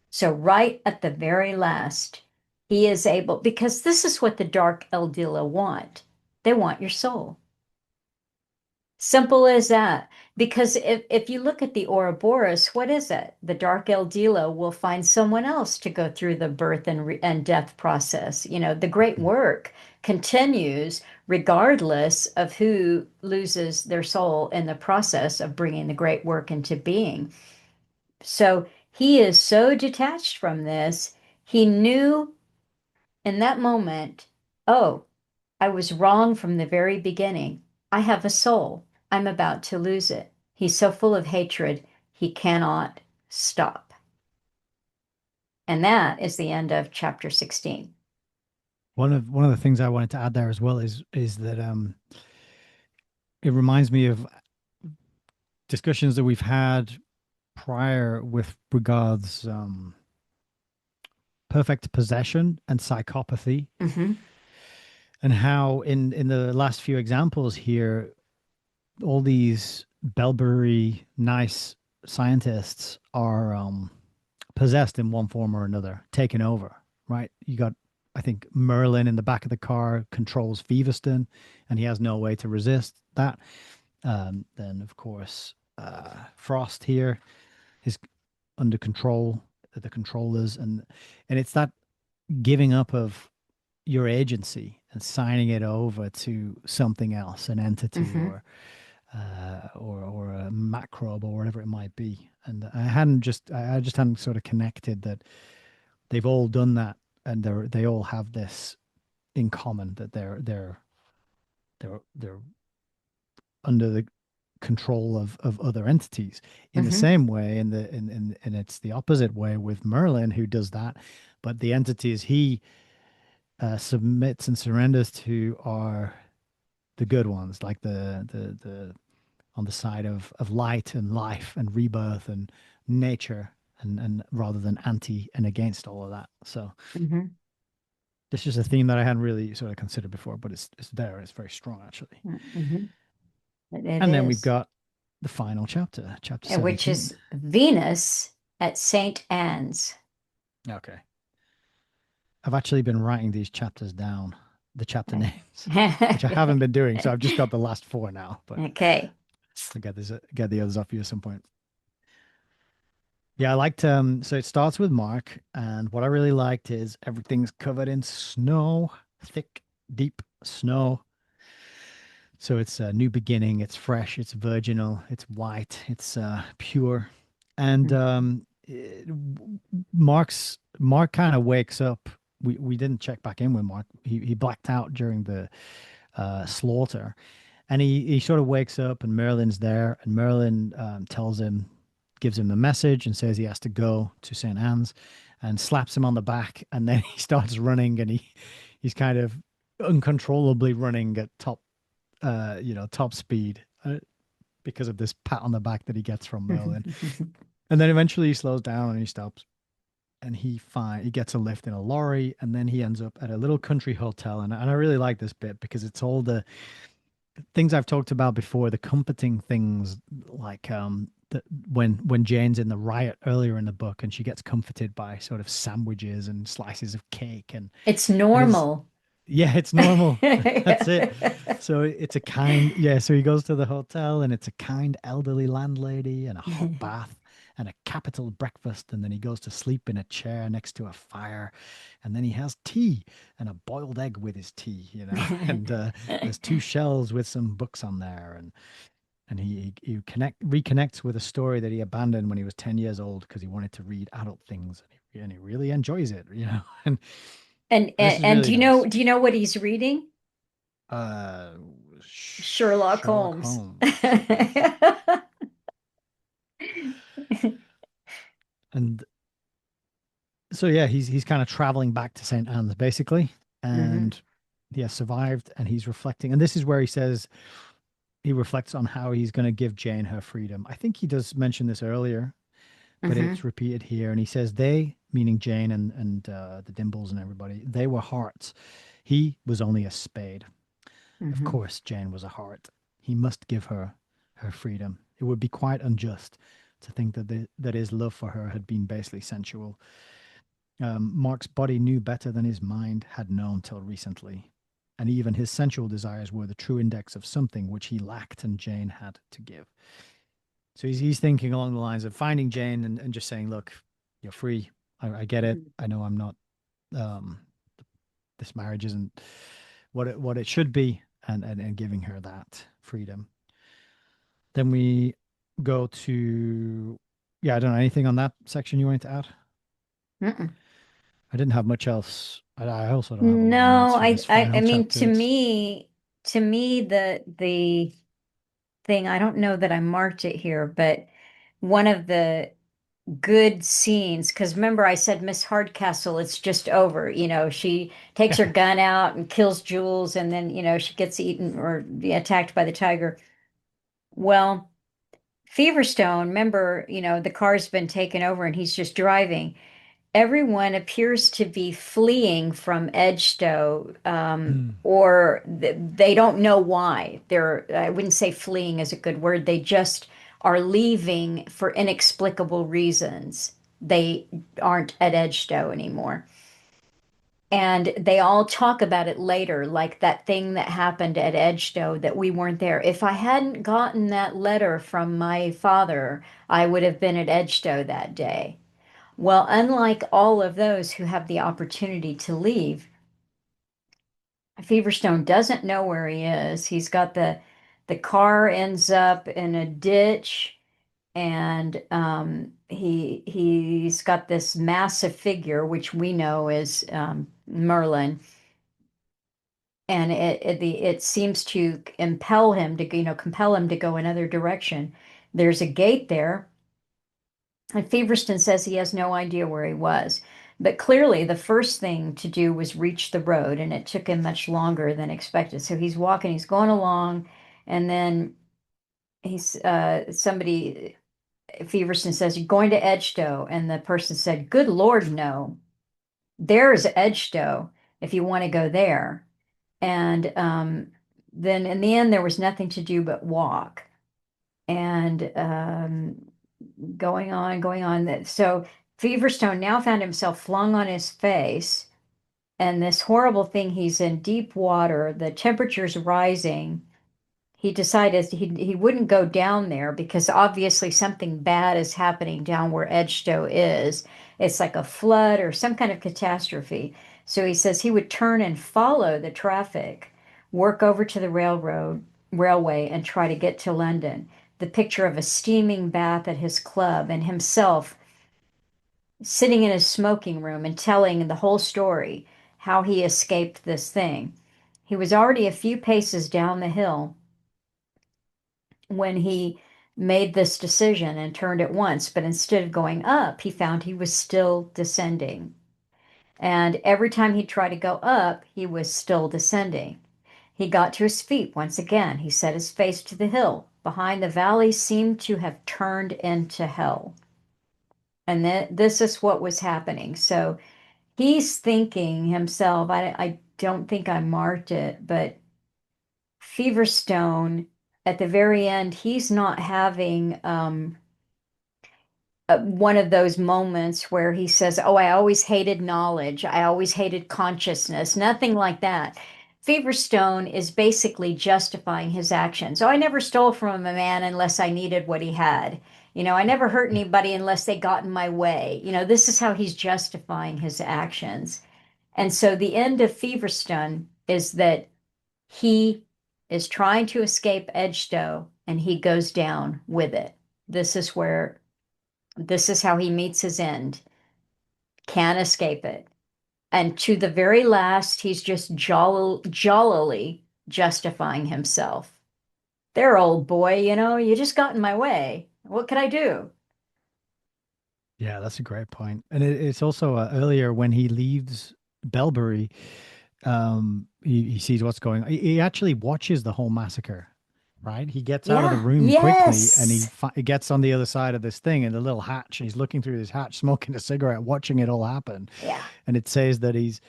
So, right at the very last, he is able, because this is what the dark Eldila want. They want your soul. Simple as that. Because if you look at the Ouroboros, what is it? The Dark Eldila will find someone else to go through the birth and death process. You know, the great work continues regardless of who loses their soul in the process of bringing the great work into being. So he is so detached from this. He knew in that moment, oh, I was wrong from the very beginning. I have a soul. I'm about to lose it. He's so full of hatred, he cannot stop. And that is the end of chapter 16. One of the things I wanted to add there as well is that it reminds me of discussions that we've had prior with regards perfect possession and psychopathy, Mm-hmm. and how in the last few examples here, all these Belbury nice scientists are possessed in one form or another, taken over, right? You got, I think, Merlin in the back of the car controls Feverstone, and he has no way to resist that. Then, of course, Frost here is under control, the controllers, and it's that giving up of your agency and signing it over to something else, an entity Mm-hmm. or a macrobe or whatever it might be. And I just hadn't sort of connected that they've all done that, and they all have this in common, that they're under the control of other entities. In the Mm-hmm. same way, and it's the opposite way with Merlin, who does that, but the entities he submits and surrenders to are the good ones, like the on the side of light and life and rebirth and nature, and rather than anti and against all of that. So Mm-hmm. this is a theme that I hadn't really sort of considered before, but it's there. It's very strong actually. Mm-hmm. It And then we've is. got the final chapter, chapter Which 17. is Venus at St. Anne's. Okay. I've actually been writing these chapters down, the chapter names, which I haven't been doing. So I've just got the last four now, but Okay. I'll get the others off you at some point. Yeah, I liked so it starts with Mark, and what I really liked is everything's covered in snow, thick, deep snow. So it's a new beginning, it's fresh, it's virginal, it's white, it's pure. And Mark kind of wakes up. We didn't check back in with Mark. He blacked out during the slaughter, and he sort of wakes up, and Merlin's there, and Merlin tells him, gives him the message, and says he has to go to St. Anne's, and slaps him on the back, and then he starts running, and he's kind of uncontrollably running at top speed because of this pat on the back that he gets from Merlin, and then eventually he slows down and he stops. And he gets a lift in a lorry, and then he ends up at a little country hotel. And I really like this bit because it's all the things I've talked about before, the comforting things like when Jane's in the riot earlier in the book and she gets comforted by sort of sandwiches and slices of cake and It's his normal. yeah, it's normal. That's it. So it's a kind, yeah. So he goes to the hotel and it's a kind elderly landlady and a hot bath and a capital breakfast. And then he goes to sleep in a chair next to a fire. And then he has tea and a boiled egg with his tea, And there's two shelves with some books on there. And reconnects with a story that he abandoned when he was 10 years old because he wanted to read adult things. And he really enjoys it. And this is And really nice. do you know what he's reading? Uh, Sherlock Sherlock Holmes. Holmes. And so yeah, he's kind of traveling back to St. Anne's basically, Hmm. and he has survived, and he's reflecting. And this is where he says he reflects on how he's going to give Jane her freedom. I think he does mention this earlier, but it's Hmm. repeated here. And he says they, meaning Jane and the Dimbles and everybody, they were hearts. He was only a spade. Of Hmm. course, Jane was a heart. He must give her her freedom. It would be quite unjust to think that his love for her had been basely sensual. Mark's body knew better than his mind had known till recently, and even his sensual desires were the true index of something which he lacked and Jane had to give. So he's thinking along the lines of finding Jane and just saying, look, you're free. I get it. I know I'm not, um, this marriage isn't what it should be, and giving her that freedom. Then we go to, yeah, I don't know anything on that section you wanted to add. Mm-mm. I didn't have much else. I also don't have a lot of No, notes for this I final mean, chapter. It's to me, the thing, I don't know that I marked it here, but one of the good scenes, because remember I said Miss Hardcastle, it's just over. She takes her yeah. gun out and kills Jules, and then, she gets eaten or attacked by the tiger. Well, Feverstone, remember, the car's been taken over and he's just driving. Everyone appears to be fleeing from Edgestow, Mm. or they don't know why. I wouldn't say fleeing is a good word. They just are leaving for inexplicable reasons. They aren't at Edgestow anymore. And they all talk about it later, like that thing that happened at Edgestow that we weren't there. If I hadn't gotten that letter from my father, I would have been at Edgestow that day. Well, unlike all of those who have the opportunity to leave, Feverstone doesn't know where he is. He's got the car ends up in a ditch, and he's got this massive figure, which we know is Merlin, and it seems to impel him to compel him to go another direction. There's a gate there. And Feverstone says he has no idea where he was. But clearly, the first thing to do was reach the road, and it took him much longer than expected. So he's walking, he's going along, and then somebody, Feverstone says, "You're going to Edgestow." And the person said, "Good Lord, no. There's Edgestow if you want to go there." And then in the end, there was nothing to do but walk. And going on, going on. So Feverstone now found himself flung on his face, and this horrible thing, he's in deep water, the temperature's rising. He decided he wouldn't go down there because obviously something bad is happening down where Edgestow is. It's like a flood or some kind of catastrophe. So he says he would turn and follow the traffic, work over to the railway, and try to get to London. The picture of a steaming bath at his club and himself sitting in his smoking room and telling the whole story, how he escaped this thing. He was already a few paces down the hill when he made this decision and turned at once, but instead of going up, he found he was still descending. And every time he tried to go up, he was still descending. He got to his feet once again. He set his face to the hill. Behind the valley seemed to have turned into hell. And this is what was happening. So he's thinking himself, I don't think I marked it, but Feverstone at the very end, he's not having one of those moments where he says, "Oh, I always hated knowledge. I always hated consciousness." Nothing like that. Feverstone is basically justifying his actions. Oh, I never stole from a man unless I needed what he had. I never hurt Yeah. anybody unless they got in my way. This is how he's justifying his actions. And so the end of Feverstone is that he is trying to escape Edgestow and he goes down with it. This is where this is how he meets his end. Can't escape it. And to the very last, he's just jollily justifying himself. There, old boy, you just got in my way. What could I do? Yeah, that's a great point. And it's also earlier when he leaves Belbury, he sees what's going on. He actually watches the whole massacre, right? He gets out of the Yeah, room quickly and yes. he gets on the other side of this thing in the little hatch. And he's looking through his hatch, smoking a cigarette, watching it all happen. Yeah, And it says that he's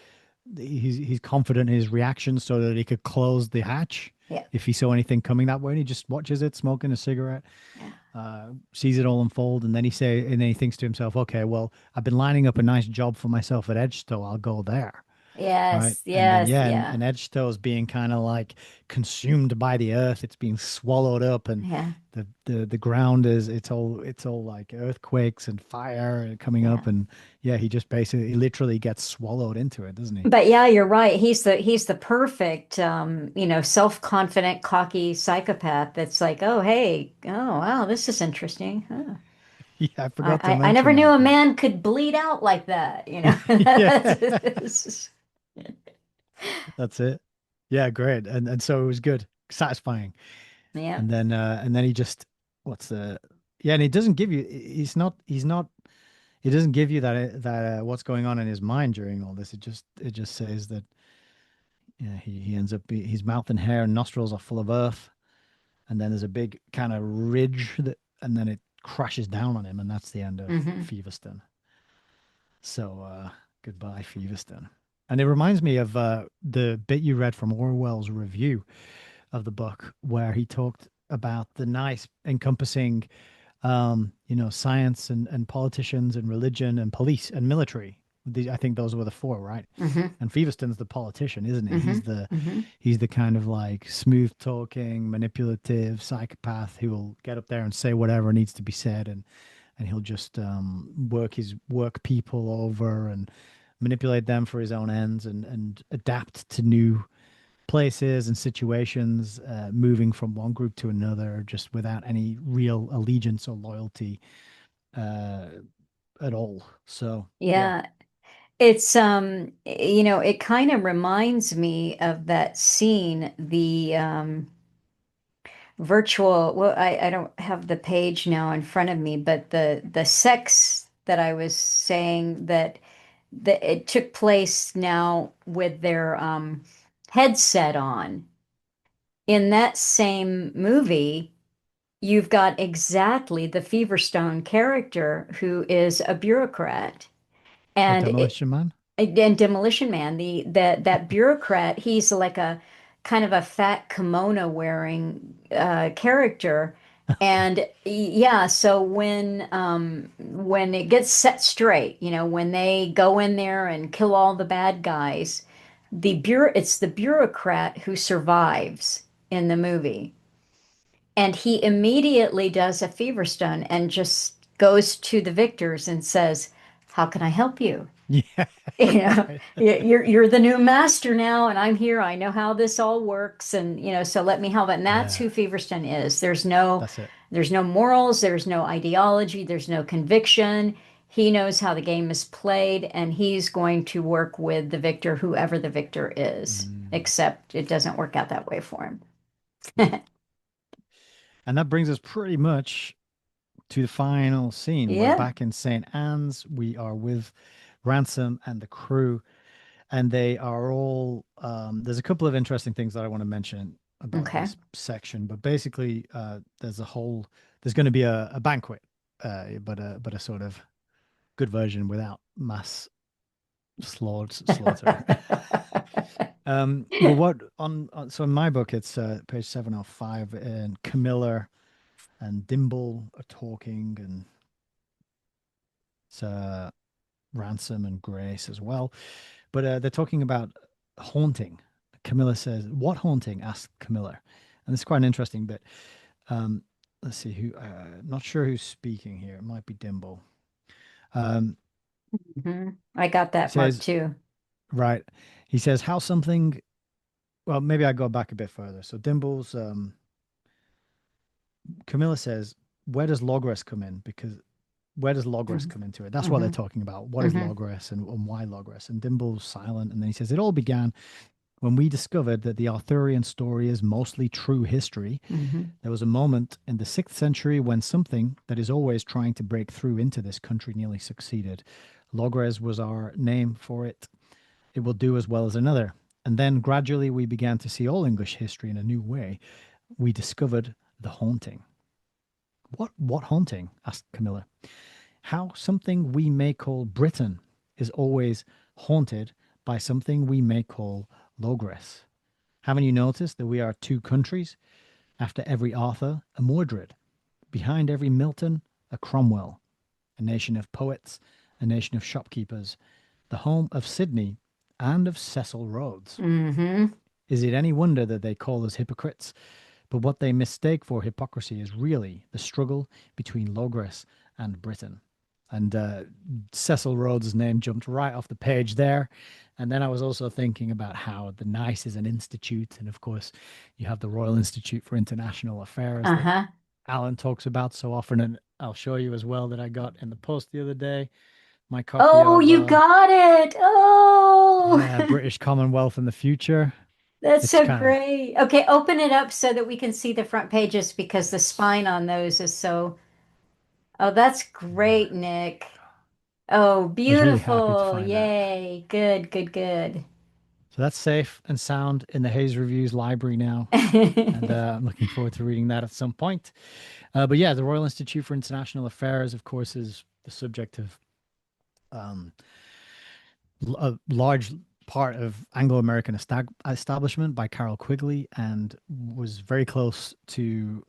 confident in his reaction so that he could close the hatch yeah, if he saw anything coming that way. And he just watches it, smoking a cigarette, yeah. sees it all unfold, and then he thinks to himself, okay, well, I've been lining up a nice job for myself at Edgestow. I'll go there. Right. Yes, And then, yes, yeah, yeah, and Edgestow is being kind of like consumed by the earth. It's being swallowed up, and yeah, the ground is it's all like earthquakes and fire coming up, yeah. and yeah, he just basically he literally gets swallowed into it, doesn't he? But yeah, you're right. He's the perfect self-confident, cocky psychopath that's like, oh hey, oh wow, this is interesting. Huh. Yeah, I I, forgot to I never mention knew that, a but man could bleed out like that. yeah, That's- that's it. Yeah, great. And so it was good, satisfying. yeah. And then he just what's the yeah, and he doesn't give you he's not he doesn't give you that what's going on in his mind during all this. It just says that yeah, he ends up his mouth and hair and nostrils are full of earth, and then there's a big kind of ridge and then it crashes down on him, and that's the end of Hmm. Feverstone. So goodbye, Feverstone. And it reminds me of the bit you read from Orwell's review of the book, where he talked about the nice encompassing science and politicians and religion and police and military. I think those were the four, right? Hmm. And Feverstone's the politician, isn't he? Hmm. He's the Hmm. he's the kind of like smooth talking, manipulative psychopath who will get up there and say whatever needs to be said, and he'll just work people over and manipulate them for his own ends and adapt to new places and situations, moving from one group to another, just without any real allegiance or loyalty uh, at all. So, yeah, Yeah. It kind of reminds me of that scene, the virtual, well, I don't have the page now in front of me, but the sex that I was saying that it took place now with their headset on. In that same movie, you've got exactly the Feverstone character who is a bureaucrat. or And Demolition Man. and Demolition Man, that bureaucrat, he's like a kind of a fat kimono wearing character. Okay. And yeah, so when it gets set straight, when they go in there and kill all the bad guys, it's the bureaucrat who survives in the movie. And he immediately does a fever stun and just goes to the victors and says, "How can I help you?" Yeah, right. You're the new master now, and I'm here. I know how this all works, and so let me help. And that's Yeah, who Feverstone is. There's no that's it. there's no morals, there's no ideology, there's no conviction. He knows how the game is played, and he's going to work with the victor, whoever the victor is, Mm, except it doesn't work out that way for yeah. him. And that brings us pretty much to the final scene. We're Yeah. back in St. Anne's. We are with Ransom and the crew, and they are all. There's a couple of interesting things that I want to mention about Okay. this section, but basically, there's going to be a banquet, but a sort of good version without mass slaughter. But what so in my book, it's page 705, and Camilla and Dimble are talking, and it's Ransom and Grace as well. But they're talking about haunting. Camilla says, "What haunting?" asked Camilla, and it's quite an interesting bit. Um, let's see who. Not sure who's speaking here. It might be Dimble. Um, I got he that mark says, too. right. He says how something. Well, maybe I go back a bit further. So Dimble's Camilla says, "Where does Logres come in?" Because where does Logres Hmm. come into it? That's what they're Hmm. talking about. What is Hmm. Logres and why Logres? And Dimble's silent, and then he says, "It all began when we discovered that the Arthurian story is mostly true history. Hmm. There was a moment in the 6th century when something that is always trying to break through into this country nearly succeeded. Logres was our name for it. It will do as well as another. And then gradually we began to see all English history in a new way. We discovered the haunting." What haunting? Asked Camilla. "How something we may call Britain is always haunted by something we may call Logres. Haven't you noticed that we are two countries? After every Arthur, a Mordred. Behind every Milton, a Cromwell. A nation of poets, a nation of shopkeepers. The home of Sidney and of Cecil Rhodes. Hmm. Is it any wonder that they call us hypocrites? But what they mistake for hypocrisy is really the struggle between Logres and Britain." And Cecil Rhodes' name jumped right off the page there. And then I was also thinking about how the NICE is an institute. And of course, you have the Royal Institute for International Affairs that Uh-huh. Alan talks about so often. And I'll show you as well that I got in the post the other day my copy Oh, of, you got it. Oh, yeah, British Commonwealth in the Future. that's It's so kind of, great. Okay, open it up so that we can see the front pages because the spine on those is so. Oh, that's yeah, great, Nick. Oh, I was really happy to beautiful. find that. Yay. Good, good, good. So that's safe and sound in the Hayes Reviews library now. And I'm looking forward to reading that at some point. But yeah, the Royal Institute for International Affairs, of course, is the subject of um, a large part of Anglo-American establishment by Carol Quigley, and was very close to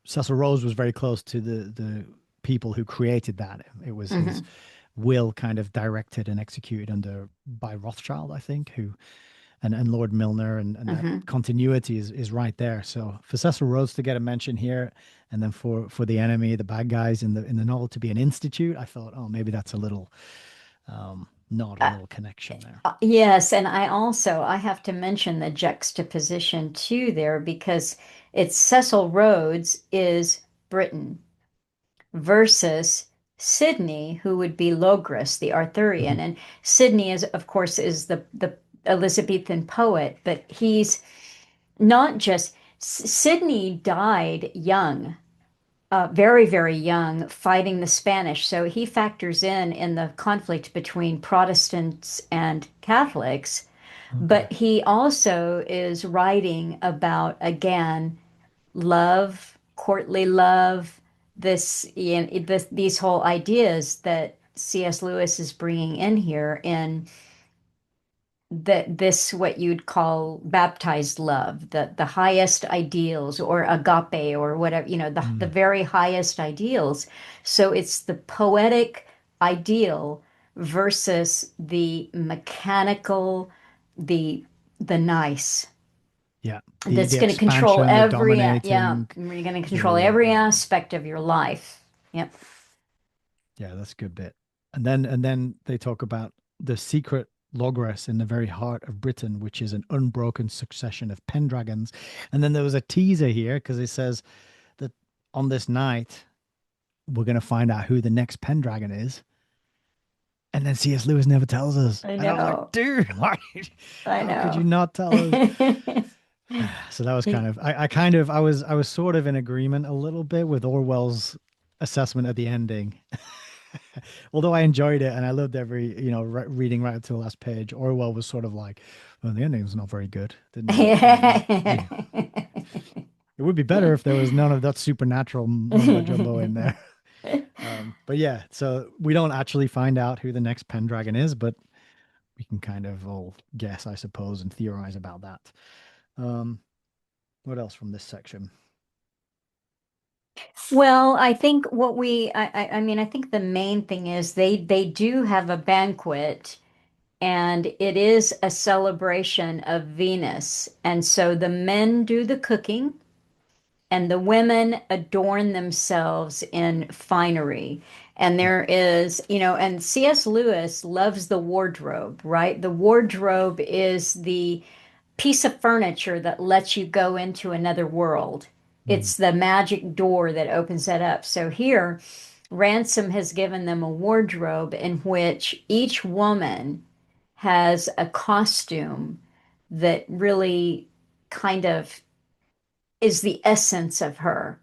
Cecil Rose was very close to the people who created that. It was his Hmm. will kind of directed and executed under by Rothschild, I think, who and Lord Milner, and that Hmm. continuity is right there. So for Cecil Rhodes to get a mention here, and then for the enemy, the bad guys in the novel to be an institute, I thought, oh, maybe that's a little nod, a little connection there. Yes, and I have to mention the juxtaposition too there because it's Cecil Rhodes is Britain versus Sidney, who would be Logres, the Arthurian. Mhm. And Sidney is, of course, is the Elizabethan poet, but he's not just Sidney died young, very, very young, fighting the Spanish. So he factors in the conflict between Protestants and Catholics. Okay. But he also is writing about, again, love, courtly love, these whole ideas that C.S. Lewis is bringing in here in this what you'd call baptized love, the highest ideals or agape or whatever, the Mm, very highest ideals. So it's the poetic ideal versus the mechanical, the the nice yeah. The that's the going to control expansion, the every yeah, dominating, you're going to control the every yeah. aspect of your life. Yep. Yeah, that's a good bit. And then they talk about the secret Logres in the very heart of Britain, which is an unbroken succession of pendragons. And then there was a teaser here because it says that on this night we're going to find out who the next Pendragon is. And then C.S. Lewis never tells us. I And I was like, know. dude, I how could you know. not tell us? So that was kind He- of I was sort of in agreement a little bit with Orwell's assessment of the ending. Although I enjoyed it and I loved every, reading right up to the last page, Orwell was sort of like, well, the ending's not very good. It would be better if there was none of that supernatural mumbo jumbo in there. But yeah, so we don't actually find out who the next Pendragon is, but we can kind of all guess, I suppose, and theorize about that. Um, what else from this section? Well, I think I mean, I think the main thing is they do have a banquet, and it is a celebration of Venus. And so the men do the cooking and the women adorn themselves in finery. And Yeah. there is, and C.S. Lewis loves the wardrobe, right? The wardrobe is the piece of furniture that lets you go into another world. Mm. It's the magic door that opens that up. So here, Ransom has given them a wardrobe in which each woman has a costume that really kind of is the essence of her.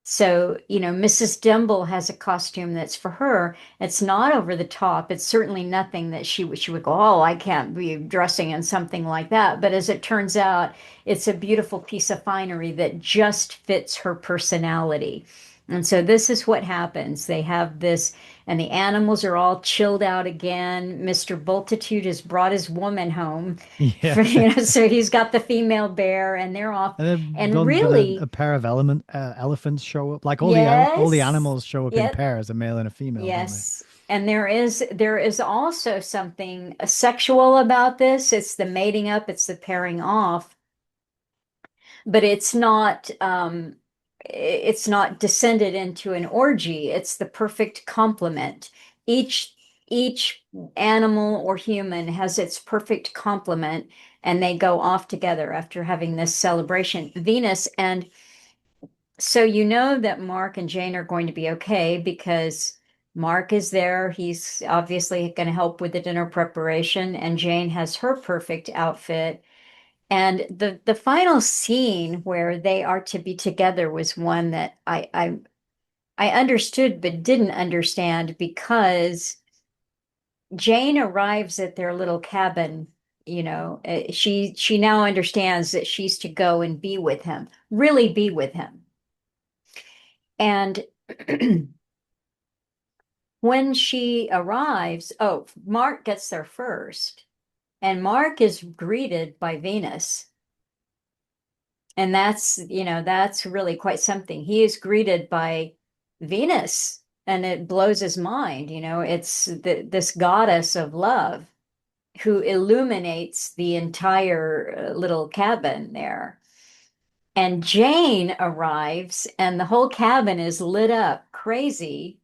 So, Mrs. Dimble has a costume that's for her. It's not over the top. It's certainly nothing that she would go, oh, I can't be dressing in something like that. But as it turns out, it's a beautiful piece of finery that just fits her personality. And so this is what happens. They have this, and the animals are all chilled out again. Mr. Bultitude has brought his woman home Yeah. for, so he's got the female bear and they're off. And then And don't a really, pair of elephants show up. Like all the yes. animals show up in Yep. pairs, a male and a female, don't they? Yes. And there is also something sexual about this. It's the mating up, it's the pairing off, but it's not descended into an orgy. It's the perfect complement. Each each animal or human has its perfect complement, and they go off together after having this celebration. Venus, and so you know that Mark and Jane are going to be okay because Mark is there. He's obviously going to help with the dinner preparation, and Jane has her perfect outfit. And the final scene where they are to be together was one that I understood but didn't understand, because Jane arrives at their little cabin. She now understands that she's to go and be with him, really be with him. And when she arrives, oh, Mark gets there first, and Mark is greeted by Venus. And that's really quite something. He is greeted by Venus, and it blows his mind. It's this goddess of love who illuminates the entire little cabin there. And Jane arrives, and the whole cabin is lit up crazy.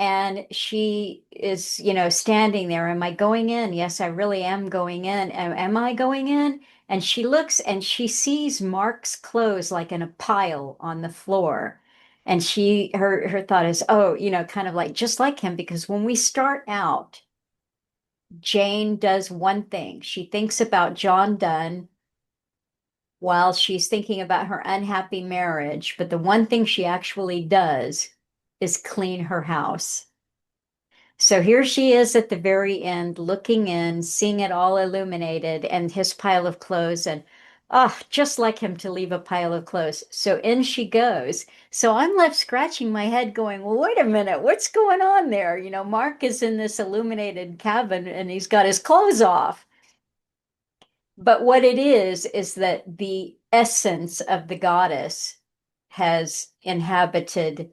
And she is, standing there. Am I going in? Yes, I really am going in. Am I going in? And she looks and she sees Mark's clothes like in a pile on the floor. And her thought is, oh, kind of like just like him, because when we start out, Jane does one thing. She thinks about John Donne while she's thinking about her unhappy marriage. But the one thing she actually does is clean her house. So here she is at the very end, looking in, seeing it all illuminated and his pile of clothes, and just like him to leave a pile of clothes. So in she goes. So I'm left scratching my head, going, well, wait a minute, what's going on there? Mark is in this illuminated cabin and he's got his clothes off. But what it is that the essence of the goddess has inhabited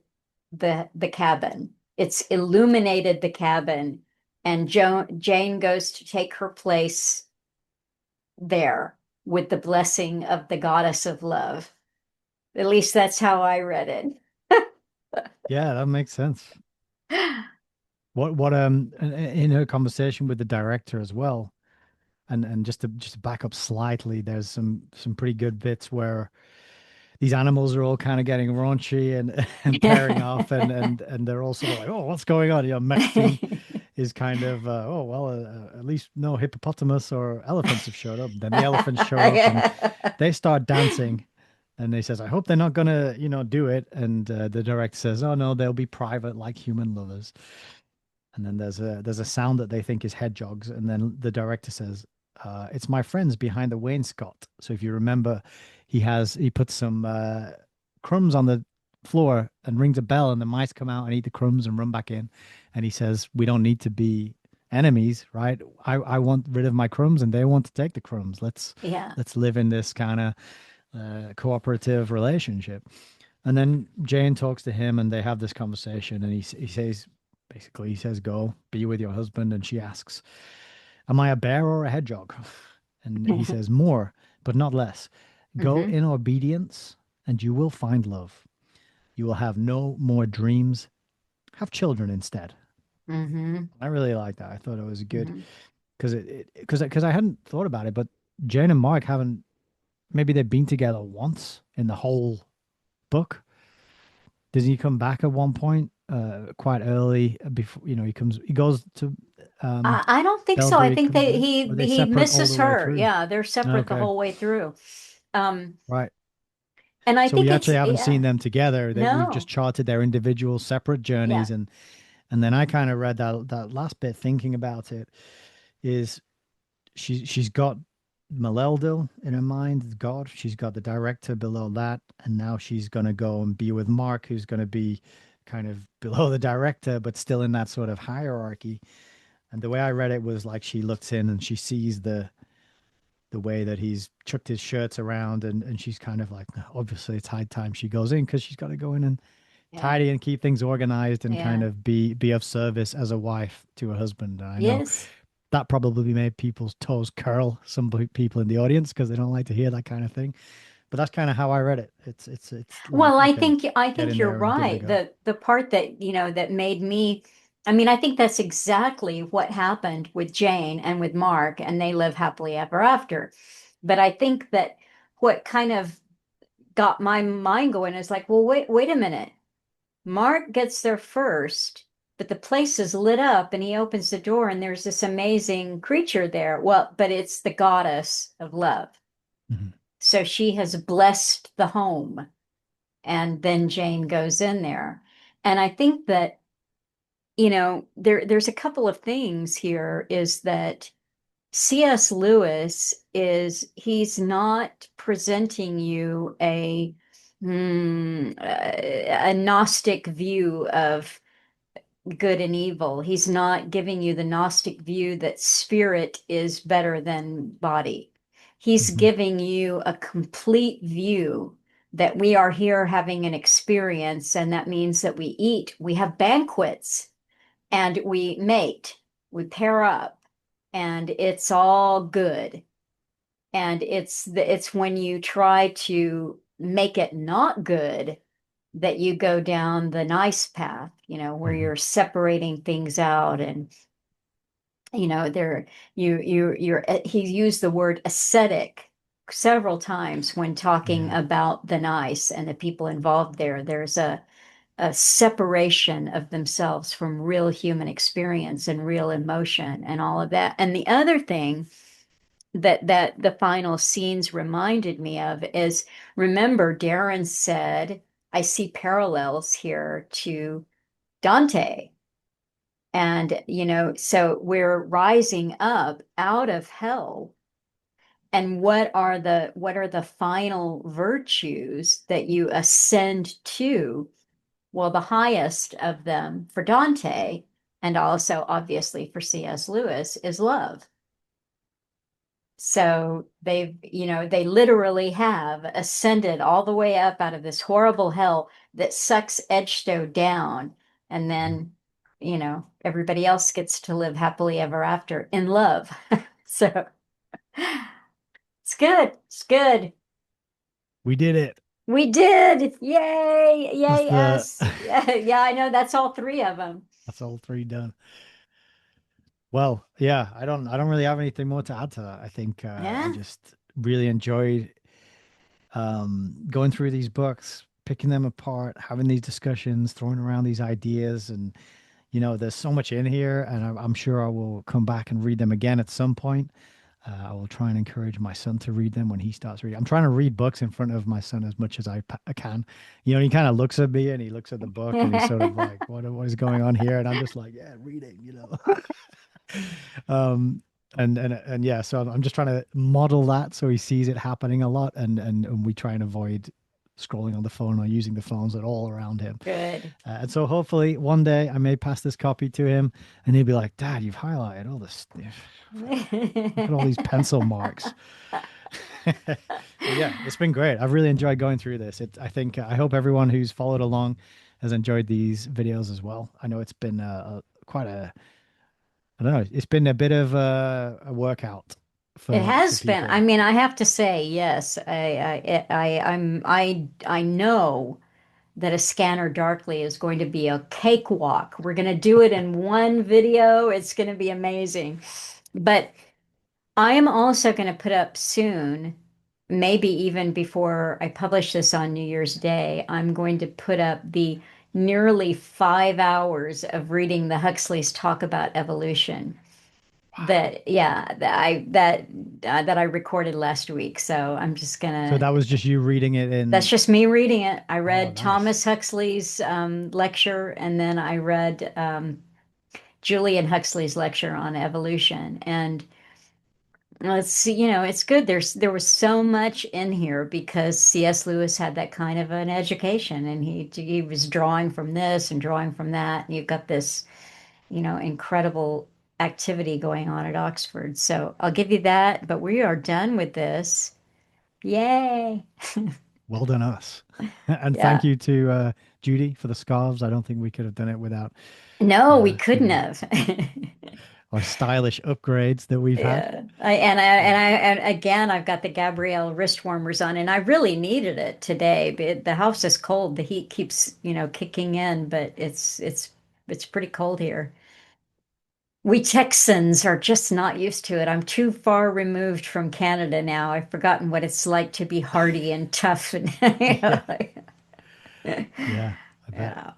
the cabin. It's illuminated the cabin, and Jane goes to take her place there with the blessing of the goddess of love. At least that's how I read Yeah, that makes sense. it. What in her conversation with the director as well, and just to back up slightly, there's some pretty good bits where these animals are all kind of getting raunchy and and pairing off, and they're all sort of like, oh, what's going on? Messing is kind of oh well, at least no hippopotamus or elephants have showed up. Then the elephants show up and they start dancing, and they says, I hope they're not gonna do it. And the director says, oh no, they'll be private like human lovers. And then there's a sound that they think is hedgehogs, and then the director says, it's my friends behind the wainscot. So if you remember, he puts some crumbs on the floor and rings a bell, and the mice come out and eat the crumbs and run back in. And he says, we don't need to be enemies, right? I want rid of my crumbs, and they want to take the crumbs. Let's Yeah. let's live in this kind of cooperative relationship. And then Jane talks to him, and they have this conversation, and he says, basically, he says, "Go be with your husband." And she asks, "Am I a bear or a hedgehog?" And he says, "More, but not less. Go Hmm. in obedience, and you will find love. You will have no more dreams. Have children instead." Hmm. I really like that. I thought it was good Hmm. because I hadn't thought about it, but Jane and Mark haven't. Maybe they've been together once in the whole book. Does he come back at one point, quite early before, he goes to um I don't think so. I Belbury think comes that back? he Or are they he separate all misses the way her. through? Yeah, they're separate the Okay. whole way through. Um, Right. and I So think we it's actually haven't seen yeah, them together. We've just no, charted their individual separate yeah, journeys, and then I kind of read that last bit thinking about it is she's got Maleldil in her mind, God. She's got the director below that, and now she's gonna go and be with Mark, who's gonna be kind of below the director, but still in that sort of hierarchy. And the way I read it was like she looks in and she sees the way that he's chucked his shirts around, and she's kind of like, obviously it's high time she goes in because she's got to go in and yeah, tidy and keep things organized and kind yeah. of be of service as a wife to her husband. And I know Yes. that probably made people's toes curl, some people in the audience, because they don't like to hear that kind of thing. But that's kind of how I read it. It's like, Well, okay, I get think in you're there and give it a right. go. The part that, that made me, I mean, I think that's exactly what happened with Jane and with Mark, and they live happily ever after. But I think that what kind of got my mind going is like, well, wait a minute. Mark gets there first, but the place is lit up and he opens the door and there's this amazing creature there. Well, but it's the goddess of love. Mhm. So she has blessed the home. And then Jane goes in there. And I think that, there's a couple of things here is that C.S. Lewis he's not presenting you a Gnostic view of good and evil. He's not giving you the Gnostic view that spirit is better than body. He's Mhm. giving you a complete view that we are here having an experience, and that means that we eat, we have banquets, and we mate, we pair up, and it's all good. And it's when you try to make it not good that you go down the nice path, where Mhm. you're separating things out and there he used the word ascetic several times when talking Yeah. about the nice and the people involved there. There's a separation of themselves from real human experience and real emotion and all of that. And the other thing that the final scenes reminded me of is, remember Darren said, I see parallels here to Dante. And, so we're rising up out of hell. And what are the final virtues that you ascend to? Well, the highest of them for Dante, and also obviously for C.S. Lewis, is love. So they literally have ascended all the way up out of this horrible hell that sucks Edgestow down. And then, everybody else gets to live happily ever after in love. So it's good. It's good. We did it. We did. Yay. That's Yay, the us. Yeah, yeah, I know that's all three of them. that's all three done. Well, yeah, I don't really have anything more to add to that. I think I Yeah. just really enjoyed going through these books, picking them apart, having these discussions, throwing around these ideas, and there's so much in here, and I'm sure I will come back and read them again at some point. I will try and encourage my son to read them when he starts reading. I'm trying to read books in front of my son as much as I can. He kind of looks at me and he looks at the book and he's sort of like, what is going on here? And I'm just like, yeah, reading. Um, and yeah, so I'm just trying to model that so he sees it happening a lot, and we try and avoid scrolling on the phone or using the phones at all around him. Good. And so hopefully one day I may pass this copy to him and he'll be like, Dad, you've highlighted all this. Look at all these pencil marks. But yeah, it's been great. I've really enjoyed going through this. I hope everyone who's followed along has enjoyed these videos as well. I know it's been quite a, I don't know, it's been a bit of a workout It for has been. I people. mean, I have to say, yes. I know that a scanner darkly is going to be a cakewalk. We're going to do it in one video. It's going to be amazing. But I am also going to put up soon, maybe even before I publish this on New Year's Day, I'm going to put up the nearly 5 hours of reading the Huxleys talk about evolution. Wow. That I recorded last week. So I'm just So gonna. that was just you reading it That's in. just me reading it. I Oh, read nice. Thomas Huxley's lecture, and then I read Julian Huxley's lecture on evolution. And let's see, it's good. There was so much in here because C.S. Lewis had that kind of an education, and he was drawing from this and drawing from that. And you've got this, incredible activity going on at Oxford. So I'll give you that. But we are done with this. Yay! Well done, us. And thank Yeah. you to Judy for the scarves. I don't think we could have done it without No, we couldn't the have. our stylish upgrades that we've had. Yeah. And Uh, again, I've got the Gabrielle wrist warmers on, and I really needed it today. But the house is cold. The heat keeps, kicking in, but it's pretty cold here. We Texans are just not used to it. I'm too far removed from Canada now. I've forgotten what it's like to be hardy and tough and yeah, like, yeah, I bet. yeah.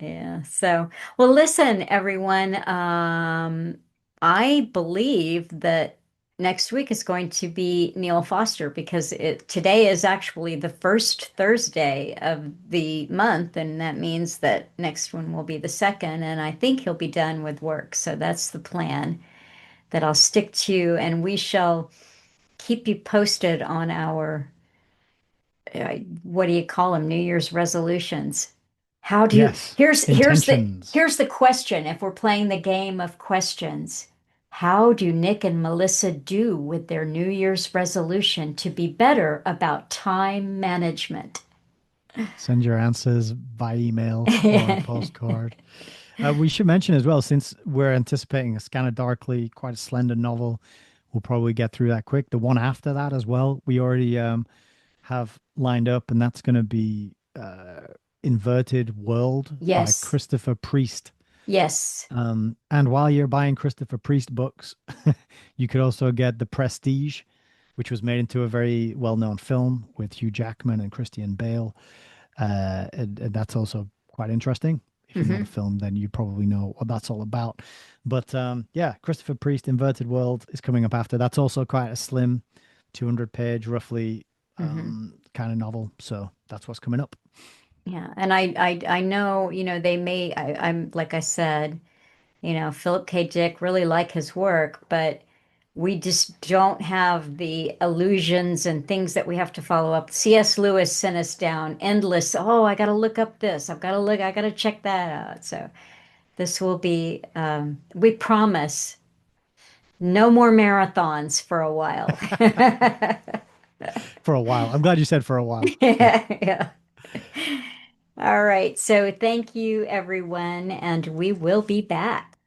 Yeah. So, well, listen, everyone. I believe that next week is going to be Neil Foster because today is actually the first Thursday of the month, and that means that next one will be the second, and I think he'll be done with work. So that's the plan that I'll stick to, and we shall keep you posted on our what do you call them? New Year's resolutions. How do you Yes, here's intentions. here's the question if we're playing the game of questions. How do Nick and Melissa do with their New Year's resolution to be better about time management? Send your answers by email or a postcard. We should mention as well, since we're anticipating a Scanner Darkly, quite a slender novel, we'll probably get through that quick. The one after that as well, we already have lined up, and that's going to be Inverted World by Yes. Christopher Priest. Yes. And while you're buying Christopher Priest books, you could also get The Prestige, which was made into a very well-known film with Hugh Jackman and Christian Bale. And that's also quite interesting. If you know the Hmm. film, then you probably know what that's all about. But yeah, Christopher Priest, Inverted World is coming up after. That's also quite a slim 200 page, roughly Hmm. kind of novel. So that's what's coming up. Yeah. And I know, they may I'm like I said, Philip K. Dick really like his work, but we just don't have the illusions and things that we have to follow up. C.S. Lewis sent us down endless, oh, I got to look up this. I got to check that out. So this will be, we promise no more marathons for a while. For a while. I'm glad you said for a while. Yeah. Yeah. All right. So thank you, everyone, and we will be back.